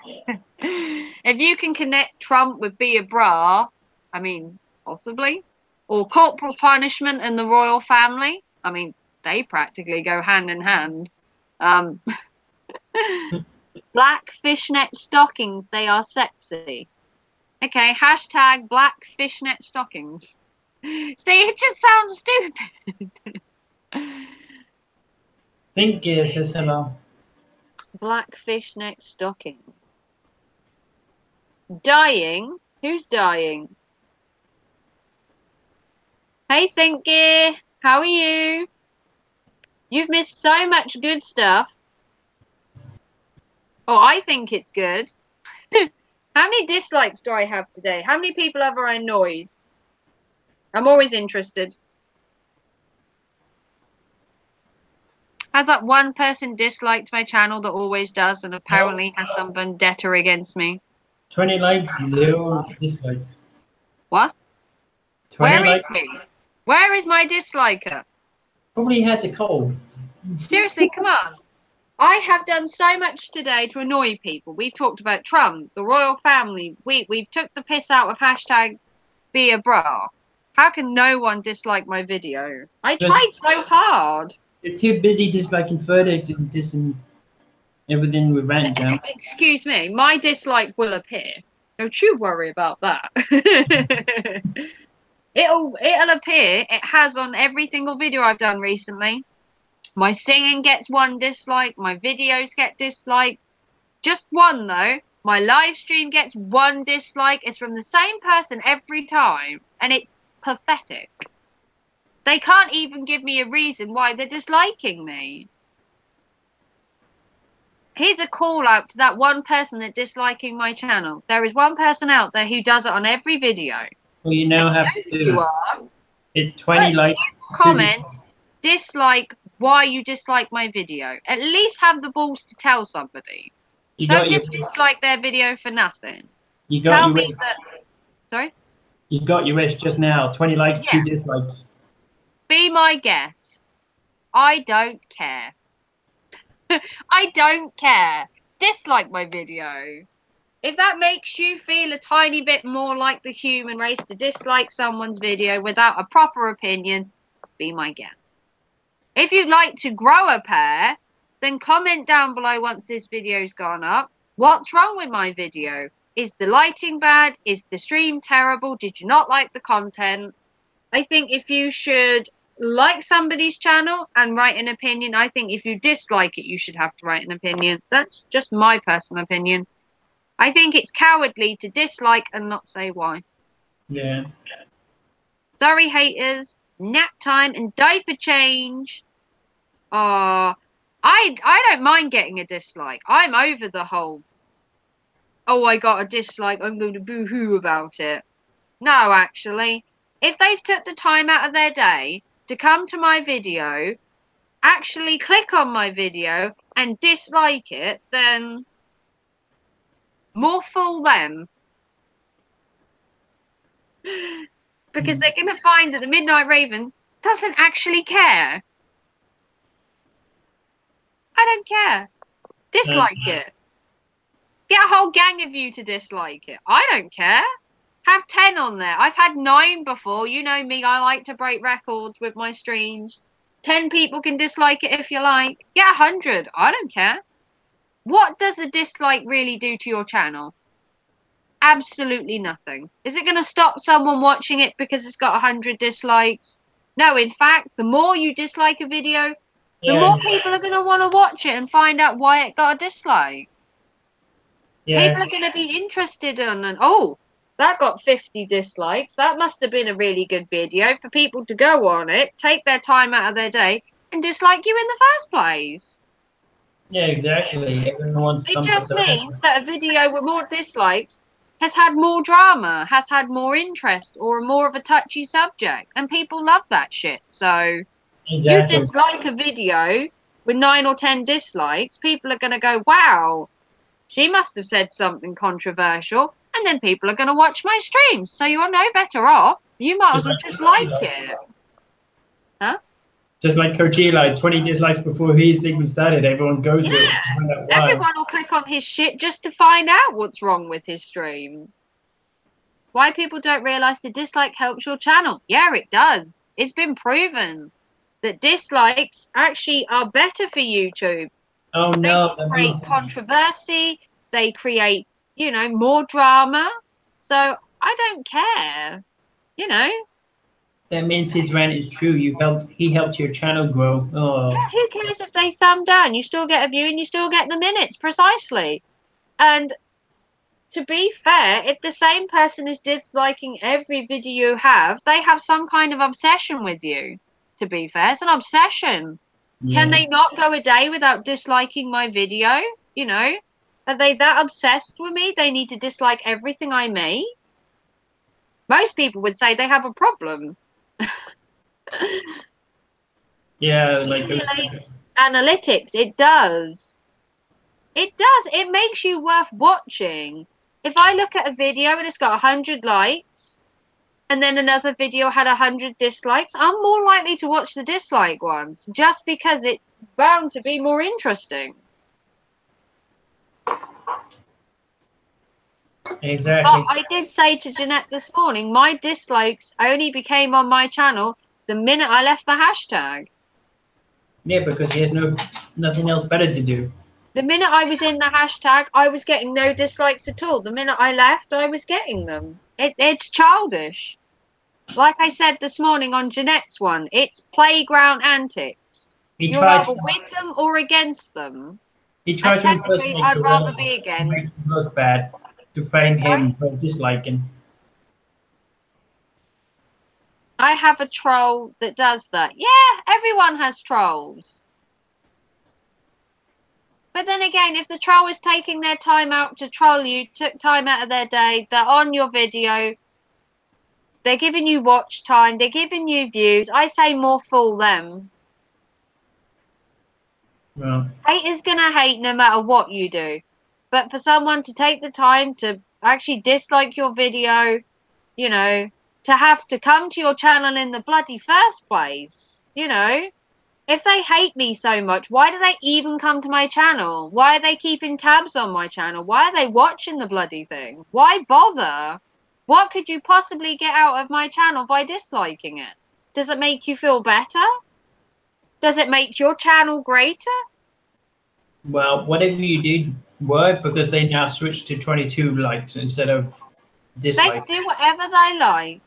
If you can connect Trump with be a bra, I mean, possibly. Or corporal punishment and the royal family. I mean, they practically go hand in hand. Black fishnet stockings, they are sexy. Okay, hashtag black fishnet stockings. See, it just sounds stupid. Think says hello. Black fishnet stockings. Dying? Who's dying? Hey, Think Gear. How are you? You've missed so much good stuff. Oh, I think it's good. How many dislikes do I have today? How many people have I annoyed? I'm always interested. Has that one person disliked my channel that always does and apparently has some vendetta against me? 20 likes, 0 dislikes. What? Where likes. is he? Where is my disliker? Probably has a cold. Seriously, come on. I have done so much today to annoy people. We've talked about Trump, the royal family. We've took the piss out of hashtag be a bra. How can no one dislike my video? I tried so hard. You're too busy disliking Verdict and dissing everything with Rant Jam. Excuse me, my dislike will appear. Don't you worry about that. It'll appear. It has on every single video I've done recently. My singing gets 1 dislike. My videos get disliked. Just 1 though. My live stream gets 1 dislike. It's from the same person every time, and it's pathetic. They can't even give me a reason why they're disliking me. Here's a call out to that 1 person that's disliking my channel. There is 1 person out there who does it on every video. Well, you now have who you are. It's 20 likes. Comments, dislike why you dislike my video. At least have the balls to tell somebody. Don't just dislike their video for nothing. You got Tell your me wish. that. Sorry? You got your wish just now. 20 likes, Yeah. 2 dislikes. Be my guest. I don't care. I don't care. Dislike my video. If that makes you feel a tiny bit more like the human race to dislike someone's video without a proper opinion, be my guest. If you'd like to grow a pair, then comment down below once this video's gone up. What's wrong with my video? Is the lighting bad? Is the stream terrible? Did you not like the content? I think if you should like somebody's channel and write an opinion, I think if you dislike it, you should have to write an opinion. That's just my personal opinion. I think it's cowardly to dislike and not say why. Yeah. Sorry, haters. Nap time and diaper change. I don't mind getting a dislike. I'm over the whole, oh, I got a dislike, I'm going to boo-hoo about it. No, actually. If they've took the time out of their day to come to my video, actually click on my video and dislike it, then more fool them. Because they're going to find that the Midnight Raven doesn't actually care. I don't care. Dislike it. Get a whole gang of you to dislike it. I don't care. Have 10 on there. I've had 9 before. You know me. I like to break records with my streams. 10 people can dislike it if you like. Get 100. I don't care. What does a dislike really do to your channel? Absolutely nothing. Is it going to stop someone watching it because it's got 100 dislikes? No, in fact, the more you dislike a video, the more people are going to want to watch it and find out why it got a dislike. Yeah. People are going to be interested in, oh, that got 50 dislikes. That must have been a really good video for people to go on it, take their time out of their day, and dislike you in the first place. Yeah, exactly. Everyone wants It just means that a video with more dislikes has had more drama, has had more interest, or more of a touchy subject. And people love that shit. So you dislike a video with 9 or 10 dislikes, people are going to go, wow, she must have said something controversial. And then people are going to watch my streams. So you're no better off. You might as well just like it. Huh? Just like Coach Eli, 20 dislikes before his segment started. Everyone goes to it. Everyone will click on his shit just to find out what's wrong with his stream. Why people don't realise the dislike helps your channel. Yeah, it does. It's been proven that dislikes actually are better for YouTube. Oh, no. They create controversy. They create, you know, more drama. So I don't care, you know. That means his rant is true. He helped your channel grow. Oh. Yeah, who cares if they thumb down? You still get a view and you still get the minutes, precisely. And to be fair, if the same person is disliking every video you have, they have some kind of obsession with you, to be fair. It's an obsession. Yeah. Can they not go a day without disliking my video? You know, are they that obsessed with me? They need to dislike everything I make? Most people would say they have a problem. Yeah, like analytics. It does. It does. It makes you worth watching. If I look at a video and it's got 100 likes, and then another video had 100 dislikes, I'm more likely to watch the dislike ones just because it's bound to be more interesting. Exactly. But I did say to Jeanette this morning, my dislikes only became on my channel the minute I left the hashtag. Yeah, because he has nothing else better to do. The minute I was in the hashtag, I was getting no dislikes at all. The minute I left, I was getting them. It's childish. Like I said this morning on Jeanette's one, it's playground antics. You're either with them or against them. He tried to technically, impersonate I'd rather Gorilla be to against. make him look bad, to frame him for disliking. I have a troll that does that. Yeah, everyone has trolls. But then again, if the troll is taking their time out to troll you, took time out of their day, they're on your video, they're giving you watch time, they're giving you views, I say more fool them. Well, Hate is going to hate no matter what you do. But for someone to take the time to actually dislike your video, you know, to have to come to your channel in the bloody first place, you know, if they hate me so much, why do they even come to my channel? Why are they keeping tabs on my channel? Why are they watching the bloody thing? Why bother? What could you possibly get out of my channel by disliking it? Does it make you feel better? Does it make your channel greater? well, whatever you did worked because they now switched to 22 likes instead of dislikes. They do whatever they like.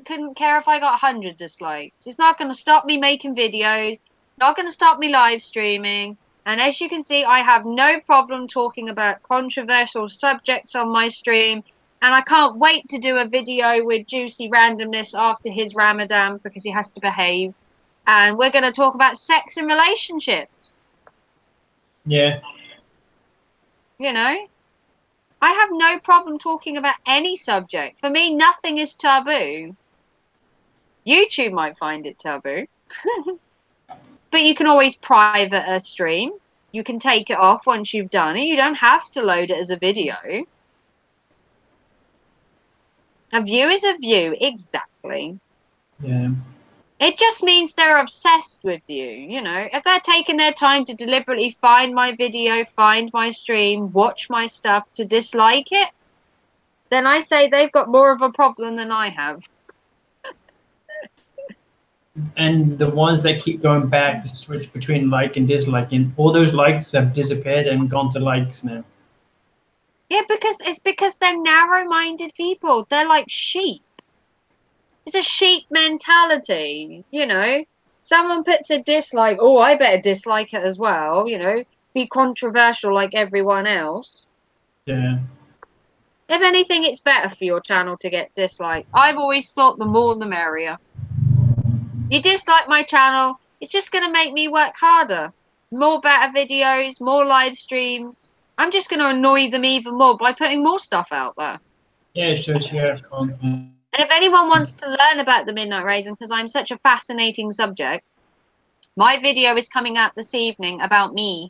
Couldn't care if I got 100 dislikes. It's not going to stop me making videos. Not going to stop me live streaming. And as you can see, I have no problem talking about controversial subjects on my stream. And I can't wait to do a video with Juicy Randomness after his Ramadan because he has to behave. And we're going to talk about sex and relationships. Yeah. You know? I have no problem talking about any subject. For me, nothing is taboo. YouTube might find it taboo. But you can always private a stream. You can take it off once you've done it. You don't have to load it as a video. A view is a view, exactly. Yeah. It just means they're obsessed with you, you know. If they're taking their time to deliberately find my video, find my stream, watch my stuff to dislike it, then I say they've got more of a problem than I have. And the ones that keep going back to switch between like and disliking, all those likes have disappeared and gone to likes now. Yeah, because they're narrow-minded people. They're like sheep. It's a sheep mentality, you know. Someone puts a dislike, oh, I better dislike it as well, you know. Be controversial like everyone else. Yeah. If anything, it's better for your channel to get disliked. I've always thought the more the merrier. You dislike my channel, it's just going to make me work harder. More better videos, more live streams. I'm just going to annoy them even more by putting more stuff out there. Yeah, it shows you have content. And if anyone wants to learn about the Midnight Raisin, because I'm such a fascinating subject, my video is coming out this evening about me.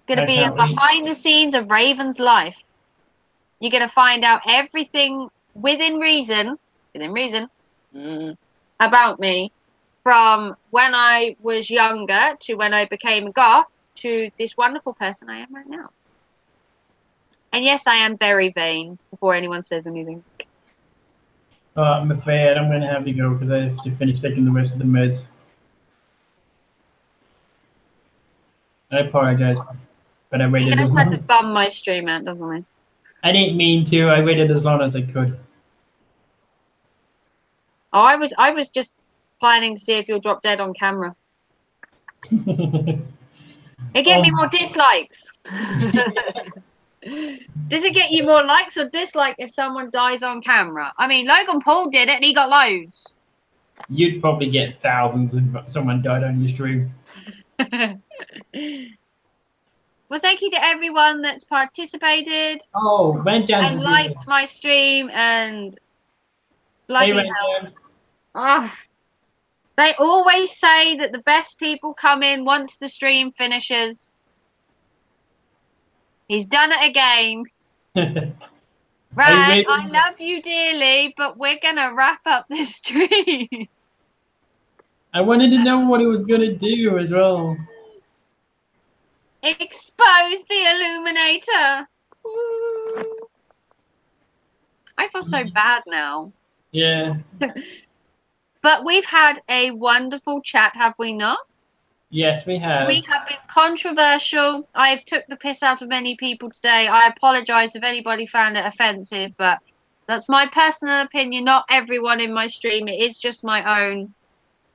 Going to be a behind the scenes of Raven's life. You're going to find out everything within reason, about me, from when I was younger to when I became a goth to this wonderful person I am right now. And yes, I am very vain before anyone says anything. I'm afraid I'm going to have to go because I have to finish taking the rest of the meds. I apologize, but I waited as He long. had to bum my stream out, doesn't he? I didn't mean to. I waited as long as I could. Oh, I was just planning to see if you'll drop dead on camera. It get me more dislikes. Does it get you more likes or dislikes if someone dies on camera? I mean, Logan Paul did it and he got loads. You'd probably get thousands if someone died on your stream. Well, thank you to everyone that's participated Oh, Van Jans and is liked my stream and bloody Hey, Van hell. Jans. Oh, they always say that the best people come in once the stream finishes. He's done it again. Right, I love you dearly, but we're gonna wrap up this stream. I wanted to know what it was gonna do as well. Expose the Illuminator. Woo. I feel so bad now. Yeah. But we've had a wonderful chat, have we not? Yes, we have. We have been controversial. I've took the piss out of many people today. I apologise if anybody found it offensive, but that's my personal opinion. Not everyone in my stream. It is just my own.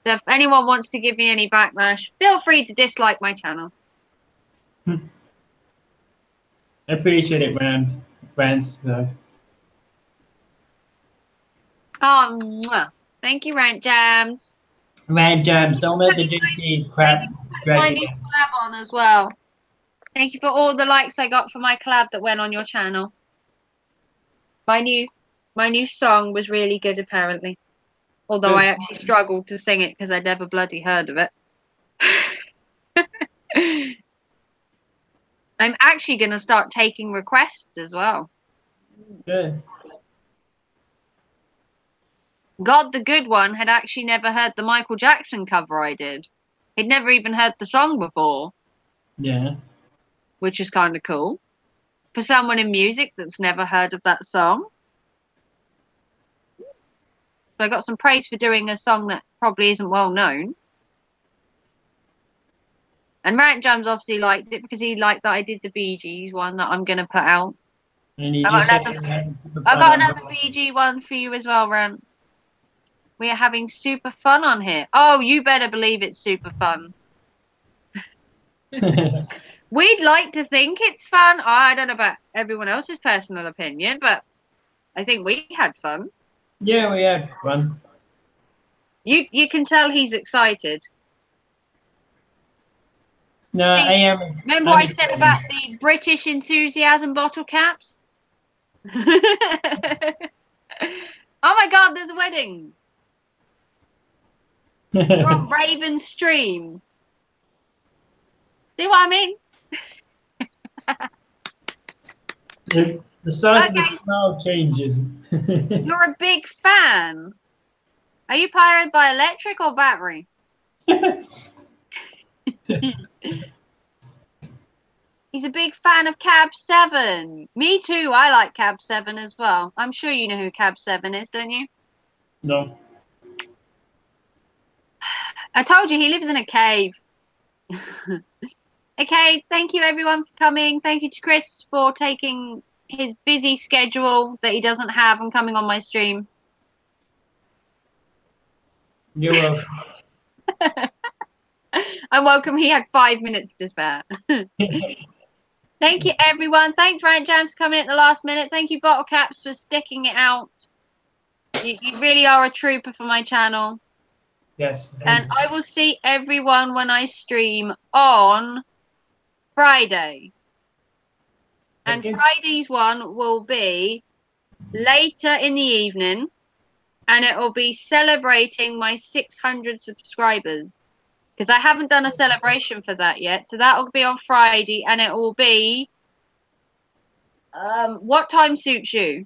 So if anyone wants to give me any backlash, feel free to dislike my channel. I appreciate it, Rance. Oh, mwah. Thank you, Rant Jams. Rant Jams, don't let the JC crap drag My you new down. collab on as well. Thank you for all the likes I got for my collab that went on your channel. My new song was really good, apparently. Although Good. I actually struggled to sing it because I'd never bloody heard of it. I'm actually going to start taking requests as well. Good. God, the good one had actually never heard the Michael Jackson cover I did. He'd never even heard the song before. Yeah. Which is kind of cool. For someone in music that's never heard of that song. So I got some praise for doing a song that probably isn't well known. And Rant Jams obviously liked it because he liked that I did the Bee Gees one that I'm going to put out. And you I just got said another, you're having super I fun got on another Bee Gee one for you as well, Rant. We are having super fun on here. Oh, you better believe it's super fun. We'd like to think it's fun. I don't know about everyone else's personal opinion, but I think we had fun. Yeah, we had fun. You can tell he's excited. No, See, I am. Remember what I said about the British enthusiasm bottle caps? Oh my God, there's a wedding. You're on Raven's stream. See what I mean? The size of the smile changes. You're a big fan. Are you powered by electric or battery? He's a big fan of Cab 7. Me too. I like Cab 7 as well. I'm sure you know who Cab 7 is, don't you? No. I told you he lives in a cave. Okay, thank you everyone for coming. Thank you to Chris for taking his busy schedule that he doesn't have and coming on my stream. You're welcome. I'm welcome. He had 5 minutes to spare. Thank you, everyone. Thanks, Rant Jams, for coming at the last minute. Thank you, Bottle Caps, for sticking it out. You really are a trooper for my channel. Yes. And I will see everyone when I stream on Friday. And Friday's one will be later in the evening. And it will be celebrating my 600 subscribers. Because I haven't done a celebration for that yet. So that will be on Friday. And it will be... what time suits you?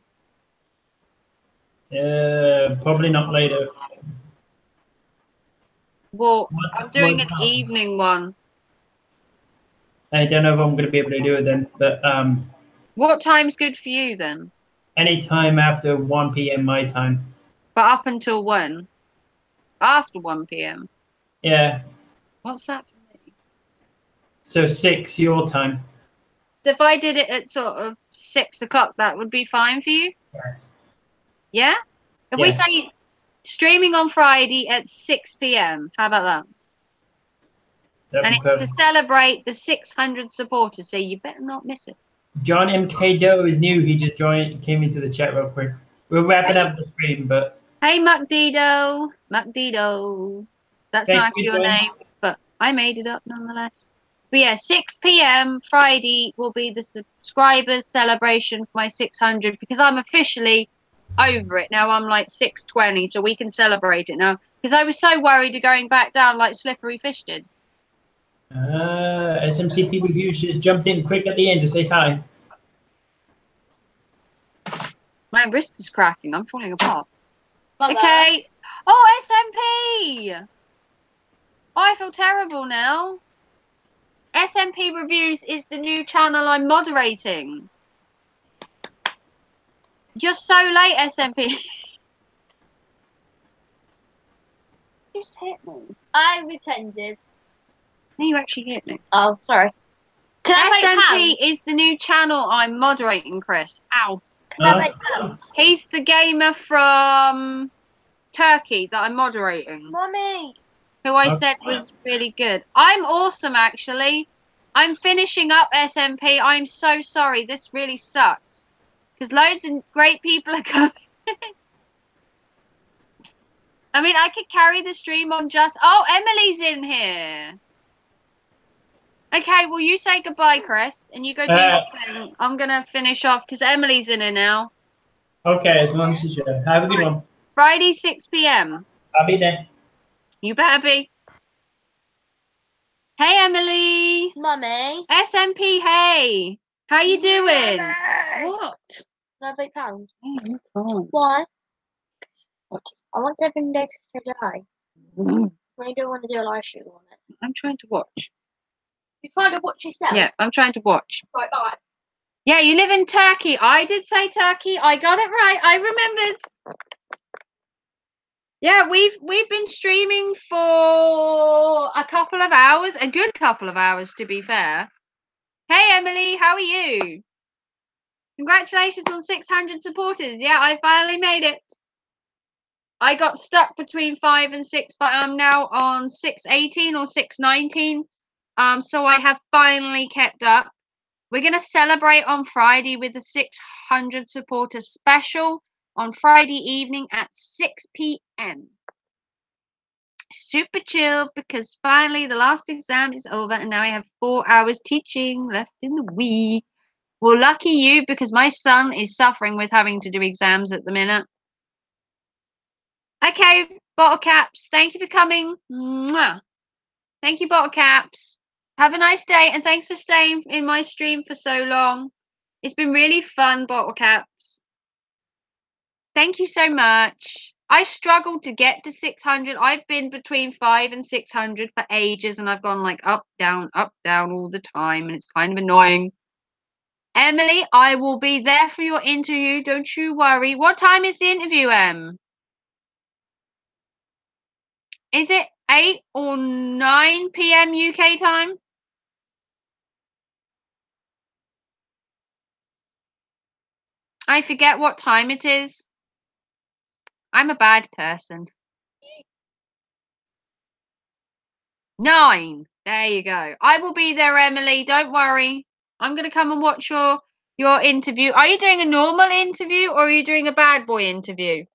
Probably not later. Well, I'm doing an evening one. I don't know if I'm going to be able to do it then. But what time's good for you then? any time after 1 p.m. my time. But up until when? After 1 p.m. Yeah. What's that for me? So 6 your time. If I did it at sort of 6 o'clock, that would be fine for you? Yes. Yeah? If we say streaming on Friday at 6 p.m., how about that? And it's to celebrate the 600 supporters, so you better not miss it. John MK Doe is new. He just came into the chat real quick. We're wrapping up the stream, but... Hey, Muckdido. Muckdido. That's not actually your name, but I made it up nonetheless. But yeah, 6 p.m. Friday will be the subscribers celebration for my 600 because I'm officially over it now. I'm like 620, so we can celebrate it now. Because I was so worried of going back down like Slippery Fish did. SMC People Views just jumped in quick at the end to say hi. My wrist is cracking. I'm falling apart. Mother. Okay. Oh, SMP. Oh, I feel terrible now. SMP Reviews is the new channel I'm moderating. You're so late, SMP. You just hit me. I pretended. No, you actually hit me. Oh, sorry. Can I make SMP pounds? is the new channel I'm moderating, Chris. Ow. Can I make pounds? He's the gamer from Turkey that I'm moderating, Mummy. who I Okay. said was really good. I'm awesome, actually. I'm finishing up SMP. I'm so sorry. This really sucks. Because loads of great people are coming. I mean, I could carry the stream on just... Oh, Emily's in here. Okay, well, you say goodbye, Chris, and you go do your thing. I'm going to finish off because Emily's in here now. Okay, as long as you should. Have a good one. Friday, 6 p.m. I'll be there. You better be. Hey, Emily. Mummy. SMP, hey. How you doing? What? Can I make pounds? Oh, you can't. Why? What? I want 7 days to die. I don't want to do a live stream on it. I'm trying to watch. You trying to watch yourself? Yeah, I'm trying to watch. Right, bye. Yeah, you live in Turkey. I did say Turkey. I got it right. I remembered. Yeah, we've been streaming for a couple of hours, a good couple of hours to be fair. Hey Emily, how are you? Congratulations on 600 supporters. Yeah, I finally made it. I got stuck between 5 and 6, but I'm now on 618 or 619. So I have finally kept up. We're going to celebrate on Friday with the 600 supporters special on Friday evening at 6 p.m. Super chill because finally the last exam is over and now I have 4 hours teaching left in the week. Well, lucky you because my son is suffering with having to do exams at the minute. Okay, Bottle Caps, thank you for coming. Mwah. Thank you, Bottle Caps. Have a nice day and thanks for staying in my stream for so long. It's been really fun, Bottle Caps. Thank you so much. I struggled to get to 600. I've been between 5 and 600 for ages and I've gone like up, down all the time and it's kind of annoying. Emily, I will be there for your interview. Don't you worry. What time is the interview, Em? Is it 8 or 9 p.m. UK time? I forget what time it is. I'm a bad person. 9. There you go. I will be there, Emily. Don't worry. I'm going to come and watch your interview. Are you doing a normal interview or are you doing a bad boy interview?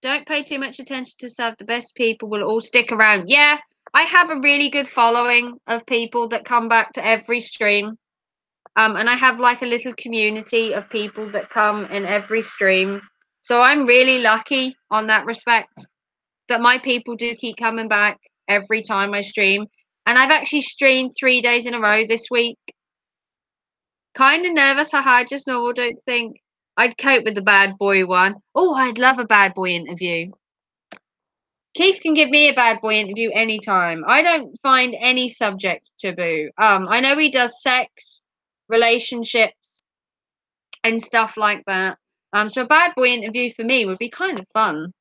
Don't pay too much attention to stuff. The best people will all stick around. Yeah, I have a really good following of people that come back to every stream. And I have like a little community of people that come in every stream. So I'm really lucky on that respect that my people do keep coming back every time I stream. And I've actually streamed 3 days in a row this week. Kind of nervous, haha, just normal, don't think. I'd cope with the bad boy one. Oh, I'd love a bad boy interview. Keith can give me a bad boy interview anytime. I don't find any subject taboo. I know he does sex, relationships, and stuff like that. So a bad boy interview for me would be kind of fun.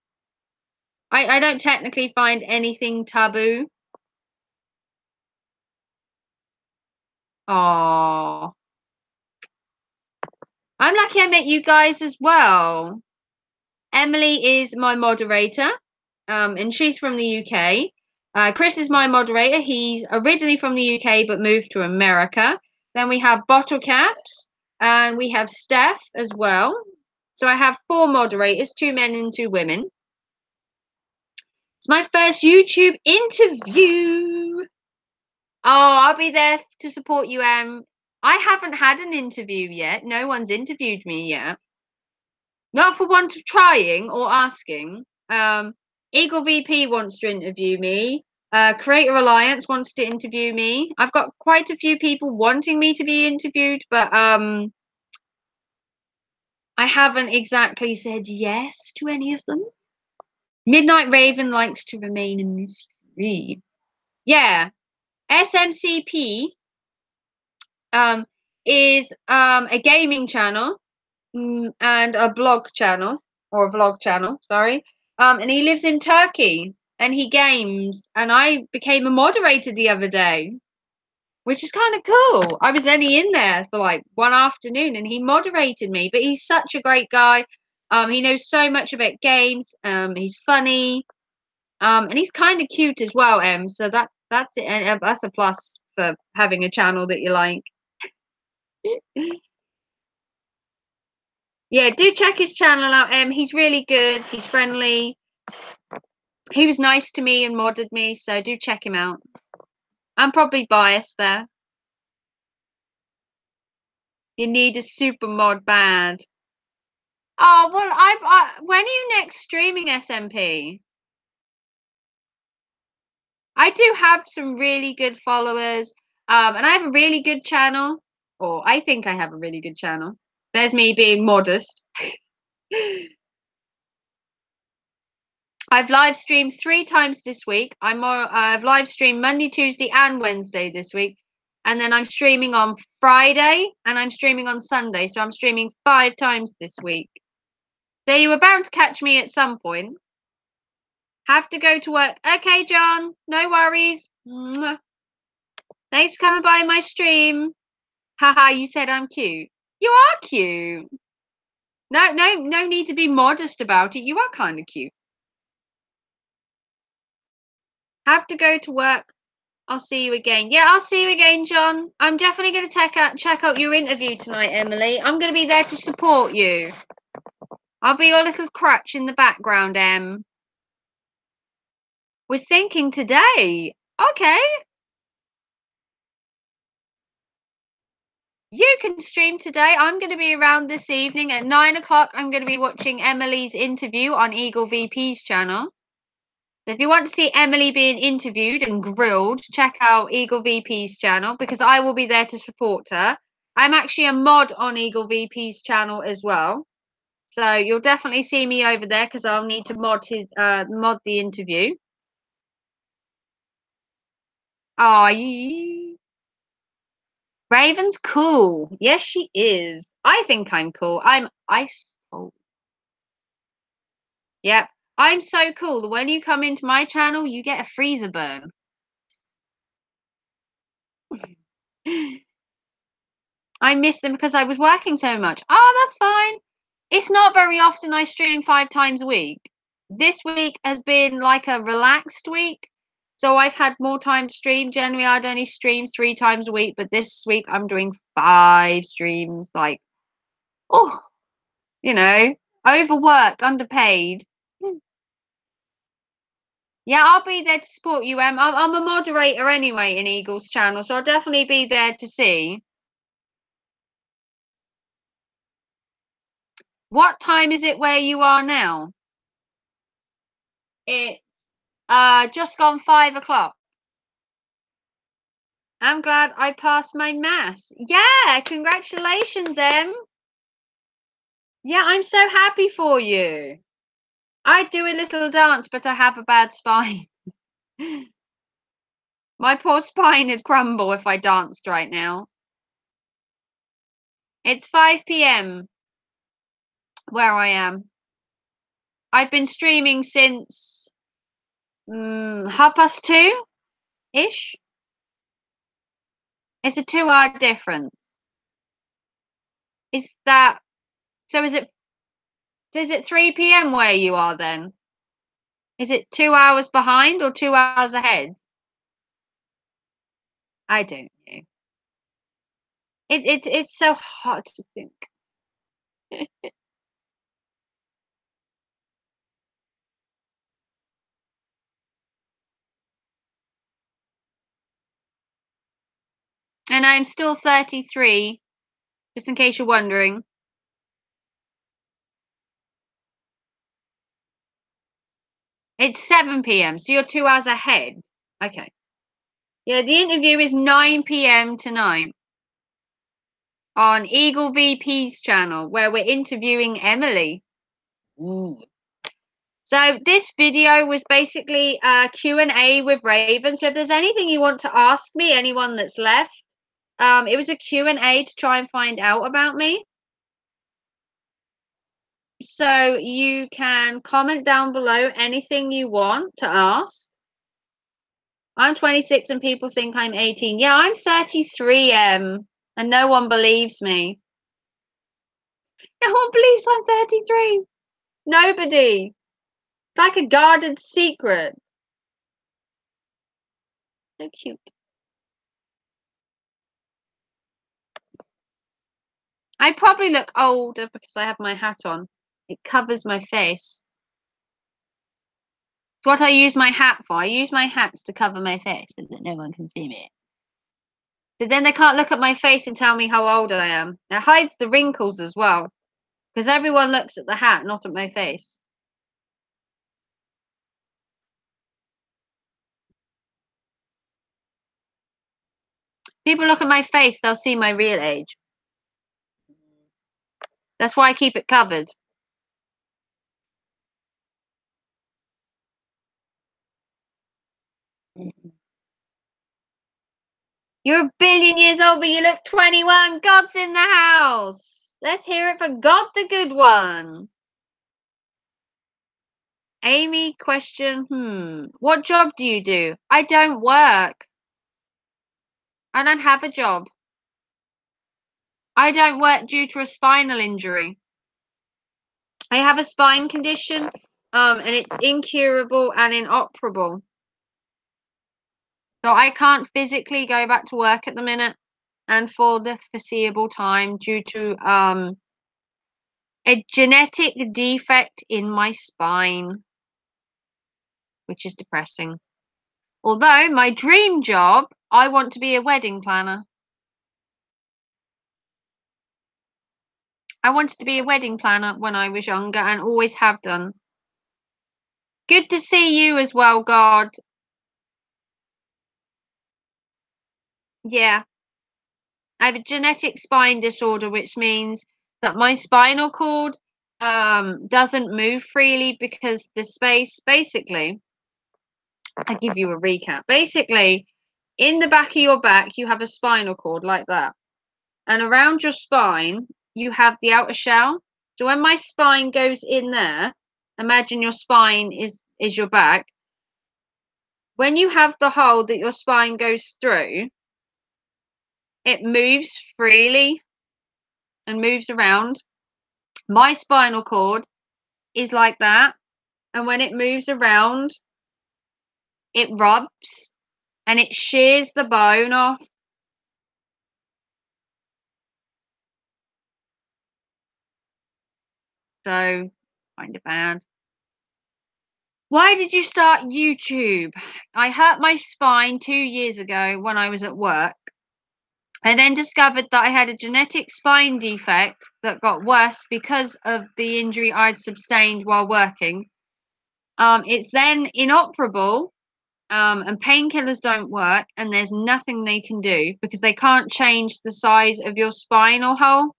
I don't technically find anything taboo. Oh, I'm lucky I met you guys as well. Emily is my moderator, and she's from the UK. Chris is my moderator. He's originally from the UK but moved to America. Then we have Bottle Caps, and we have Steph as well. So I have 4 moderators, 2 men and 2 women. It's my first YouTube interview. Oh, I'll be there to support you, Em. I haven't had an interview yet. No one's interviewed me yet. Not for want of trying or asking. Eagle VP wants to interview me. Creator Alliance wants to interview me. I've got quite a few people wanting me to be interviewed, but I haven't exactly said yes to any of them. Midnight Raven likes to remain a mystery. Yeah, SMCP is a gaming channel and a blog channel, or a vlog channel, sorry. And he lives in Turkey and he games, and I became a moderator the other day, which is kind of cool. I was only in there for like one afternoon and he moderated me, but he's such a great guy. He knows so much about games. He's funny. And he's kind of cute as well, so that's it. And that's a plus for having a channel that you like. Yeah, do check his channel out. He's really good. He's friendly. He was nice to me and modded me, so do check him out. I'm probably biased there. You need a super mod bad. Oh well, when are you next streaming, SMP? I do have some really good followers, and I have a really good channel, or I think I have a really good channel. There's me being modest. I've live streamed 3 times this week. I've live streamed Monday, Tuesday, and Wednesday this week, and then I'm streaming on Friday and I'm streaming on Sunday. So I'm streaming 5 times this week. So you were bound to catch me at some point. Have to go to work. Okay, John. No worries. Mwah. Thanks for coming by my stream. Haha, you said I'm cute. You are cute. No need to be modest about it. You are kind of cute. Have to go to work. I'll see you again. Yeah, I'll see you again, John. I'm definitely going to check out your interview tonight, Emily. I'm going to be there to support you. I'll be your little crutch in the background, Em. Was thinking today. Okay. You can stream today. I'm going to be around this evening at 9 o'clock. I'm going to be watching Emily's interview on Eagle VP's channel. So if you want to see Emily being interviewed and grilled, check out Eagle VP's channel because I will be there to support her. I'm actually a mod on Eagle VP's channel as well. So you'll definitely see me over there because I'll need to mod the interview. Oh, Raven's cool. Yes, she is. I think I'm cool. I'm ice cold. Yep. I'm so cool that when you come into my channel, you get a freezer burn. I missed them because I was working so much. Oh, that's fine. It's not very often I stream 5 times a week. This week has been like a relaxed week. So I've had more time to stream. Generally, I'd only stream 3 times a week, but this week I'm doing 5 streams. Like, oh, overworked, underpaid. Yeah, I'll be there to support you, Em. I'm a moderator anyway in Eagle's channel, so I'll definitely be there to see. What time is it where you are now? It's just gone 5 o'clock. I'm glad I passed my maths. Yeah, congratulations, Em. Yeah, I'm so happy for you. I'd do a little dance, but I have a bad spine. My poor spine would crumble if I danced right now. It's 5 p.m. where I am. I've been streaming since 2:30-ish. It's a 2-hour difference. Is it 3 p.m. where you are then? Is it 2 hours behind or 2 hours ahead? I don't know. It's so hard to think. And I'm still 33, just in case you're wondering. It's 7 p.m, so you're 2 hours ahead. Okay. Yeah, the interview is 9 p.m. tonight on Eagle VP's channel, where we're interviewing Emily. Ooh. So this video was basically a Q&A with Raven. So if there's anything you want to ask me, anyone that's left, it was a Q&A to try and find out about me. So you can comment down below anything you want to ask. I'm 26 and people think I'm 18. Yeah, I'm 33, and no one believes me. No one believes I'm 33. Nobody. It's like a guarded secret. So cute. I probably look older because I have my hat on. It covers my face. It's what I use my hat for. I use my hats to cover my face so that no one can see me. So then they can't look at my face and tell me how old I am. It hides the wrinkles as well. Because everyone looks at the hat, not at my face. People look at my face, they'll see my real age. That's why I keep it covered. You're a billion years old, but you look 21. God's in the house. Let's hear it for God the good one. Amy, question, what job do you do? I don't work. I don't have a job. I don't work due to a spinal injury. I have a spine condition, and it's incurable and inoperable. So I can't physically go back to work at the minute and for the foreseeable time due to a genetic defect in my spine, which is depressing. Although my dream job, I want to be a wedding planner. I wanted to be a wedding planner when I was younger and always have done. Good to see you as well, God. Yeah. I have a genetic spine disorder, which means that my spinal cord doesn't move freely because the space, basically, I'll give you a recap. Basically, in the back of your back, you have a spinal cord like that. And around your spine, you have the outer shell. So when my spine goes in there, imagine your spine is your back. When you have the hole that your spine goes through, it moves freely and moves around. My spinal cord is like that. And when it moves around, it rubs and it shears the bone off. So, kind of bad. Why did you start YouTube? I hurt my spine 2 years ago when I was at work. I then discovered that I had a genetic spine defect that got worse because of the injury I'd sustained while working. It's then inoperable, and painkillers don't work, and there's nothing they can do because they can't change the size of your spinal hole.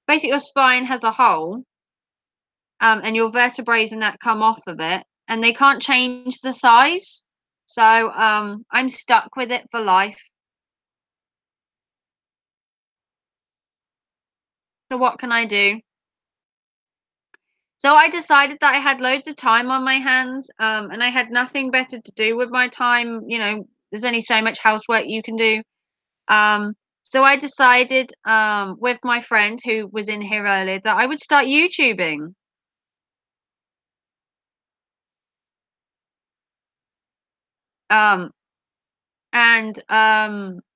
Basically, your spine has a hole, and your vertebrae and that come off of it, and they can't change the size. So I'm stuck with it for life. So what can I do? So I decided that I had loads of time on my hands, and I had nothing better to do with my time. You know, there's only so much housework you can do. So I decided, with my friend who was in here earlier, that I would start YouTubing.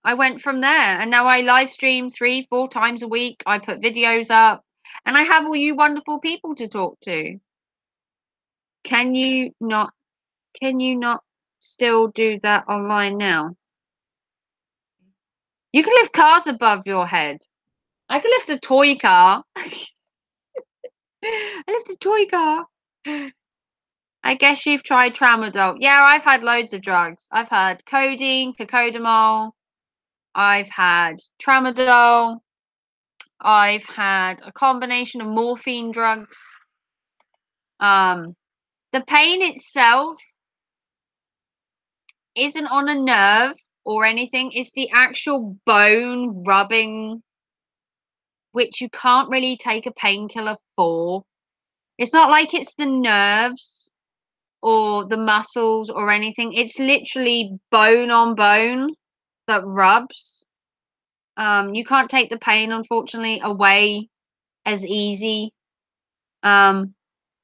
I went from there, and now I live stream 3-4 times a week. I put videos up, and I have all you wonderful people to talk to. Can you not still do that online now? You can lift cars above your head. I can lift a toy car. I lift a toy car. I guess you've tried tramadol. Yeah, I've had loads of drugs. I've had codeine, cocodamol. I've had tramadol. I've had a combination of morphine drugs. The pain itself isn't on a nerve or anything. It's the actual bone rubbing, which you can't really take a painkiller for. It's not like it's the nerves or the muscles or anything. It's literally bone on bone that rubs. You can't take the pain, unfortunately, away as easy. But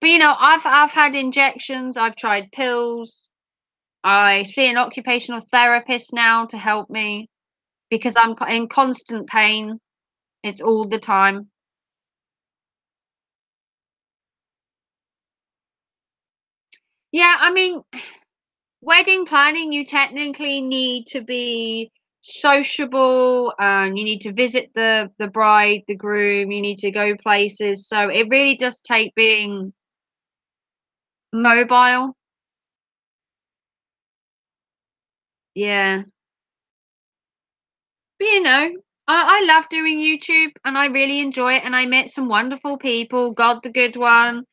you know, I've had injections. I've tried pills. I see an occupational therapist now to help me because I'm in constant pain. It's all the time. Yeah, I mean, wedding planning, you technically need to be sociable and you need to visit the bride, the groom, you need to go places. So it really does take being mobile. Yeah. But you know, I love doing YouTube and I really enjoy it and I met some wonderful people, God the Good One,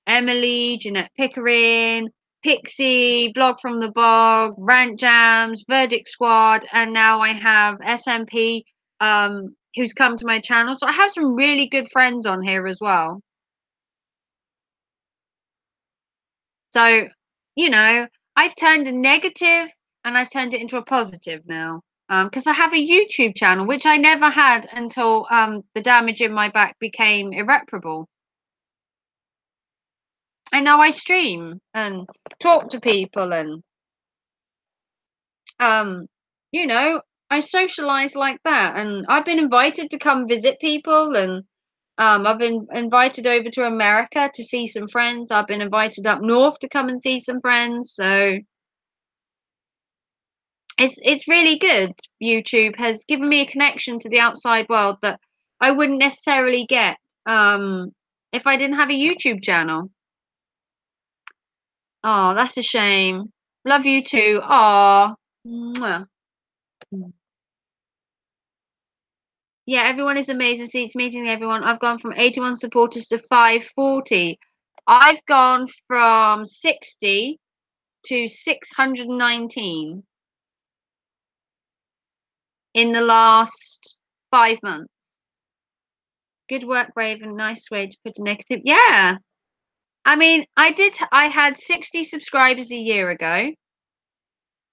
Emily, Jeanette Pickering, Pixie, Vlog from the Bog, Rant Jams, Verdict Squad, and now I have SMP who's come to my channel. So I have some really good friends on here as well. So, you know, I've turned a negative and I've turned it into a positive now. Because I have a YouTube channel, which I never had until the damage in my back became irreparable. And now I stream and talk to people and you know, I socialize like that. And I've been invited to come visit people and I've been invited over to America to see some friends. I've been invited up north to come and see some friends. So it's really good. YouTube has given me a connection to the outside world that I wouldn't necessarily get if I didn't have a YouTube channel. Oh, that's a shame. Love you too. Oh, yeah, everyone is amazing. See, it's meeting everyone. I've gone from 81 supporters to 540. I've gone from 60 to 619 in the last 5 months. Good work, Raven. Nice way to put a negative. Yeah. I mean, I had 60 subscribers a year ago.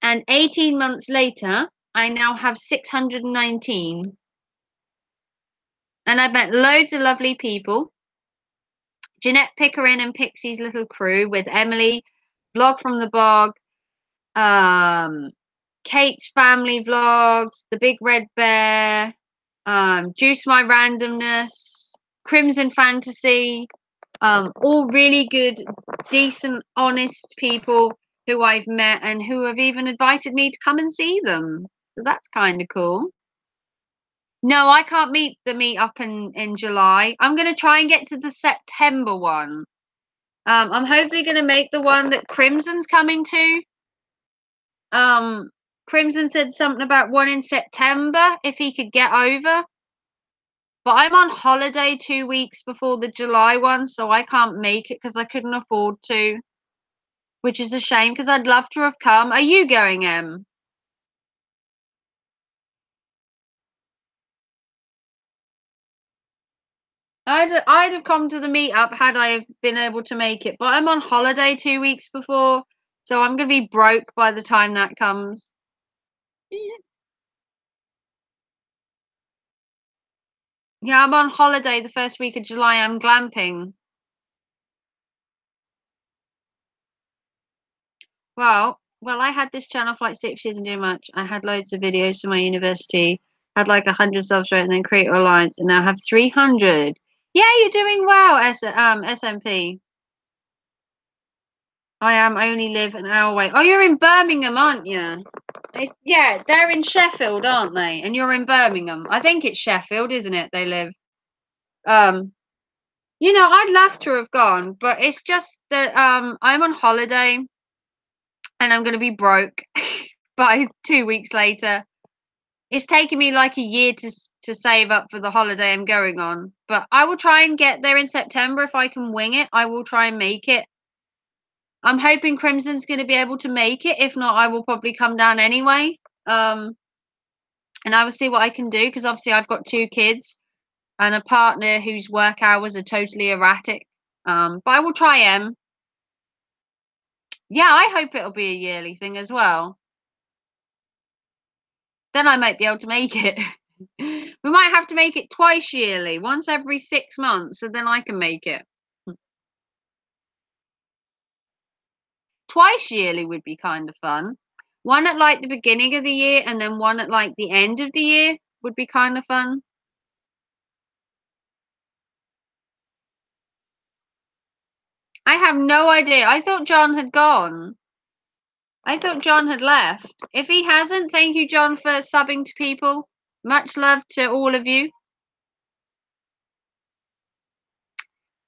And 18 months later, I now have 619. And I've met loads of lovely people. Jeanette Pickering and Pixie's little crew with Emily, Vlog from the Bog, Kate's family vlogs, The Big Red Bear, Juice My Randomness, Crimson Fantasy, all really good, decent, honest people who I've met and who have even invited me to come and see them. So that's kind of cool. No, I can't meet the meetup in July. I'm going to try and get to the September one. I'm hopefully going to make the one that Crimson's coming to. Crimson said something about one in September if he could get over. But I'm on holiday 2 weeks before the July one, so I can't make it because I couldn't afford to. Which is a shame because I'd love to have come. Are you going, Em? I'd have come to the meetup had I been able to make it, but I'm on holiday 2 weeks before, so I'm gonna be broke by the time that comes. Yeah, I'm on holiday the first week of July. I'm glamping. Well, I had this channel for like 6 years and do much. I had loads of videos for my university, had like 100 subs right, and then Creator Alliance, and now have 300. Yeah, you're doing well, SMP. I only live an hour away. Oh, you're in Birmingham, aren't you? Yeah, they're in Sheffield, aren't they? And you're in Birmingham. I think it's Sheffield, isn't it? They live. You know, I'd love to have gone, but it's just that I'm on holiday and I'm going to be broke by 2 weeks later. It's taken me like a year to save up for the holiday I'm going on, but I will try and get there in September if I can wing it. I will try and make it. I'm hoping Crimson's going to be able to make it. If not, I will probably come down anyway. And I will see what I can do because obviously I've got 2 kids and a partner whose work hours are totally erratic. But I will try them. Yeah, I hope it'll be a yearly thing as well. Then I might be able to make it. We might have to make it twice yearly, once every 6 months, and then I can make it. Twice yearly would be kind of fun. One at like the beginning of the year and then one at like the end of the year would be kind of fun. I have no idea. I thought John had gone. I thought John had left. If he hasn't, thank you, John, for subbing to people. Much love to all of you.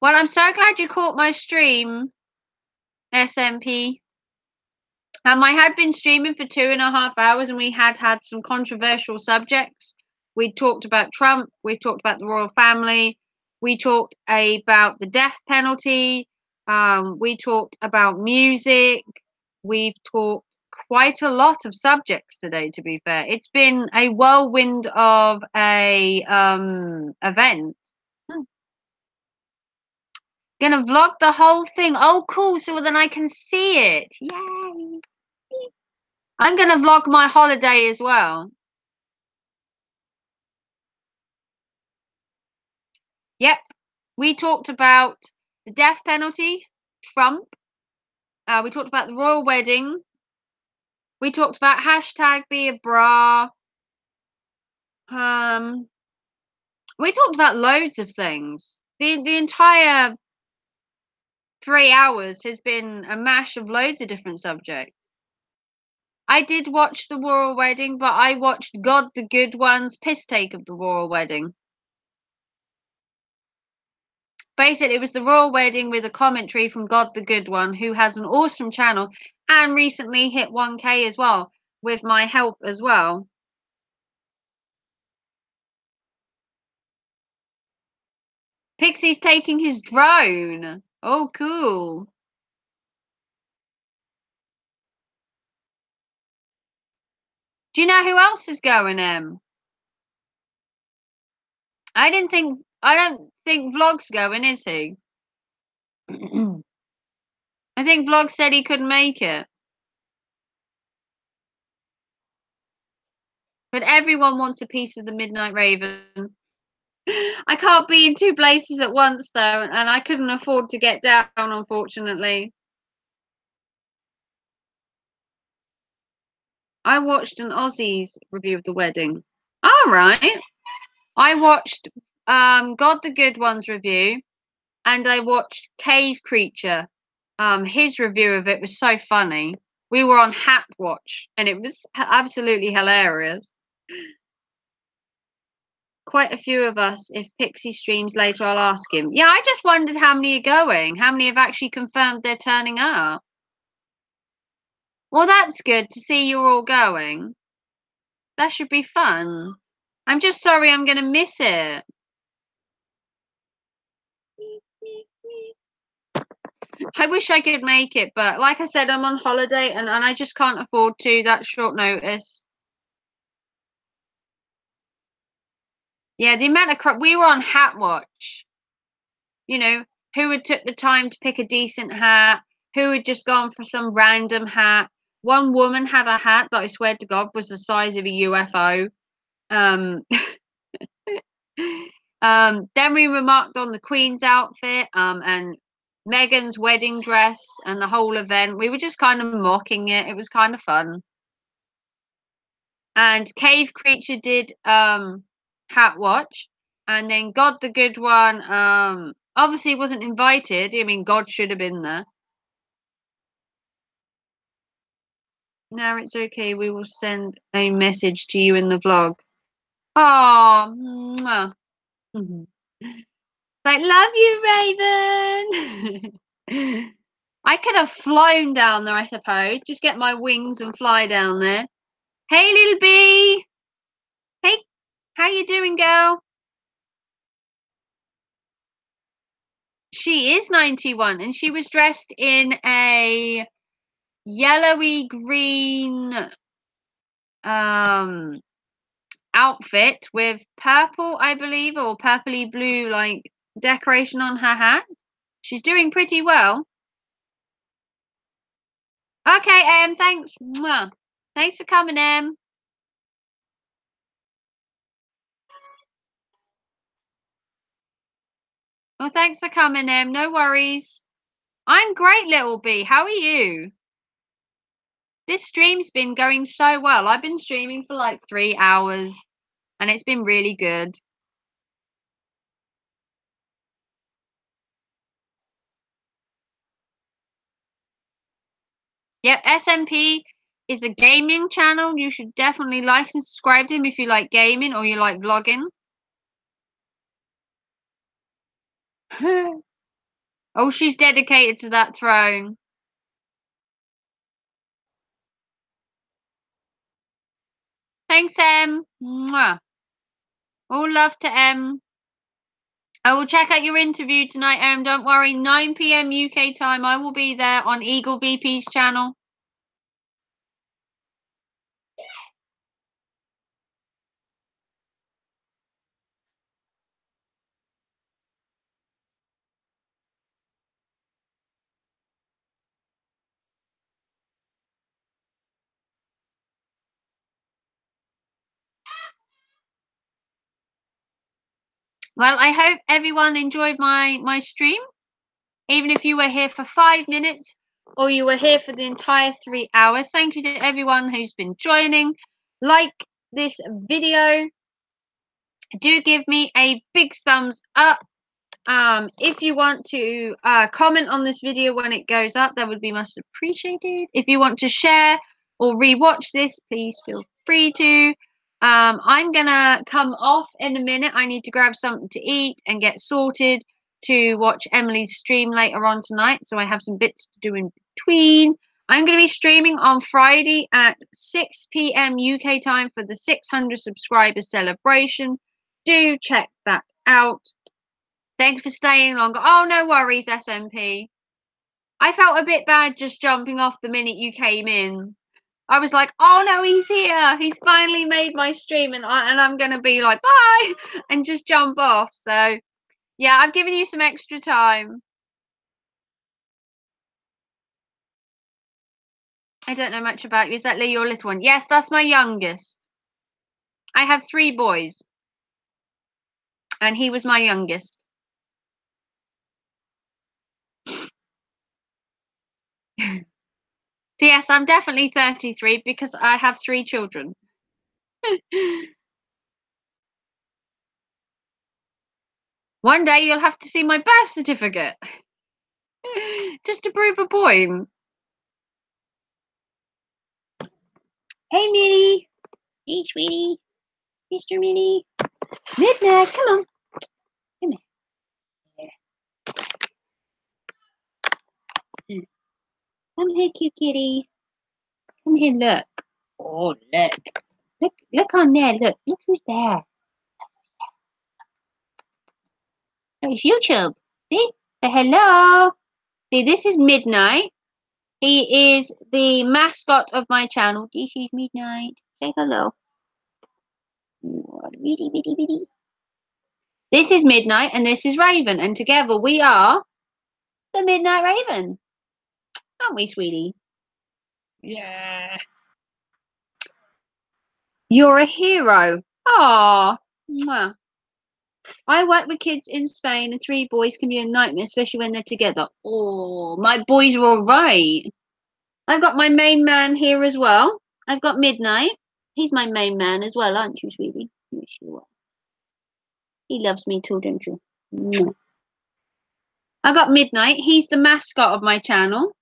Well, I'm so glad you caught my stream, SMP. I had been streaming for 2.5 hours and we had some controversial subjects. We talked about Trump, we talked about the royal family, we talked about the death penalty, we talked about music, we've talked quite a lot of subjects today, to be fair. It's been a whirlwind of a event. Gonna vlog the whole thing. Oh, cool. So then I can see it. Yay. I'm gonna vlog my holiday as well. Yep. We talked about the death penalty, Trump. We talked about the royal wedding. We talked about hashtag be a bra. We talked about loads of things. The entire 3 hours has been a mash of loads of different subjects. I did watch the royal wedding, but I watched God the Good One's piss take of the royal wedding. Basically, it was the royal wedding with a commentary from God the Good One, who has an awesome channel and recently hit 1K as well, with my help as well. Pixie's taking his drone. Oh, cool. Do you know who else is going, Em? I don't think Vlog's going, is he? I think Vlog said he couldn't make it. But everyone wants a piece of the Midnight Raven. I can't be in 2 places at once, though, and I couldn't afford to get down, unfortunately. I watched an Aussie's review of the wedding. All right. I watched God the Good One's review, and I watched Cave Creature. His review of it was so funny. We were on Hat Watch, and it was absolutely hilarious. Quite a few of us. If Pixie streams later, I'll ask him. Yeah, I just wondered how many are going. How many have actually confirmed they're turning up? Well, that's good to see you're all going. That should be fun. I'm just sorry I'm going to miss it. I wish I could make it, but like I said, I'm on holiday and I just can't afford to. That's short notice. Yeah, the amount of we were on Hat Watch. You know, who had took the time to pick a decent hat, who had just gone for some random hat. One woman had a hat that I swear to God was the size of a UFO. Then we remarked on the Queen's outfit and Meghan's wedding dress and the whole event. We were just kind of mocking it. It was kind of fun. And Cave Creature did Hat Watch, and then God the Good One obviously wasn't invited. I mean, God should have been there. No, it's okay. We will send a message to you in the vlog. Oh, Like, love you, Raven. I could have flown down there, I suppose. Just get my wings and fly down there. Hey, little bee. Hey, how you doing, girl? She is 91, and she was dressed in a yellowy green outfit with purple, I believe, or purpley blue like decoration on her hat. She's doing pretty well. Okay, thanks. Mwah. Thanks for coming, Well, thanks for coming, no worries. I'm great, little bee. How are you? This stream's been going so well. I've been streaming for like 3 hours, and it's been really good. Yep, SMP is a gaming channel. You should definitely like and subscribe to him if you like gaming or you like vlogging. Oh, she's dedicated to that throne. Thanks, Mwah. All love to M. I will check out your interview tonight, Don't worry, 9 PM UK time. I will be there on Eagle VP's channel. Well, I hope everyone enjoyed my stream. Even if you were here for 5 minutes or you were here for the entire 3 hours. Thank you to everyone who's been joining. Like this video. Do give me a big thumbs up. If you want to comment on this video when it goes up, that would be much appreciated. If you want to share or rewatch this, please feel free to. I'm gonna come off in a minute. I need to grab something to eat and get sorted to watch Emily's stream later on tonight, so I have some bits to do in between. I'm going to be streaming on Friday at 6 PM UK time for the 600 subscribers celebration. Do check that out. Thank you for staying longer. Oh, no worries, SMP. I felt a bit bad just jumping off the minute you came in. I was like, oh no, he's here. He's finally made my stream, and I'm going to be like, bye, and just jump off. So, yeah, I've given you some extra time. I don't know much about you. Is that Lee, your little one? Yes, that's my youngest. I have 3 boys, and he was my youngest. So yes, I'm definitely 33 because I have 3 children. One day you'll have to see my birth certificate. Just to prove a point. Hey, Minnie. Hey, sweetie. Mr. Minnie. Midnight, come on. Come here. Come here, cute kitty. Come here, look. Oh, look. Look on there. Look who's there. Oh, it's YouTube. See? Say hello. See, this is Midnight. He is the mascot of my channel. This is Midnight. Say hello. Bitty. This is Midnight and this is Raven. And together we are the Midnight Raven. Aren't we, sweetie? Yeah. You're a hero. Aww. Mwah. I work with kids in Spain and 3 boys can be a nightmare, especially when they're together. Oh, my boys are all right. I've got my main man here as well. I've got Midnight. He's my main man as well, aren't you, sweetie? Yes, you are. He loves me too, don't you? No. I got Midnight. He's the mascot of my channel.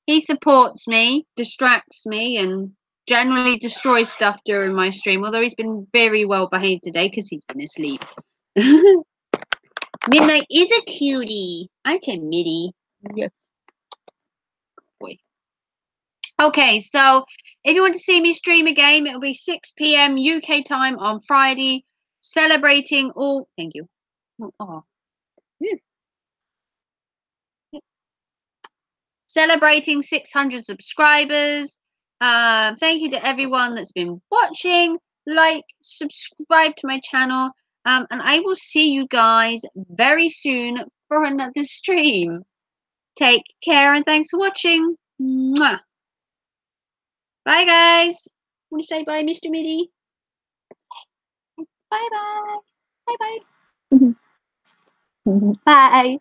He supports me, distracts me, and generally destroys stuff during my stream, although he's been very well behaved today because he's been asleep. Midnight is a cutie. Aren't you, Middy? Yeah. Boy. Okay, so if you want to see me stream a game, it'll be 6 p.m. UK time on Friday, celebrating all. Thank you. Oh. Yeah. Celebrating 600 subscribers. Thank you to everyone that's been watching. Like, subscribe to my channel. And I will see you guys very soon for another stream. Take care and thanks for watching. Mwah. Bye, guys. Want to say bye, Mr. Middy? Bye-bye. Bye-bye. Bye.